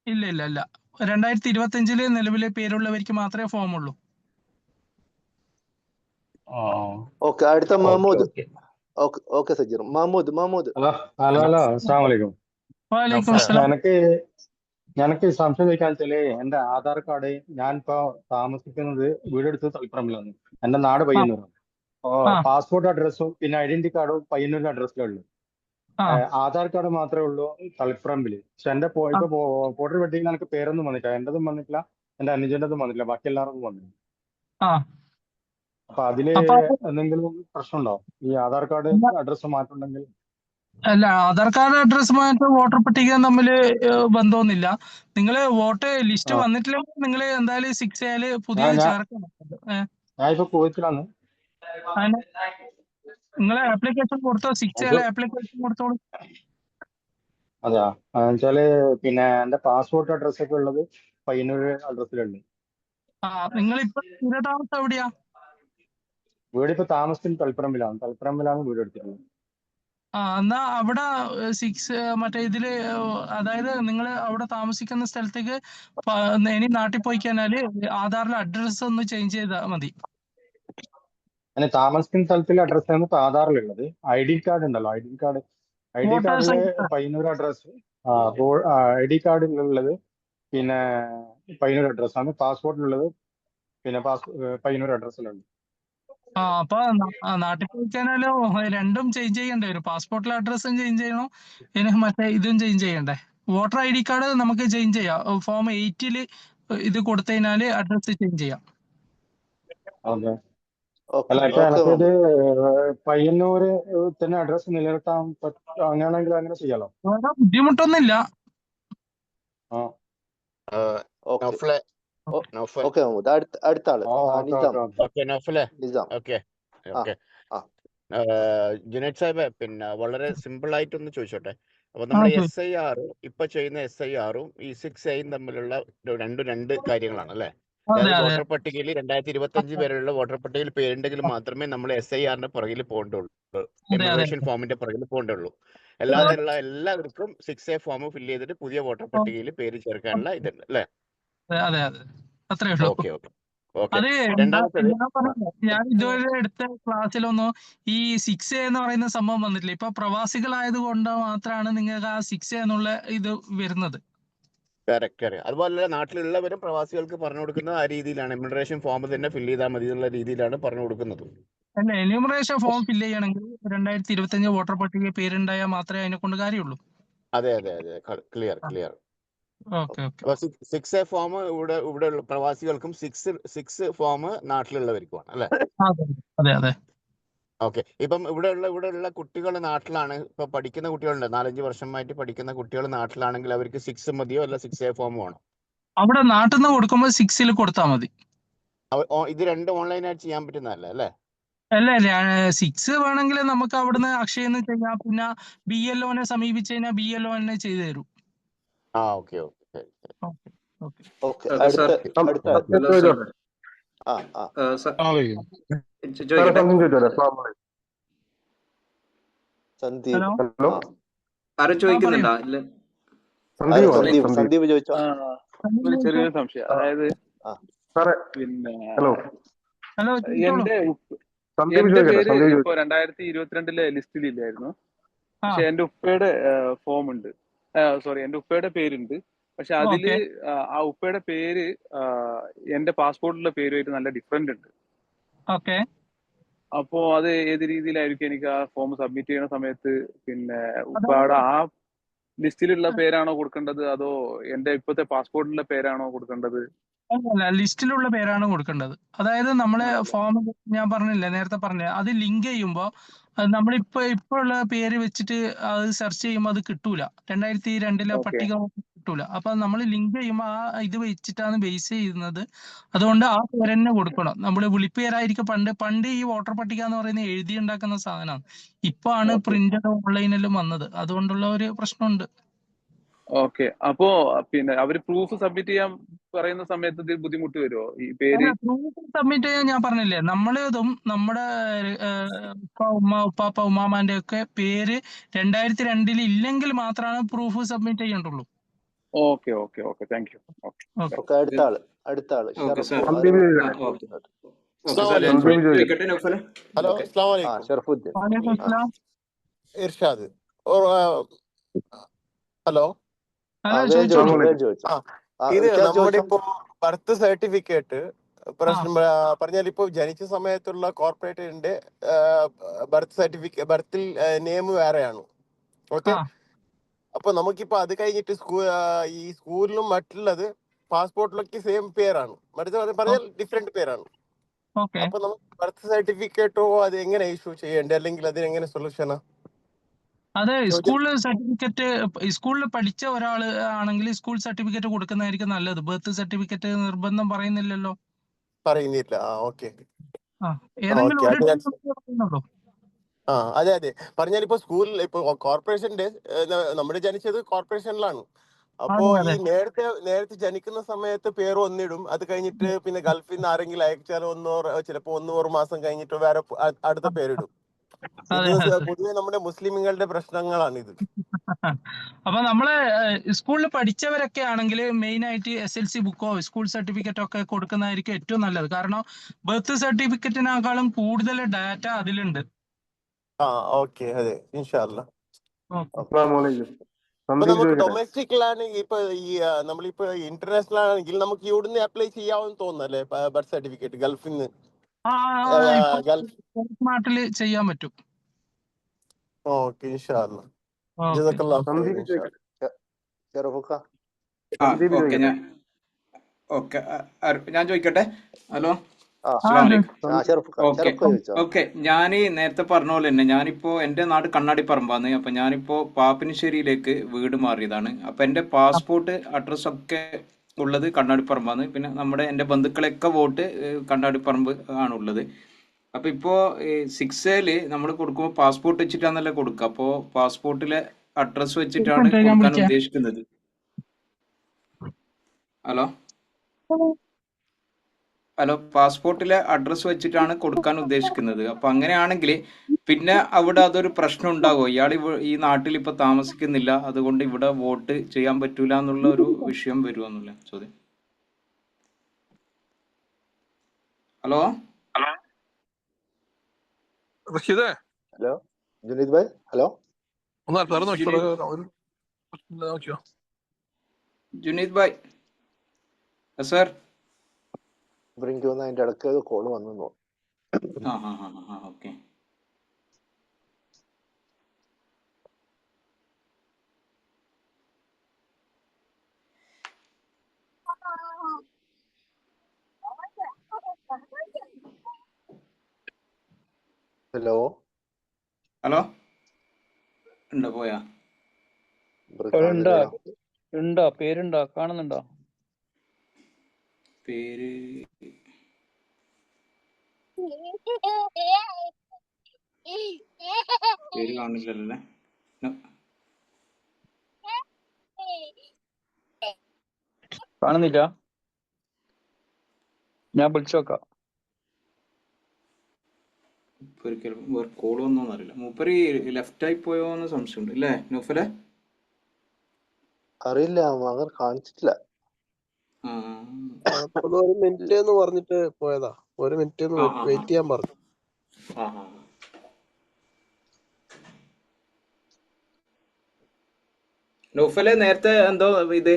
ഇല്ല. 2025 നിലവിലെ പേരുള്ളവർക്ക് മാത്രമേ ഫോം ഉള്ളൂ. ഓക്കെ, അടുത്ത മഹമ്മൂദ്. ഓക്കെ സജീർ. മഹമ്മൂദ്. ഹലോ, അസ്സലാമു അലൈക്കും. എനിക്ക് സംശയം ചോദിക്കാൻ വെച്ചാല്, എന്റെ ആധാർ കാർഡ്, ഞാനിപ്പോ താമസിക്കുന്നത് വീടെടുത്ത് തളിപ്പറമ്പിലാണ്. എന്റെ നാട് പയ്യന്നൂരാണ്. പാസ്പോർട്ട് അഡ്രസ്സും പിന്നെ ഐഡന്റി കാർഡും പയ്യന്നൂരിന്റെ അഡ്രസ്സിലുള്ളു. ആധാർ കാർഡ് മാത്രമേ ഉള്ളൂ തളിപ്പറമ്പില്. പക്ഷെ എന്റെ ഇപ്പൊ വോട്ടർ പട്ടികയിൽ എനിക്ക് പേരൊന്നും വന്നിട്ടില്ല. എന്റെതും വന്നിട്ടില്ല, എന്റെ അനുജന്റെതും വന്നിട്ടില്ല, ബാക്കി എല്ലാവർക്കും വന്നിട്ടില്ല. അപ്പൊ അതില് എന്തെങ്കിലും പ്രശ്നമുണ്ടോ ഈ ആധാർ കാർഡ് അഡ്രസ് മാറ്റുണ്ടെങ്കിൽ? അല്ല, ആധാർ കാർഡ് അഡ്രസ് മാറ്റം വോട്ടർ പട്ടിക തമ്മിൽ ബന്ധമൊന്നുമില്ല. നിങ്ങൾ വോട്ട് ലിസ്റ്റ് വന്നിട്ടില്ലെങ്കിൽ നിങ്ങൾ എന്തായാലും 6A പുതിയ ചേർക്കണം. ഞാൻ ഇപ്പൊ കുവൈത്തിലാണ്. നിങ്ങൾ ആപ്ലിക്കേഷൻ കൊടുത്തോ? 6A ആപ്ലിക്കേഷൻ കൊടുത്തോളൂ. അതെയാ, എന്നുവെച്ചാല് പിന്നെ എന്റെ പാസ്പോർട്ട് അഡ്രസ് ഒക്കെ ഉള്ളത് പയ്യന്നൂർ അഡ്രസ്സിലുണ്ട്. നിങ്ങളിപ്പോ സ്ഥിരതാമസം എവിടെയാ? വീടിപ്പോ താമസത്തിന് തളിപ്പറമ്പിലാണ് വീട് എടുത്തിട്ടുള്ളത്. എന്നാ അവിടെ 6 മറ്റേ ഇതില്, അതായത് നിങ്ങൾ അവിടെ താമസിക്കുന്ന സ്ഥലത്തേക്ക് ഇനി നാട്ടിൽ പോയി കഴിഞ്ഞാല് ആധാറിലെ അഡ്രസ് ഒന്ന് ചേഞ്ച് ചെയ്താൽ മതി. അങ്ങനെ താമസിക്കുന്ന സ്ഥലത്തിലെ അഡ്രസ്സാണ് ഇപ്പൊ ആധാറിലുള്ളത്. ഐ ഡി കാർഡില് പയ്യന്നൂർ അഡ്രസ്, ID കാർഡിലുള്ളത് പിന്നെ പയ്യന്നൂർ അഡ്രസ്സാണ്. പാസ്പോർട്ടിലുള്ളത് പിന്നെ പയ്യന്നൂർ അഡ്രസ്സിലുണ്ട്. അപ്പൊ നാട്ടിൽ പോയി കഴിഞ്ഞാല് രണ്ടും ചേഞ്ച് ചെയ്യേണ്ടി വരും. പാസ്പോർട്ടിലെ അഡ്രസ്സും ചേഞ്ച് ചെയ്യണം, പിന്നെ മറ്റേ ഇതും ചേഞ്ച് ചെയ്യണ്ടേ. വോട്ടർ ID കാർഡ് നമുക്ക് ചേഞ്ച് ചെയ്യാം. ഫോം 8 ഇത് കൊടുത്തു കഴിഞ്ഞാല് അഡ്രസ് ചേഞ്ച് ചെയ്യാം. ഇത് പയ്യന്നൂര് തന്നെ അഡ്രസ് നിലനിർത്താൻ അങ്ങനെയാണെങ്കിൽ അങ്ങനെ ചെയ്യാലോ? ബുദ്ധിമുട്ടൊന്നുമില്ല. അടുത്ത ആള് ജുനൈദ് സാഹിബ്, പിന്നെ വളരെ സിമ്പിൾ ആയിട്ടൊന്ന് ചോദിച്ചോട്ടെ. അപ്പൊ നമ്മൾ SIR ഇപ്പൊ ചെയ്യുന്ന SIR-ഉം ഈ 6A തമ്മിലുള്ള രണ്ട് കാര്യങ്ങളാണ് അല്ലെ? അതായത് വോട്ടർ പട്ടികയിൽ 2025 വരെയുള്ള വോട്ടർ പട്ടികയിൽ പേരുണ്ടെങ്കിൽ മാത്രമേ നമ്മൾ SIR-ന്റെ പുറകിൽ പോകേണ്ടുള്ളൂ, എമിഗ്രേഷൻ ഫോമിന്റെ പുറകിൽ പോകേണ്ടുള്ളൂ. അല്ലാതെയുള്ള എല്ലാവർക്കും 6A ഫോം ഫില്ല് ചെയ്തിട്ട് പുതിയ വോട്ടർ പട്ടികയിൽ പേര് ചേർക്കാനുള്ള ഇതുണ്ട് അല്ലേ? അതെ അതെ അത്രേ ഉള്ളൂ. Okay okay okay. അത് രണ്ടാമത്തേത് ഞാൻ ഇതുവരെ എടുത്ത ക്ലാസ്സിലൊന്നും ഈ 6A എന്ന് പറയുന്ന സംഭവം വന്നിട്ടില്ല. ഇപ്പൊ പ്രവാസികളായത് കൊണ്ട് മാത്രമാണ് നിങ്ങൾക്ക് ആ 6A എന്നുള്ള ഇത് വരുന്നത്. കറക്റ്റ്. അതുപോലെ നാട്ടിലുള്ളവരും പ്രവാസികൾക്ക് പറഞ്ഞു കൊടുക്കുന്നത് ആ രീതിയിലാണ്. എമിഗ്രേഷൻ ഫോം തന്നെ ഫില്ല് ചെയ്താൽ മതി എന്നുള്ള രീതിയിലാണ് പറഞ്ഞു കൊടുക്കുന്നത്. അല്ല, എന്യൂമറേഷൻ ഫോം ഫില്ല് ചെയ്യണമെങ്കിൽ 2025 വോട്ടർ പട്ടിക പേരുണ്ടായാൽ മാത്രമേ അതിനെ കൊണ്ട് കാര്യമുള്ളൂ. അതെ ക്ലിയർ. Okay okay. അപ്പൊ 6A ഫോം ഇവിടെ പ്രവാസികൾക്കും 6 ഫോം നാട്ടിലുള്ളവർക്കുമാണ് അല്ലെ? അതെ അതെ. ഓക്കെ. ഇപ്പം ഇവിടെയുള്ള കുട്ടികൾ നാട്ടിലാണ്, ഇപ്പൊ പഠിക്കുന്ന കുട്ടികളുണ്ട്, 4-5 വർഷമായിട്ട് പഠിക്കുന്ന കുട്ടികൾ നാട്ടിലാണെങ്കിൽ അവർക്ക് 6 മതിയോ അല്ല 6A ഫോം വേണോ? അവിടെ നാട്ടിൽ നിന്ന് കൊടുക്കുമ്പോൾ 6ൽ കൊടുത്താൽ മതി. ഇത് രണ്ടും ഓൺലൈനായിട്ട് ചെയ്യാൻ പറ്റുന്നതല്ല അല്ലേ? അല്ല 6 വേണമെങ്കിൽ നമുക്ക് അവിടുന്ന് അക്ഷയെന്ന് ചെയ്യാം. പിന്നെ BLOനെ സമീപിച്ചു കഴിഞ്ഞാൽ BLO തന്നെ ചെയ്തു തരും. ഓക്കെ. സന്ദീപ് ചോദിച്ചോ. ചെറിയൊരു സംശയം. അതായത് പിന്നെ എന്റെ പേര് ഇപ്പൊ 2022 ലിസ്റ്റിലില്ലായിരുന്നു. പക്ഷെ എന്റെ ഉപ്പയുടെ ഫോം ഉണ്ട്, എന്റെ ഉപ്പയുടെ പേരുണ്ട്. പക്ഷെ അതില് ആ ഉപ്പയുടെ പേര് എന്റെ പാസ്പോർട്ടിലെ പേരുമായിട്ട് നല്ല ഡിഫറെന്റ് ഉണ്ട്. അപ്പോ അത് ഏത് രീതിയിലായിരിക്കും എനിക്ക് ആ ഫോം സബ്മിറ്റ് ചെയ്യുന്ന സമയത്ത്? പിന്നെ ഉപ്പയുടെ ആ ലിസ്റ്റിലുള്ള പേരാണോ കൊടുക്കേണ്ടത്, അതോ എന്റെ ഇപ്പോഴത്തെ പാസ്പോർട്ടിലെ പേരാണോ കൊടുക്കേണ്ടത്? അല്ല, ലിസ്റ്റിലുള്ള പേരാണ് കൊടുക്കേണ്ടത്. അതായത് നമ്മളെ ഫോം ഞാൻ പറഞ്ഞില്ല, നേരത്തെ പറഞ്ഞ അത് ലിങ്ക് ചെയ്യുമ്പോൾ നമ്മളിപ്പോ ഉള്ള പേര് വെച്ചിട്ട് അത് സെർച്ച് ചെയ്യുമ്പോൾ അത് കിട്ടൂല. 2002 പട്ടിക കിട്ടൂല. അപ്പൊ നമ്മൾ ലിങ്ക് ചെയ്യുമ്പോൾ ആ ഇത് വെച്ചിട്ടാണ് ബേസ് ചെയ്യുന്നത്. അതുകൊണ്ട് ആ പേര് തന്നെ കൊടുക്കണം. നമ്മൾ വിളിപ്പേരായിരിക്കും. പണ്ട് ഈ വോട്ടർ പട്ടിക എന്ന് പറയുന്നത് എഴുതി ഉണ്ടാക്കുന്ന സാധനമാണ്. ഇപ്പൊ ആണ് പ്രിന്റഡ് ഓൺലൈനിലും വന്നത്. അതുകൊണ്ടുള്ള ഒരു പ്രശ്നമുണ്ട്. ഓക്കെ. അപ്പോ പിന്നെ അവര് പ്രൂഫ് സബ്മിറ്റ് ചെയ്യാൻ പറയുന്ന സമയത്ത് ഇത് ബുദ്ധിമുട്ട് വരുമോ? ഈ പേര് പ്രൂഫ് സബ്മിറ്റ് ചെയ്യാൻ ഞാൻ പറഞ്ഞില്ലേ, നമ്മളതും നമ്മുടെ ഉപ്പാപ്പ ഉമ്മാമാന്റെ ഒക്കെ പേര് 2002 ഇല്ലെങ്കിൽ മാത്രമാണ് പ്രൂഫ് സബ്മിറ്റ് ചെയ്യേണ്ടുള്ളൂ. Okay thank you. അടുത്ത ആള് ഇർഷാദ്. ഹലോ, ഇത് നമ്മുടെ ഇപ്പോ ബർത്ത് സർട്ടിഫിക്കറ്റ് പ്രശ്നം പറഞ്ഞാൽ ഇപ്പൊ ജനിച്ച സമയത്തുള്ള കോർപ്പറേറ്ററിന്റെ ബർത്ത് സർട്ടിഫിക്കറ്റ് ബർത്തിൽ നെയിം വേറെയാണ്. ഓക്കെ. അപ്പൊ നമുക്കിപ്പോ അത് കഴിഞ്ഞിട്ട് ഈ സ്കൂളിലും മറ്റുള്ളത് പാസ്പോർട്ടിലൊക്കെ സെയിം പേരാണ്, മറ്റു പറഞ്ഞാൽ ഡിഫറെന്റ് പേരാണ്. അപ്പൊ നമുക്ക് ബർത്ത് സർട്ടിഫിക്കറ്റോ അത് എങ്ങനെ ഇഷ്യൂ ചെയ്യേണ്ടത്, അല്ലെങ്കിൽ അതിനെങ്ങനെ സൊല്യൂഷനാ? അതെ, സ്കൂൾ സർട്ടിഫിക്കറ്റ് സ്കൂളിൽ പഠിച്ച ഒരാള് ആണെങ്കിൽ സ്കൂൾ സർട്ടിഫിക്കറ്റ് കൊടുക്കുന്നതായിരിക്കും നല്ലത്. ബർത്ത് സർട്ടിഫിക്കറ്റ് നിർബന്ധം പറയുന്നില്ലല്ലോ. പറയുന്നില്ല. ഓക്കെ. ഏതെങ്കിലും ഒരു അതെ പറഞ്ഞാൽ ഇപ്പൊ സ്കൂളിൽ ഇപ്പൊ കോർപ്പറേഷന്റെ നമ്മൾ ജനിച്ചത് കോർപ്പറേഷനിലാണ്. അപ്പോ ഈ നേരത്തെ ജനിക്കുന്ന സമയത്ത് പേര് ഒന്നിടും. അത് കഴിഞ്ഞിട്ട് പിന്നെ ഗൾഫിൽ നിന്ന് ആരെങ്കിലും അയച്ചാൽ ചിലപ്പോ 1 മാസം കഴിഞ്ഞിട്ട് വേറെ അടുത്ത പേരിടും. ഇത് പൊതുവെ നമ്മുടെ മുസ്ലിമുകളുടെ പ്രശ്നങ്ങളാണ് ഇത്. അപ്പൊ നമ്മള് സ്കൂളിൽ പഠിച്ചവരൊക്കെ ആണെങ്കിൽ മെയിൻ ആയിട്ട് SLC ബുക്കോ സ്കൂൾ സർട്ടിഫിക്കറ്റോ ഒക്കെ കൊടുക്കുന്നതായിരിക്കും ഏറ്റവും നല്ലത്. കാരണം ബർത്ത് സർട്ടിഫിക്കറ്റിനേക്കാളും കൂടുതൽ ഡാറ്റ അതിലുണ്ട്. ഓക്കെ. അതെ, ഇൻഷാ അല്ലാ. നമുക്ക് ഡൊമസ്റ്റിക്കിലാണെങ്കിൽ ഇപ്പൊ ഈ നമ്മളിപ്പോ ഇന്റർനാഷണൽ ആണെങ്കിൽ നമുക്ക് ഇവിടുന്ന് അപ്ലൈ ചെയ്യാമെന്ന് തോന്നുന്നല്ലേ ബർത്ത് സർട്ടിഫിക്കറ്റ് ഗൾഫിൽ നിന്ന്? നാട്ടില് ചെയ്യാൻ പറ്റും. ഓക്കെ, ഇൻഷാ അല്ലാ. ജസാക്കല്ലാഹു ഖൈർ. ഞാൻ ചോദിക്കട്ടെ. Hello, okay. ഞാൻ നേരത്തെ പറഞ്ഞ പോലെ തന്നെ ഞാനിപ്പോ എന്റെ നാട് കണ്ണാടിപ്പറമ്പാണ്. അപ്പൊ ഞാനിപ്പോ പാപ്പിനിശ്ശേരിയിലേക്ക് വീട് മാറിയതാണ്. അപ്പൊ എന്റെ പാസ്പോർട്ട് അഡ്രസ് ഒക്കെ ഉള്ളത് കണ്ണാടിപ്പറമ്പാണ്. പിന്നെ എന്റെ ബന്ധുക്കളൊക്കെ വോട്ട് കണ്ണാടിപ്പറമ്പ് ആണുള്ളത്. അപ്പൊ ഇപ്പോ 6A നമ്മൾ കൊടുക്കുമ്പോൾ പാസ്പോർട്ട് വെച്ചിട്ടാണല്ലോ കൊടുക്കുക. അപ്പോ പാസ്പോർട്ടിലെ അഡ്രസ് വെച്ചിട്ടാണ് കൊടുക്കാൻ ഉദ്ദേശിക്കുന്നത്. ഹലോ, പാസ്പോർട്ടിലെ അഡ്രസ് വെച്ചിട്ടാണ് കൊടുക്കാൻ ഉദ്ദേശിക്കുന്നത്. അപ്പൊ അങ്ങനെയാണെങ്കിൽ പിന്നെ അവിടെ അതൊരു പ്രശ്നം ഉണ്ടാകുമോ? ഇയാൾ ഈ നാട്ടിൽ ഇപ്പൊ താമസിക്കുന്നില്ല, അതുകൊണ്ട് ഇവിടെ വോട്ട് ചെയ്യാൻ പറ്റൂല എന്നുള്ള ഒരു വിഷയം വരുമോ എന്നുള്ള ചോദ്യം. Hello റഷീദേ, hello Junaid bhai, hello നോക്കിയോ ജുനീദ് ഭായ് സർ. എനിക്ക് തോന്നുന്നു അതിന്റെ ഇടയ്ക്ക് കോള് വന്നു. ഓക്കെ. ഹലോ ഹലോ ഉണ്ടോ? പോയാ? ഉണ്ടോ? പേരുണ്ടോ? കാണുന്നുണ്ടോ? പേര് കാണില്ലല്ലേ? കാണുന്നില്ല. ഞാൻ വിളിച്ചു നോക്കാം. വേറെ കോള് വന്നോന്ന് അറിയില്ല. മൂപ്പര് ലെഫ്റ്റ് ആയി പോയോന്ന് സംശയമുണ്ട് അല്ലേ നൗഫലെ? അറിയില്ല, അങ്ങനെ കാണിച്ചിട്ടില്ല. ഒരു മിനിറ്റ് എന്ന് പറഞ്ഞിട്ട് പോയതാ. ഒരു മിനിറ്റ് വെയിറ്റ് ചെയ്യാൻ പറഞ്ഞു. നൗഫലെ നേരത്തെ എന്തോ ഇത്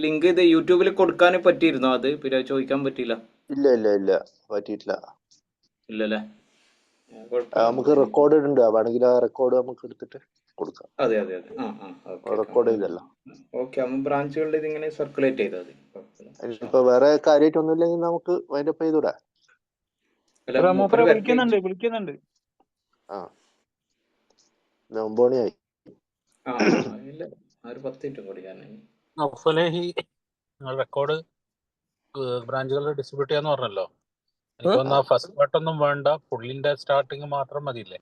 ലിങ്ക് ഇത് യൂട്യൂബിൽ കൊടുക്കാൻ പറ്റിയിരുന്നോ? അത് പിന്നെ ചോദിക്കാൻ പറ്റിയില്ല. ഇല്ല പറ്റിയിട്ടില്ല. ഇല്ലല്ലേ? നമുക്ക് റെക്കോർഡ് ഉണ്ട്, വേണമെങ്കിൽ ആ റെക്കോർഡ് നമുക്ക് എടുത്തിട്ട് കൊടുക്കാം. അതെ. റെക്കോർഡ് ചെയ്തല്ലോ. ഓക്കെ, ബ്രാഞ്ചുകളുടെ ഇതിങ്ങനെ സർക്കുലേറ്റ് ചെയ്താൽ മതി. ഇപ്പൊ വേറെ കാര്യമായിട്ടൊന്നുമില്ലെങ്കിൽ നമുക്ക് അതിന്റെ ഒപ്പം ചെയ്തൂടെ? വിളിക്കുന്നുണ്ട്. ആ 9 മണിയായി. ഒരു 10 മിനിറ്റ് കൂടി. റെക്കോർഡ് ബ്രാഞ്ചുകൾ ഡിസ്ട്രിബ്യൂട്ട് ചെയ്യാന്ന് പറഞ്ഞല്ലോ. എനിക്കൊന്ന് ഫസ്റ്റ് പാർട്ടൊന്നും വേണ്ട, പുള്ളിന്റെ സ്റ്റാർട്ടിങ് മാത്രം മതിയില്ലേ?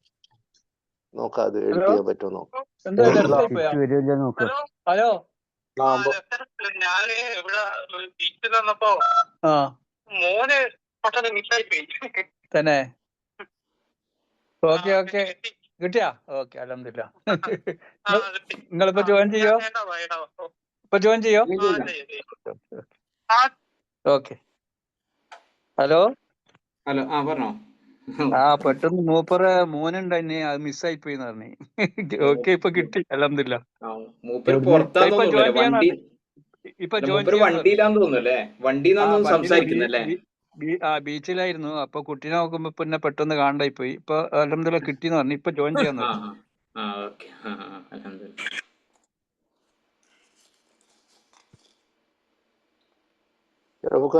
നോക്കാം, അത് എഡിറ്റ് ചെയ്യാൻ പറ്റുമോ നോക്കാം. ഹലോ, ഞാന് ഇവിടെ ബീച്ചിൽ വന്നപ്പോ മോന് പെട്ടെന്ന് മിസ്സായി പോയി. തന്നെ? ഓക്കെ കിട്ടിയാ? ഓക്കെ, അൽഹംദുലില്ലാ. നിങ്ങളിപ്പോ ജോയിൻ ചെയ്യോ? ഓക്കെ. ഹലോ പറഞ്ഞോ. പെട്ടെന്ന് മൂപ്പറെ മോനുണ്ടായി, അത് മിസ്സായി പോയി പറഞ്ഞു. ഓക്കെ, ഇപ്പൊ കിട്ടി അൽഹംദുലില്ലാ. വണ്ടിയിലാന്ന് തോന്നുന്നല്ലേ? സംസാരിക്കുന്നല്ലേ? ബീച്ചിലായിരുന്നു. അപ്പൊ കുട്ടീനെ നോക്കുമ്പോ പിന്നെ പെട്ടെന്ന് കാണാണ്ടായി പോയി. ഇപ്പൊ അൽഹംദുലില്ലാ കിട്ടിന്ന് പറഞ്ഞു. ഇപ്പൊ ജോയിൻ ചെയ്യാന്ന് പറഞ്ഞു.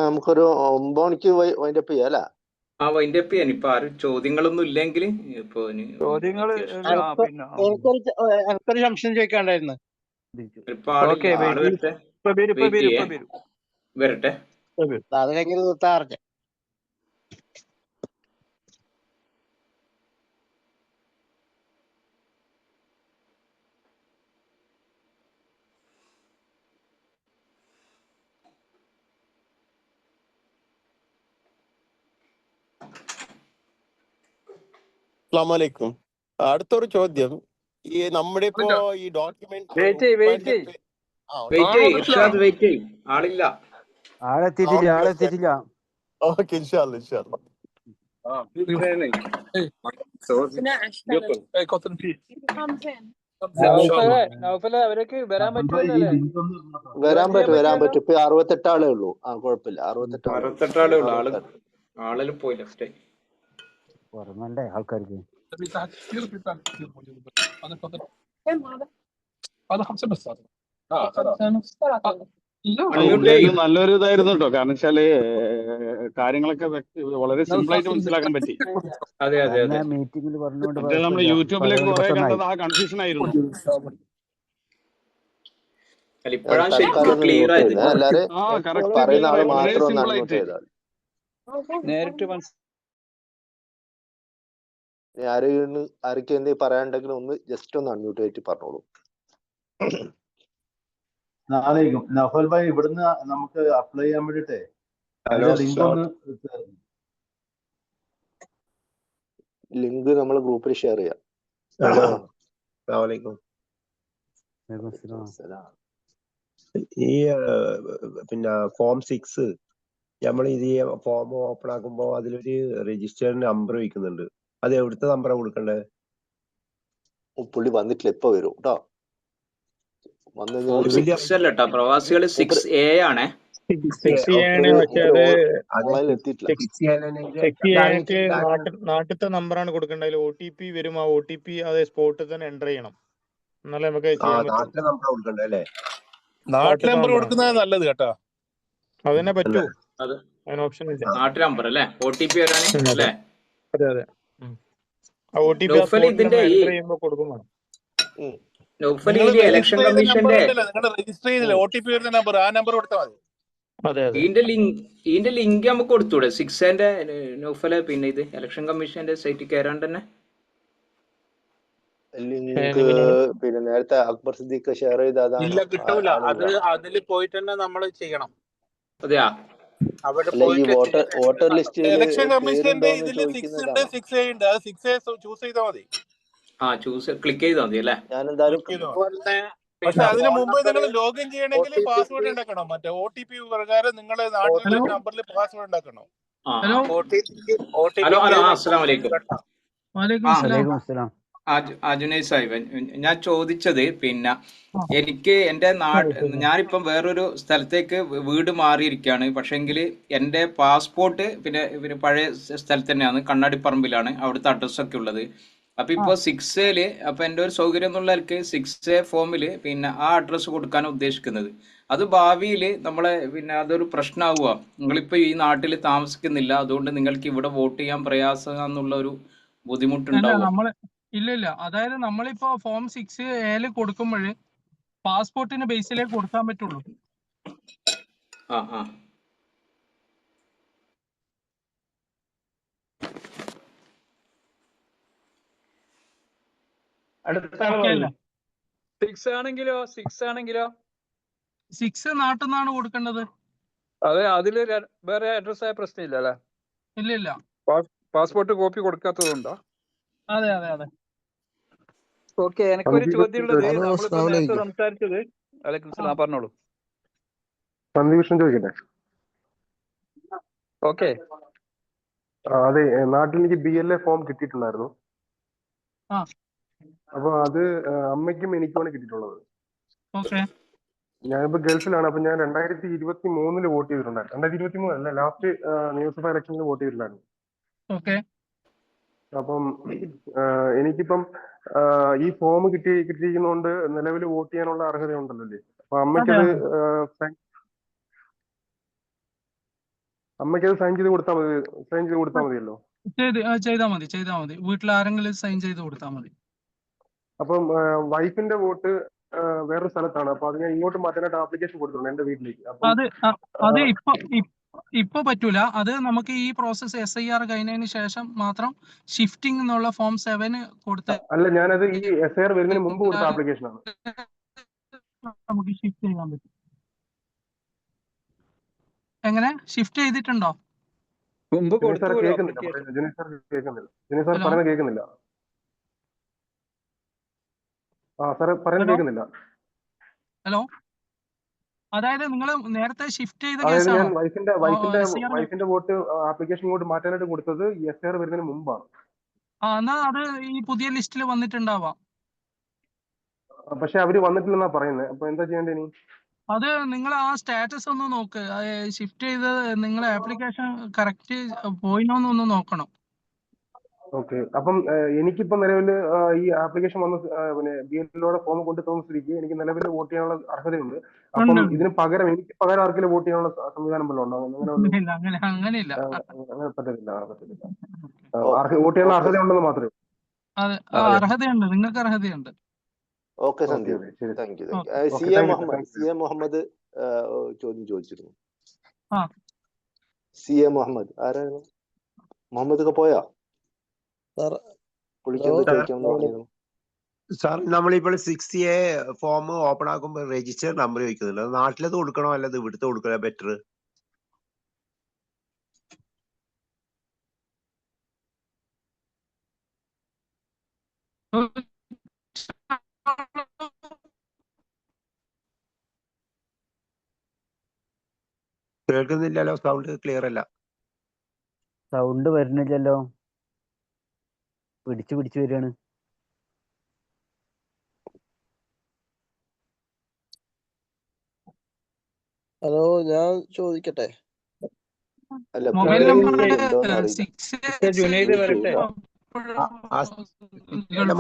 നമുക്കൊരു 9 മണിക്ക് വൈൻഡപ്പ് ചെയ്യാം അല്ലേ? വൈൻഡപ്പ് ചെയ്യാൻ ഇപ്പൊ ആരും ചോദ്യങ്ങളൊന്നും ഇല്ലെങ്കിൽ ഇപ്പൊ ചോദ്യങ്ങള് എനിക്കൊരു സംശയം ചോദിക്കാണ്ടായിരുന്നു. വരട്ടെ. അതിലേക്ക് നിർത്താറില്ല. അസ്സലാമലൈക്കും. അടുത്തൊരു ചോദ്യം, ഈ നമ്മുടെ ഇപ്പോ ഈ ഡോക്യുമെന്റ് ആളെത്തിയിട്ടില്ല. ഓക്കെ, ഇൻഷാല്ലാ. വരാൻ പറ്റും. ഇപ്പൊ 68 ആളേ ഉള്ളൂ. കുഴപ്പമില്ല, 68 ആളേ ഉള്ളൂ. ആളെല്ലാം പോയി ലെഫ്റ്റ്. ഉറങ്ങണ്ടേ ആൾക്കാർക്ക്? നല്ലൊരു ഇതായിരുന്നു കേട്ടോ. കാരണം വെച്ചാല് കാര്യങ്ങളൊക്കെ വളരെ സിമ്പിൾ ആയിട്ട് മനസ്സിലാക്കാൻ പറ്റി. മീറ്റിംഗിൽ പറഞ്ഞുകൊണ്ട് നമ്മൾ യൂട്യൂബിലേക്ക് കുറെ കണ്ടത് ആ കൺഫ്യൂഷൻ ആയിരുന്നു. വളരെ സിമ്പിൾ ആയിട്ട് നേരിട്ട് ആരൊക്കെ എന്തെങ്കിലും പറയാനുണ്ടെങ്കിലും ഒന്ന് ജസ്റ്റ് ഒന്ന് അൺമ്യൂട്ട് ആയിട്ട് പറഞ്ഞോളൂ. നൗഫൽ ഭായ്, ഇവിടുന്ന് നമുക്ക് അപ്ലൈ ചെയ്യാൻ വേണ്ടിട്ടേ ലിങ്ക് ഒന്ന് ലിങ്ക് നമ്മൾ ഗ്രൂപ്പിൽ ഷെയർ ചെയ്യാം. ഹലോ, അസ്സലാമലൈക്കും. ഈ പിന്നെ ഫോം 6 നമ്മൾ ഇത് ഫോം ഓപ്പൺ ആക്കുമ്പോ അതിലൊരു രജിസ്റ്റേർഡ് നമ്പർ വയ്ക്കുന്നുണ്ട്. അത് എവിടുത്തെ നമ്പറാ കൊടുക്കണ്ടേ? പുള്ളി വന്നിട്ടില്ല, ഇപ്പൊ വരും കേട്ടോ. ഫോം 6 അല്ല കേട്ടോ, പ്രവാസികൾ 6A ആണ്. 6A ആണ്, പക്ഷെ ഓൺലൈനിൽ എത്തിയിട്ടില്ല. നാട്ടിലത്തെ നമ്പറാണ് കൊടുക്കേണ്ടത്. OTP വരും. ആ OTP അത് സ്പോട്ടിൽ തന്നെ എൻ്റർ ചെയ്യണം, എന്നാലേ നമുക്ക് ചെയ്യാൻ പറ്റും. നാട്ടിലെ നമ്പർ കൊടുക്കണ്ടേ അല്ലേ? നാട്ടിലെ നമ്പർ കൊടുക്കുന്നത് നല്ലത് കേട്ടോ. അതന്നെ പറ്റൂ, അത് അതിന് ഓപ്ഷൻ ഇല്ല. നാട്ടിലെ നമ്പർ അല്ലേ OTP വരാൻ അല്ലേ? അതെ അതെ. ആ OTP ഇതിന്റെ ഈ എൻ്റർ ചെയ്യുമ്പോൾ കൊടുക്കും വേണം. നൗഫൽ ഈ ഇലക്ഷൻ കമ്മീഷന്റെ രജിസ്റ്റർ ചെയ്തില്ല, OTP വരുന്ന നമ്പർ, ആ നമ്പർ കൊടുത്താൽ മതി. ഇതിന്റെ ലിങ്ക് നമുക്ക് കൊടുത്തൂടെ 6A നൗഫലെ? പിന്നെ ഇത് ഇലക്ഷൻ കമ്മീഷന്റെ സൈറ്റിൽ കയറാണ്ട് തന്നെ ലിങ്ക് പിന്നെ നേരത്തെ അക്ബർ സിദ്ദീഖ് ഷെയർ ചെയ്ത ഇല്ല, കിട്ടൂല. അത് അതിൽ പോയിട്ട് തന്നെ നമ്മൾ ചെയ്യണം. അതെയാ? അവിടെ ഈ വോട്ടർ ലിസ്റ്റിൽ ഇലക്ഷൻ കമ്മീഷന്റെ ഇതിൽ 6 ഉണ്ട്, 6A ഉണ്ട്. അത് 6A ചൂസ് ചെയ്താൽ മതി. ക്ലിക്ക് ചെയ്താൽ മതി അല്ലേ? ഞാൻ എന്തായാലും പക്ഷെ അതിന് മുമ്പ് നിങ്ങൾ ലോഗിൻ ചെയ്യണമെങ്കിൽ പാസ്വേഡ് ഉണ്ടാക്കണം. മറ്റേ OTP പ്രകാരം നിങ്ങളെ നാട്ടിലെ നമ്പറിൽ പാസ്വേഡ് ഉണ്ടാക്കണം. അജുനൈ സാഹിബ്, ഞാൻ ചോദിച്ചത് പിന്നെ എനിക്ക് എൻ്റെ ഞാനിപ്പം വേറൊരു സ്ഥലത്തേക്ക് വീട് മാറിയിരിക്കുകയാണ്. പക്ഷെങ്കിൽ എൻ്റെ പാസ്പോർട്ട് പിന്നെ പഴയ സ്ഥലത്ത് തന്നെയാണ്, കണ്ണാടിപ്പറമ്പിലാണ് അവിടുത്തെ അഡ്രസ്സൊക്കെ ഉള്ളത്. അപ്പൊ ഇപ്പൊ 6A അപ്പൊ എൻ്റെ ഒരു സൗകര്യം എന്നുള്ള 6A ഫോമിൽ പിന്നെ ആ അഡ്രസ്സ് കൊടുക്കാനാണ് ഉദ്ദേശിക്കുന്നത്. അത് ഭാവിയിൽ നമ്മളെ പിന്നെ അതൊരു പ്രശ്നമാവുക, നിങ്ങളിപ്പോ ഈ നാട്ടിൽ താമസിക്കുന്നില്ല, അതുകൊണ്ട് നിങ്ങൾക്ക് ഇവിടെ വോട്ട് ചെയ്യാൻ പ്രയാസം എന്നുള്ള ഒരു ബുദ്ധിമുട്ടുണ്ടാവും? ഇല്ല. അതായത് നമ്മളിപ്പോ ഫോം 6A കൊടുക്കുമ്പോൾ പാസ്പോർട്ടിന് ബേസിലേക്ക് കൊടുക്കാൻ പറ്റുള്ളൂ. സിക്സ് നാട്ടിൽ നിന്നാണ് കൊടുക്കേണ്ടത്. അതെ, അതില് വേറെ അഡ്രസ് ആയ പ്രശ്നമില്ല അല്ലേ? ഇല്ല. പാസ്പോർട്ട് കോപ്പി കൊടുക്കാത്തതുകൊണ്ടോ? അതെ. ഓക്കെ, എനിക്കൊരു ചോദ്യം ഉള്ളത്, നമ്മളിപ്പോ നേരത്തെ സംസാരിച്ചത്. അലൈക്കും സലാം, പറഞ്ഞോളൂ. ചോദിക്കട്ടെ? ഓക്കെ, അതെ, നാട്ടിൽ എനിക്ക് BLA ഫോം കിട്ടിയിട്ടുണ്ടായിരുന്നു. അപ്പൊ അത് അമ്മയ്ക്കും എനിക്കുമാണ് കിട്ടിയിട്ടുള്ളത്. ഞാനിപ്പോ ഗൾഫിലാണ്. അപ്പൊ ഞാൻ 2023 വോട്ട് ചെയ്തിട്ടുണ്ടായിരുന്നു. 2023 അല്ല, ലാസ്റ്റ് നിയമസഭ ഇലക്ഷനിൽ വോട്ട് ചെയ്തിട്ടുണ്ടായിരുന്നു. അപ്പം എനിക്കിപ്പം ഈ ഫോം കിട്ടിയിരിക്കുന്നതുകൊണ്ട് നിലവിൽ വോട്ട് ചെയ്യാനുള്ള അർഹതയുണ്ടല്ലോ അല്ലേ? അപ്പൊ അമ്മയ്ക്കത് സൈൻ ചെയ്ത് കൊടുത്താൽ മതിയല്ലോ? ചെയ്താൽ മതി. വീട്ടിൽ ആരെങ്കിലും സൈൻ ചെയ്ത് കൊടുത്താൽ മതി. അപ്പം വൈഫിന്റെ വോട്ട് വേറൊരു സ്ഥലത്താണ്. അപ്പൊ അത് ഞാൻ ഇങ്ങോട്ട് മാറ്റാനായിട്ട് ആപ്ലിക്കേഷൻ കൊടുത്തിട്ടുണ്ട് എന്റെ വീട്ടിലേക്ക്. അത് ഇപ്പൊ പറ്റൂല. അത് നമുക്ക് ഈ പ്രോസസ് SIR കഴിഞ്ഞതിന് ശേഷം മാത്രം ഷിഫ്റ്റിംഗ് എന്നുള്ള ഫോം 7 കൊടുത്ത. അല്ല, ഞാനത് ഈ SIR വരുന്നതിന് മുമ്പ് കൊടുത്ത ആപ്ലിക്കേഷൻ ആണ്. നമുക്ക് ഷിഫ്റ്റ് ചെയ്യാൻ പറ്റും. എങ്ങനെ ഷിഫ്റ്റ് ചെയ്തിട്ടുണ്ടോ? ജുനൈസ് സാർ പറയുന്നത് കേൾക്കുന്നില്ല. സാറേ പറയുന്നത് കേൾക്കുന്നില്ല. ഹലോ, അതായത് നിങ്ങൾ നേരത്തെ ഷിഫ്റ്റ് ചെയ്ത അതായത് ഞാൻ കേസാണോ? വൈഫിന്റെ വോട്ട് ആപ്ലിക്കേഷൻ കൊണ്ട് മാറ്റാനായിട്ട് കൊടുത്തത് SIR വരുന്നതിന് മുമ്പാണ്. എന്നാ അത് ഈ പുതിയ ലിസ്റ്റിൽ വന്നിട്ടുണ്ടാവാം. പക്ഷെ അവര് വന്നിട്ടില്ലെന്നാ പറയുന്നത്. അപ്പൊ എന്താ ചെയ്യേണ്ടത് ഇനി? അത് നിങ്ങൾ ആ സ്റ്റാറ്റസ് ഒന്ന് നോക്ക്. ഷിഫ്റ്റ് ചെയ്ത് നിങ്ങളെ ആപ്ലിക്കേഷൻ കറക്റ്റ് പോയിനോന്നൊന്ന് നോക്കണം. ഓക്കെ, അപ്പം എനിക്കിപ്പോ നിലവിൽ ഈ ആപ്ലിക്കേഷൻ വന്ന പിന്നെ BLA ഫോം കൊണ്ടു തന്ന സ്ഥിതിക്ക് എനിക്ക് നിലവിൽ വോട്ട് ചെയ്യാനുള്ള അർഹതയുണ്ട്. അപ്പം ഇതിന് പകരം എനിക്ക് ആർക്കെങ്കിലും വോട്ട് ചെയ്യാനുള്ള സംവിധാനം വല്ലതും ഉണ്ടോ? അങ്ങനെയില്ല. പറ്റത്തില്ല. വോട്ട് ചെയ്യാനുള്ള അർഹത ഉണ്ടെന്ന് മാത്രമേ. അർഹതയുണ്ട്, നിങ്ങൾക്ക് അർഹതയുണ്ട്. Okay Sandeep, thank you. CA Muhammad ചോദ്യം ചോദിച്ചിരുന്നു. CA മുഹമ്മദ് ആരായിരുന്നു? മുഹമ്മദ് ഒക്കെ പോയാ? സാർ, നമ്മളിപ്പോൾ 6A ഫോം ഓപ്പൺ ആക്കുമ്പോൾ രജിസ്റ്റർ നമ്പർ ചോദിക്കുന്നില്ല. നാട്ടിലത് കൊടുക്കണോ അല്ലത് ഇവിടുത്തെ കൊടുക്കണോ ബെറ്റർ? കേൾക്കുന്നില്ലല്ലോ, സൗണ്ട് ക്ലിയർ അല്ല. സൗണ്ട് വരുന്നില്ലല്ലോ, പിടിച്ചു വരികയാണ്. ഹലോ, ഞാൻ ചോദിക്കട്ടെ? അല്ല മൊബൈൽ പുള്ളി നമ്പർ ഉണ്ടോന്ന് അറിയില്ല. 6 ജുനൈദ് വരട്ടെ.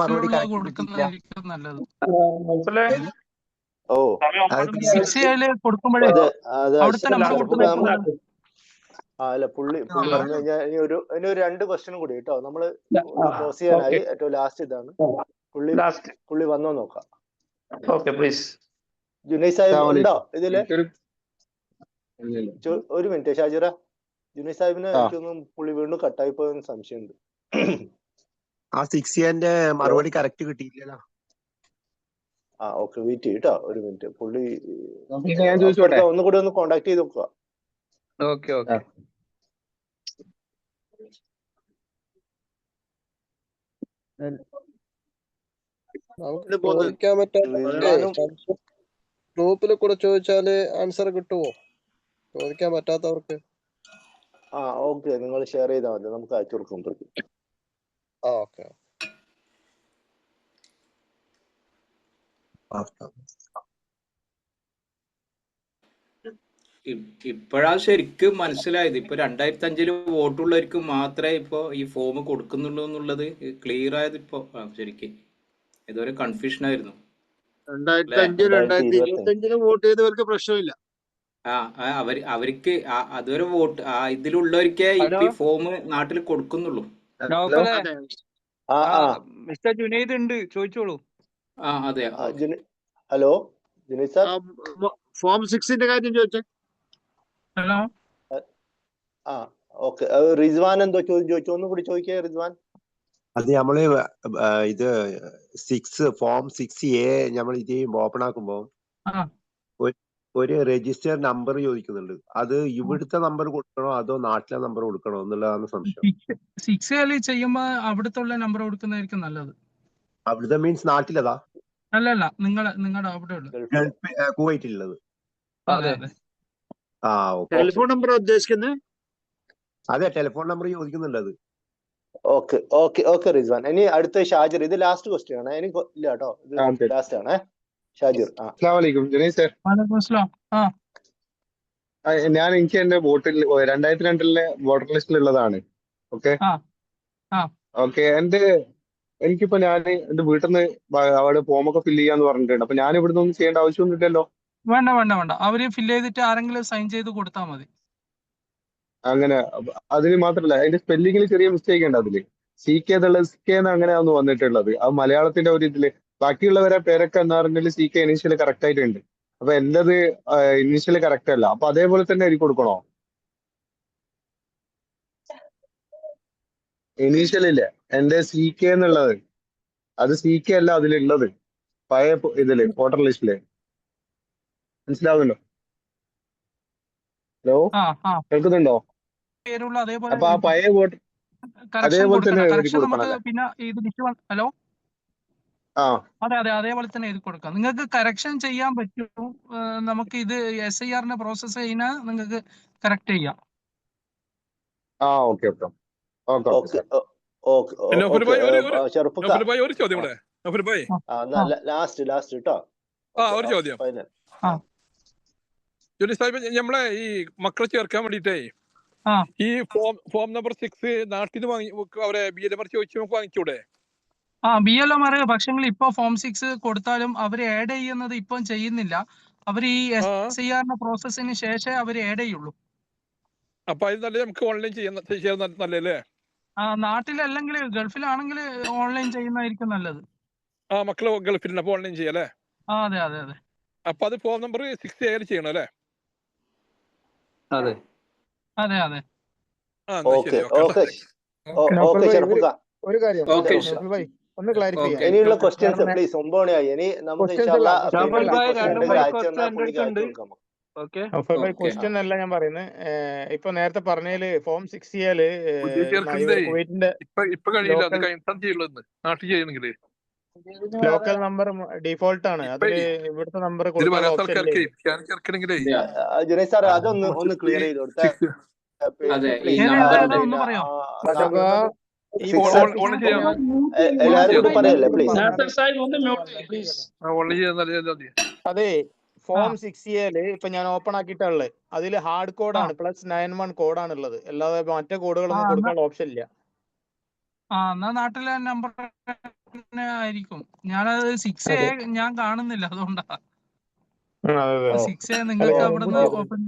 മറുപടി ഗൾഫിലുള്ള കറക്റ്റ് കിട്ടിയില്ല. കൊടുക്കുന്നതായിരിക്കും നല്ലത്. ഓ 6 കൊടുക്കുമ്പോഴേ അത് അവിടുത്തെ നമ്പർ കൊടുക്കുന്നതായിരിക്കും നല്ലത്. അല്ല പുള്ളി വന്നു കഴിഞ്ഞാൽ ഇനി ഒരു 2 ക്വസ്റ്റ്യൻ കൂടി കേട്ടോ. നമ്മള് ക്ലോസ് ചെയ്യാനായി. ഏറ്റവും ലാസ്റ്റ് ഇതാണ്. പുള്ളി വന്നോ നോക്കാം. ജുനൈദ് സാഹിബ് ഉണ്ടോ ഇതില്? ഒരു മിനിറ്റ് ഷാജിറ, ജുനൈദ് സാഹിബിന് എനിക്കൊന്നും പുള്ളി വീണ്ടും കട്ടായി പോയെന്ന് സംശയമുണ്ട്. ആ 6 മറുപടി കറക്റ്റ് കിട്ടിയില്ലല്ലോ. ഓക്കെ, വെയിറ്റ് ചെയ്യട്ടോ ഒരു മിനിറ്റ്. പുള്ളി ഞാൻ ചോദിച്ചോട്ടെ? ഒന്നുകൂടി ഒന്ന് കോണ്ടാക്ട് ചെയ്ത് നോക്കുക. Okay okay. നമുക്ക് ചോദിക്കാൻ പറ്റാത്ത ഗ്രൂപ്പിൽ കൂടെ ചോദിച്ചാല് ആൻസർ കിട്ടുമോ? ചോദിക്കാൻ പറ്റാത്തവർക്ക് ഓക്കെ, നിങ്ങൾ ഷെയർ ചെയ്താൽ മതി, നമുക്ക് അയച്ചു കൊടുക്കും. ഓക്കെ. ഇപ്പോഴാ ശരിക്കും മനസ്സിലായത്. ഇപ്പൊ 2005 വോട്ടുള്ളവർക്ക് മാത്രമേ ഇപ്പൊ ഈ ഫോം കൊടുക്കുന്നുള്ളൂ എന്നുള്ളത് ക്ലിയർ ആയത് ഇപ്പൊ ശരിക്കും. ഇതുവരെ കൺഫ്യൂഷൻ ആയിരുന്നു. 2005 2025 വോട്ട് ചെയ്തവർക്ക് പ്രശ്നമില്ല. അവർക്ക് അതുവരെ വോട്ട് ഇതിലുള്ളവർക്കേ ഇപ്പൊ ഈ ഫോം നാട്ടിൽ കൊടുക്കുന്നുള്ളൂ. മിസ്റ്റർ ജുനൈദ് ഉണ്ട്, ചോദിച്ചോളൂ. അതെ. ഹലോ ജുനൈദ് സാർ, ഫോം 6 കാര്യം ചോദിച്ചേ. ഹലോ. ഓക്കെ, റിസ്വാൻ എന്തോ ചോദിച്ചു, ഒന്നും കൂടി ചോദിക്കേ റിസ്വാൻ. അത് നമ്മള് ഇത് ഫോം 6A നമ്മൾ ഇത് ഓപ്പൺ ആക്കുമ്പോ ഒരു രജിസ്റ്റർ നമ്പർ ചോദിക്കുന്നുണ്ട്. അത് ഇവിടുത്തെ നമ്പർ കൊടുക്കണോ അതോ നാട്ടിലെ നമ്പർ കൊടുക്കണോ എന്നുള്ളതാണ് സംശയം. 6 ചെയ്യുമ്പോ അവിടുത്തെ നമ്പർ കൊടുക്കുന്നതായിരിക്കും നല്ലത്. അവിടുത്തെ മീൻസ് നാട്ടിലതാ? അല്ലല്ല, നിങ്ങളുടെ അവിടെ ഉള്ളത് കുവൈറ്റിലുള്ളത്. അതെ. ടെലിഫോൺ നമ്പർ ഉദ്ദേശിക്കുന്നത്? അതെ, ടെലിഫോൺ നമ്പർ ചോദിക്കുന്നുണ്ട് അത്. ഓക്കെ റിസ്വാൻ. ഇനി അടുത്ത ഷാജിർ. ഇത് ലാസ്റ്റ് ക്വസ്റ്റ്യൻ ആണ്. ഇനി ഇല്ല കേട്ടോ, ഇത് ലാസ്റ്റ് ആണ്. ഷാജിർ. എനിക്ക് എന്റെ വോട്ടിൽ 2002 വോട്ടർ ലിസ്റ്റിലുള്ളതാണ്. ഓക്കെ. എനിക്കിപ്പോ എന്റെ വീട്ടിൽ നിന്ന് അവിടെ ഫോമൊക്കെ ഫില്ല് ചെയ്യാന്ന് പറഞ്ഞിട്ടുണ്ട്. അപ്പൊ ഞാൻ ഇവിടുന്ന് ഒന്നും ചെയ്യേണ്ട ആവശ്യമൊന്നുമില്ലല്ലോ? വേണ്ട, അവര് ഫില്ല് ചെയ്തിട്ട് ആരെങ്കിലും സൈൻ ചെയ്ത് കൊടുത്താൽ മതി. അങ്ങനെ അതിന് മാത്രല്ല, അതിന്റെ സ്പെല്ലിങ്ങിൽ ചെറിയ മിസ്റ്റേക്ക് ഉണ്ട്. അതില് CK എന്നുള്ള SK അങ്ങനെയാന്ന് വന്നിട്ടുള്ളത്. അത് മലയാളത്തിന്റെ ഒരു ഇതില്. ബാക്കിയുള്ളവരെ പേരൊക്കെ എന്ന് പറഞ്ഞാൽ CK ഇനീഷ്യല് കറക്റ്റ് ആയിട്ടുണ്ട്. അപ്പൊ എന്റേത് ഇനീഷ്യല് കറക്റ്റ് അല്ല. അപ്പൊ അതേപോലെ തന്നെ എഴുതി കൊടുക്കണോ? ഇനീഷ്യലില്ലേ എന്റെ CK എന്നുള്ളത്, അത് CK അല്ല അതിലുള്ളത്, പഴയ ഇതില് വോട്ടർ ലിസ്റ്റില്. മനസ്സിലാവുന്നുണ്ടോ? ഹലോ, കേൾക്കുന്നുണ്ടോ? അപ്പൊ ആ പഴയ വോട്ട് അതേപോലെ തന്നെ എഴുതി കൊടുക്കണം. പിന്നെ ഹലോ, അതെ, അതേപോലെ തന്നെ എഴുതി കൊടുക്കാം. നിങ്ങൾക്ക് കറക്ഷൻ ചെയ്യാൻ പറ്റും. നമുക്ക് ഇത് SIR പ്രോസസ് ചെയ്യുന്ന നിങ്ങൾക്ക് കറക്റ്റ് ചെയ്യാം. ഓക്കെ. ഒരു ചോദ്യം കൂടെ. ലാസ്റ്റ് കേട്ടോ. ഒരു ചോദ്യം. ജുനൈദ് സാഹിബ്, നമ്മളെ ഈ മക്കളെ ചേർക്കാൻ വേണ്ടിട്ടേ ഈ ഫോം നമ്പർ 6 നാട്ടിൽ നിന്ന് അവരെ BLMR ചോദിച്ചു നമുക്ക് വാങ്ങിച്ചൂടെ? BLMR പക്ഷേ ഇപ്പൊ ഫോം 6 കൊടുത്താലും അവര് ആഡ് ചെയ്യുന്നത് ഇപ്പം ചെയ്യുന്നില്ല. അവർ ഈ SIR പ്രോസസ്സിന് ശേഷം അവർ ആഡ് ചെയ്യുള്ളൂ. അപ്പൊ അത് നല്ല നമുക്ക് ഓൺലൈൻ ചെയ്യാൻ നല്ലല്ലേ? നാട്ടിലല്ലെങ്കിൽ ഗൾഫിലാണെങ്കിൽ ഓൺലൈൻ ചെയ്യുന്നതായിരിക്കും നല്ലത്. മക്കള് ഗൾഫിൽ അപ്പൊ ഓൺലൈൻ ചെയ്യാം അല്ലേ? അതെ. അപ്പൊ അത് ഫോം നമ്പർ 6A ചെയ്യണം അല്ലേ? അതെ. ഒരു കാര്യം ഒന്ന് ക്ലാരിഫൈ ചെയ്യാം. ഇനിയുള്ള ക്വസ്റ്റ്യൻസ് പ്ലീസ്. 9 മണിയായി. ഇനി നമുക്ക് ക്വസ്റ്റ്യൻ അല്ല ഞാൻ പറയുന്നത്. ഇപ്പൊ നേരത്തെ പറഞ്ഞതില് ഫോം 6A ഇപ്പൊ കഴിയില്ല, നാട്ടിൽ ചെയ്യണമെങ്കിൽ. ലോക്കൽ നമ്പർ ഡിഫോൾട്ട് ആണ്. അതില് ഇവിടുത്തെ നമ്പർ ഇതിന് കൊടുക്കാനുള്ള വരാത്ത ഓപ്ഷൻ ആൾക്കാർക്ക് ഇല്ലേ? ഇറക്കണമെങ്കിലേ ജുനൈദ് സാറേ അതൊന്ന് ക്ലിയർ ചെയ്ത് കൊടുത്തേ അതെ, ഈ പ്ലീസ്. നമ്പറിന്റെ ഒന്ന് പറയോ? അഥവാ ഈ എല്ലാവരും കൂടി പറയല്ലേ പ്ലീസ്. അതെ, ഫോം 6A ഇപ്പൊ ഞാൻ ഓപ്പൺ ആക്കിയിട്ടുള്ളത് അതില് ഹാർഡ് കോഡാണ് +91 കോഡാണ് ഉള്ളത്. അല്ലാതെ മറ്റേ കോഡുകളൊന്നും കൊടുക്കാനുള്ള ഓപ്ഷൻ ഇല്ല. എന്നാ നാട്ടിലെ നമ്പർ ആയിരിക്കും. ഞാനത് 6A ഞാൻ കാണുന്നില്ല, അതുകൊണ്ടാ. 6A നിങ്ങൾക്ക് അവിടുന്ന് ഓപ്പൺ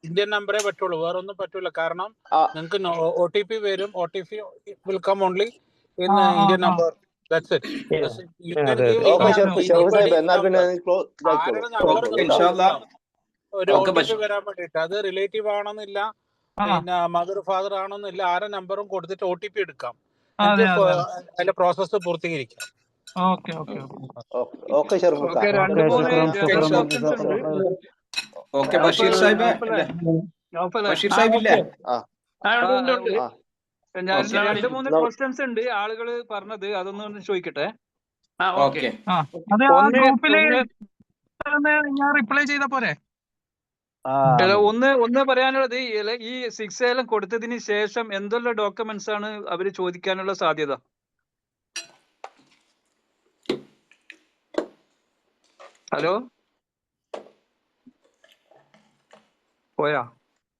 ഇന്ത്യൻ നമ്പറേ പറ്റുള്ളൂ, വേറെ ഒന്നും പറ്റൂല. കാരണം നിങ്ങൾക്ക് OTP വരും. OTP will come only in Indian number. That's it. You can give ആരുടെ നമ്പർ ഒരു OTP വരാൻ വേണ്ടിട്ട്. അത് റിലേറ്റീവ് ആണെന്നില്ല, പിന്നെ മദർ ഫാദർ ആണെന്നില്ല, ആരെ നമ്പറും കൊടുത്തിട്ട് OTP എടുക്കാം. അതിന്റെ പ്രോസസ്സ് പൂർത്തീകരിക്കാം. ബഷീർ സാഹിബ്, ബഷീർ സാഹിബ് ഇല്ലേ? 2-3 ക്വസ്റ്റ്യൻസ് ഉണ്ട് ആളുകള് പറഞ്ഞത്, അതൊന്ന് ചോദിക്കട്ടെ. ഓക്കെ, ഞാൻ റിപ്ലൈ ചെയ്ത പോരെ? ഒന്ന് പറയാനുള്ളത്, ഈ 6A കൊടുത്തതിന് ശേഷം എന്തെല്ലാം ഡോക്യുമെന്റ്സ് ആണ് അവര് ചോദിക്കാനുള്ള സാധ്യത? ഹലോ, പോയാ?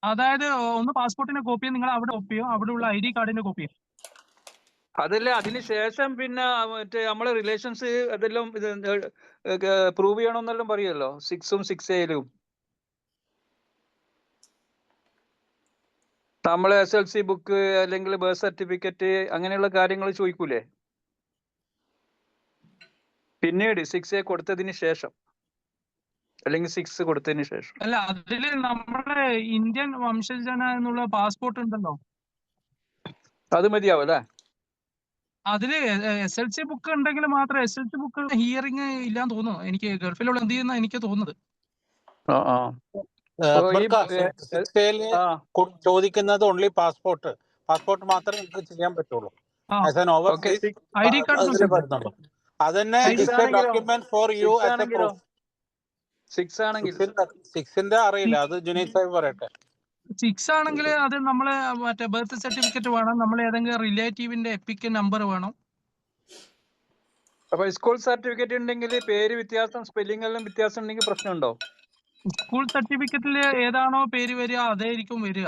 അതായത് ഒന്ന് പാസ്പോർട്ടിന്റെ കോപ്പിയോ, നിങ്ങൾ അവിടെ കോപ്പിയോ, അവിടെയുള്ള ID കാർഡിന്റെ കോപ്പിയോ? അതല്ല, അതിന് ശേഷം പിന്നെ മറ്റേ നമ്മളെ റിലേഷൻസ് അതെല്ലാം പ്രൂവ് ചെയ്യണമെന്നെല്ലാം പറയുമല്ലോ 6ഉം 6Aയിലും. നമ്മളെ SLC ബുക്ക് അല്ലെങ്കിൽ ബർത്ത് സർട്ടിഫിക്കറ്റ് അങ്ങനെയുള്ള കാര്യങ്ങൾ ചോദിക്കൂലേ പിന്നീട് 6A കൊടുത്തതിന് ശേഷം, അല്ലെങ്കിൽ 6 കൊടുത്തതിന് ശേഷം? അല്ല, അതില് നമ്മുടെ ഇന്ത്യൻ വംശജന എന്നുള്ള പാസ്പോർട്ട് ഉണ്ടല്ലോ, അത് മതിയാവും അല്ലേ? അതില് SLC ബുക്ക് ഉണ്ടെങ്കിൽ മാത്രം. SLC ബുക്ക് ഹിയറിംഗ് ഇല്ലാന്ന് തോന്നുന്നു എനിക്ക്. ഗൾഫിലുള്ള എന്ത് ചെയ്യുന്ന എനിക്ക് തോന്നുന്നത്. ചോദിക്കുന്നത് ഓൺലി പാസ്പോർട്ട് മാത്രമേ നിങ്ങൾക്ക് ചെയ്യാൻ പറ്റുള്ളൂ. ID കാർഡ് അതന്നെ document for you as a proof. 6ന്റെ അറിയില്ല, അത് ജുനൈദ് സാഹിബ് പറയട്ടെ. 6 ആണെങ്കിൽ അത് നമ്മള് മറ്റേ ബർത്ത് സർട്ടിഫിക്കറ്റ് വേണം, നമ്മൾ ഏതെങ്കിലും റിലേറ്റീവിന്റെ എപ്പിക് നമ്പർ വേണം. അപ്പൊ സ്കൂൾ സർട്ടിഫിക്കറ്റ് ഉണ്ടെങ്കിൽ പേര് വ്യത്യാസം, സ്പെല്ലിംഗ് എല്ലാം വ്യത്യാസം ഉണ്ടെങ്കിൽ പ്രശ്നമുണ്ടോ? സ്കൂൾ സർട്ടിഫിക്കറ്റിൽ ഏതാണോ പേര് വരിക അതായിരിക്കും വരിക.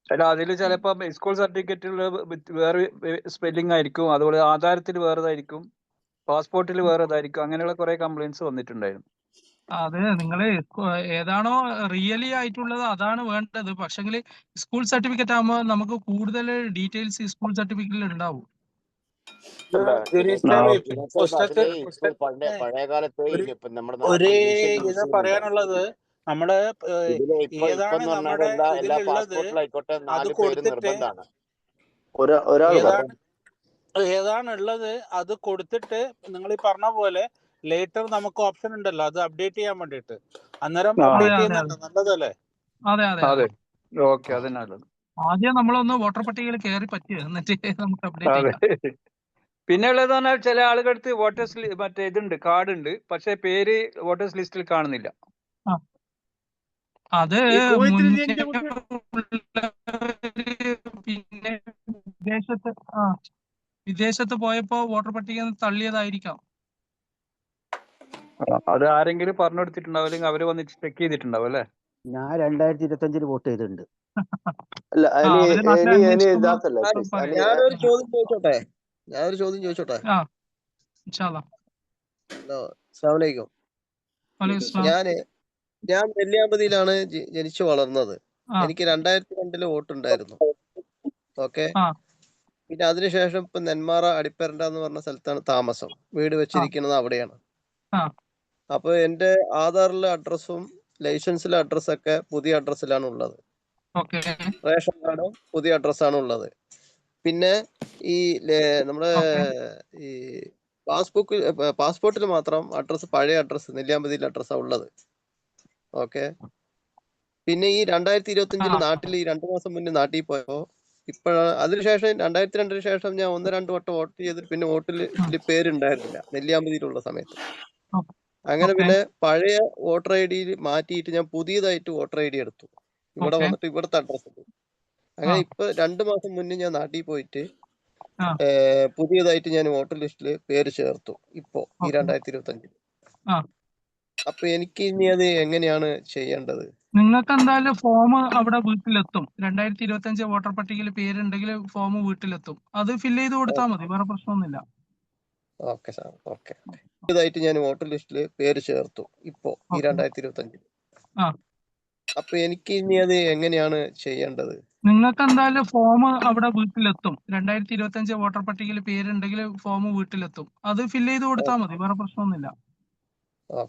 അല്ല, അതിൽ ചിലപ്പോ സ്കൂൾ സർട്ടിഫിക്കറ്റിൽ വേറെ സ്പെല്ലിംഗ് ആയിരിക്കും, അതുപോലെ ആധാരത്തിൽ വേറെതായിരിക്കും, പാസ്പോർട്ടിൽ വേറെതായിരിക്കും. അങ്ങനെയുള്ള കുറെ കംപ്ലൈന്റ്സ് വന്നിട്ടുണ്ടായിരുന്നു. അത് നിങ്ങൾ ഏതാണോ റിയലി ആയിട്ടുള്ളത് അതാണ് വേണ്ടത്. പക്ഷെങ്കിൽ സ്കൂൾ സർട്ടിഫിക്കറ്റ് ആകുമ്പോൾ നമുക്ക് കൂടുതൽ ഡീറ്റെയിൽസ് സ്കൂൾ സർട്ടിഫിക്കറ്റിൽ ഉണ്ടാവും. പഴയ കാലത്ത് ഇത് പറയാനുള്ളത്, നമ്മുടെ ഏതാണ് നമ്മുടെ ഇതിലുള്ളത് അത് കൊടുത്തിട്ട്, ഏതാണുള്ളത് അത് കൊടുത്തിട്ട് നിങ്ങൾ ഈ പറഞ്ഞ പോലെ ലേറ്റർ നമുക്ക് ഓപ്ഷൻ ഉണ്ടല്ലോ അത് അപ്ഡേറ്റ് ചെയ്യാൻ വേണ്ടിട്ട്. അന്നേരം അപ്ഡേറ്റ് ചെയ്യുന്നുണ്ട്, നല്ലതല്ലേ? അതെ. ഓക്കെ, അത് നല്ലത്. ആദ്യം നമ്മളൊന്ന് വോട്ടർ പട്ടികയിൽ കയറി പറ്റുക, എന്നിട്ട് നമുക്ക് അപ്ഡേറ്റ് ചെയ്യാം. പിന്നെ ഉള്ളതെന്ന് പറഞ്ഞാൽ ചില ആളുകൾക്ക് വോട്ടേഴ്സ് മറ്റേ ഇതുണ്ട്, കാർഡ് ഉണ്ട്, പക്ഷെ പേര് വോട്ടേഴ്സ് ലിസ്റ്റിൽ കാണുന്നില്ല. അത് പിന്നെ വിദേശത്ത് പോയപ്പോ വോട്ടർ പട്ടിക തള്ളിയതായിരിക്കാം. അത് ആരെങ്കിലും പറഞ്ഞു കൊടുത്തിട്ടുണ്ടാവും, അല്ലെങ്കിൽ അവര് വന്നിട്ട് ചെക്ക് ചെയ്തിട്ടുണ്ടാവും അല്ലേ? ഞാൻ 2025 വോട്ട് ചെയ്തിട്ടുണ്ട്. ഞാനൊരു ചോദ്യം ചോദിച്ചോട്ടെ? ഹലോ, അസ്സലാമലൈക്കും. ഞാൻ നെല്ലിയാമ്പതിയിലാണ് ജനിച്ചു വളർന്നത്. എനിക്ക് 2002 വോട്ടുണ്ടായിരുന്നു. ഓക്കെ, പിന്നെ അതിനുശേഷം ഇപ്പൊ നെന്മാറ അടിപ്പരണ്ട എന്ന് പറഞ്ഞ സ്ഥലത്താണ് താമസം. വീട് വെച്ചിരിക്കുന്നത് അവിടെയാണ്. അപ്പൊ എന്റെ ആധാറിലെ അഡ്രസ്സും ലൈസൻസിലെ അഡ്രസ്സൊക്കെ പുതിയ അഡ്രസ്സിലാണ് ഉള്ളത്. റേഷൻ കാർഡും പുതിയ അഡ്രസ്സാണ് ഉള്ളത്. പിന്നെ ഈ നമ്മുടെ ഈ പാസ്പോർട്ടിൽ മാത്രം അഡ്രസ്സ് പഴയ അഡ്രസ്സ് നെല്ലിയാമ്പതിയിലെ അഡ്രസ്സാണ് ഉള്ളത്. ഓക്കെ, പിന്നെ ഈ 2025 നാട്ടിൽ ഈ 2 മാസം മുന്നേ നാട്ടിൽ പോയപ്പോ ഇപ്പോഴാണ് അതിനുശേഷം 2002 ശേഷം ഞാൻ 1-2 വട്ടം വോട്ട് ചെയ്തിട്ട് പിന്നെ വോട്ട് ലിസ്റ്റിൽ പേരുണ്ടായിരുന്നില്ല നെല്ലിയാമ്പതിയിലുള്ള സമയത്ത്. അങ്ങനെ പിന്നെ പഴയ വോട്ടർ ഐ ഡിയിൽ മാറ്റിയിട്ട് ഞാൻ പുതിയതായിട്ട് വോട്ടർ ഐ ഡി എടുത്തു. ഇവിടെ വന്നിട്ട് ഇവിടുത്തെ അഡ്രസ് ഉണ്ട്. അങ്ങനെ ഇപ്പൊ 2 മാസം മുന്നേ ഞാൻ നാട്ടിൽ പോയിട്ട് പുതിയതായിട്ട് ഞാൻ വോട്ടർ ലിസ്റ്റിൽ പേര് ചേർത്തു ഇപ്പോ ഈ 2025. അപ്പൊ എനിക്ക് ഇനി അത് എങ്ങനെയാണ് ചെയ്യേണ്ടത്? നിങ്ങൾക്ക് എന്തായാലും ഫോം അവിടെ വീട്ടിലെത്തും. 2025 വോട്ടർ പട്ടികയിൽ പേരുണ്ടെങ്കിൽ ഫോം വീട്ടിലെത്തും. അത് ഫില്ല് ചെയ്ത് കൊടുത്താൽ മതി, വേറെ പ്രശ്നമൊന്നുമില്ല. Okay sir, okay. പുതിയതായിട്ട് ഞാൻ വോട്ടർ ലിസ്റ്റിൽ പേര് ചേർത്തു ഇപ്പോ ഈ 2025. അപ്പൊ എനിക്ക് ഇനി അത് എങ്ങനെയാണ് ചെയ്യേണ്ടത്? നിങ്ങൾക്ക് എന്തായാലും ഫോം അവിടെ വീട്ടിലെത്തും. 2025 വോട്ടർ പട്ടികയിൽ പേരുണ്ടെങ്കിൽ ഫോം വീട്ടിലെത്തും. അത് ഫില്ല് ചെയ്ത് കൊടുത്താൽ മതി, വേറെ പ്രശ്നമൊന്നുമില്ല. ഓക്കെ.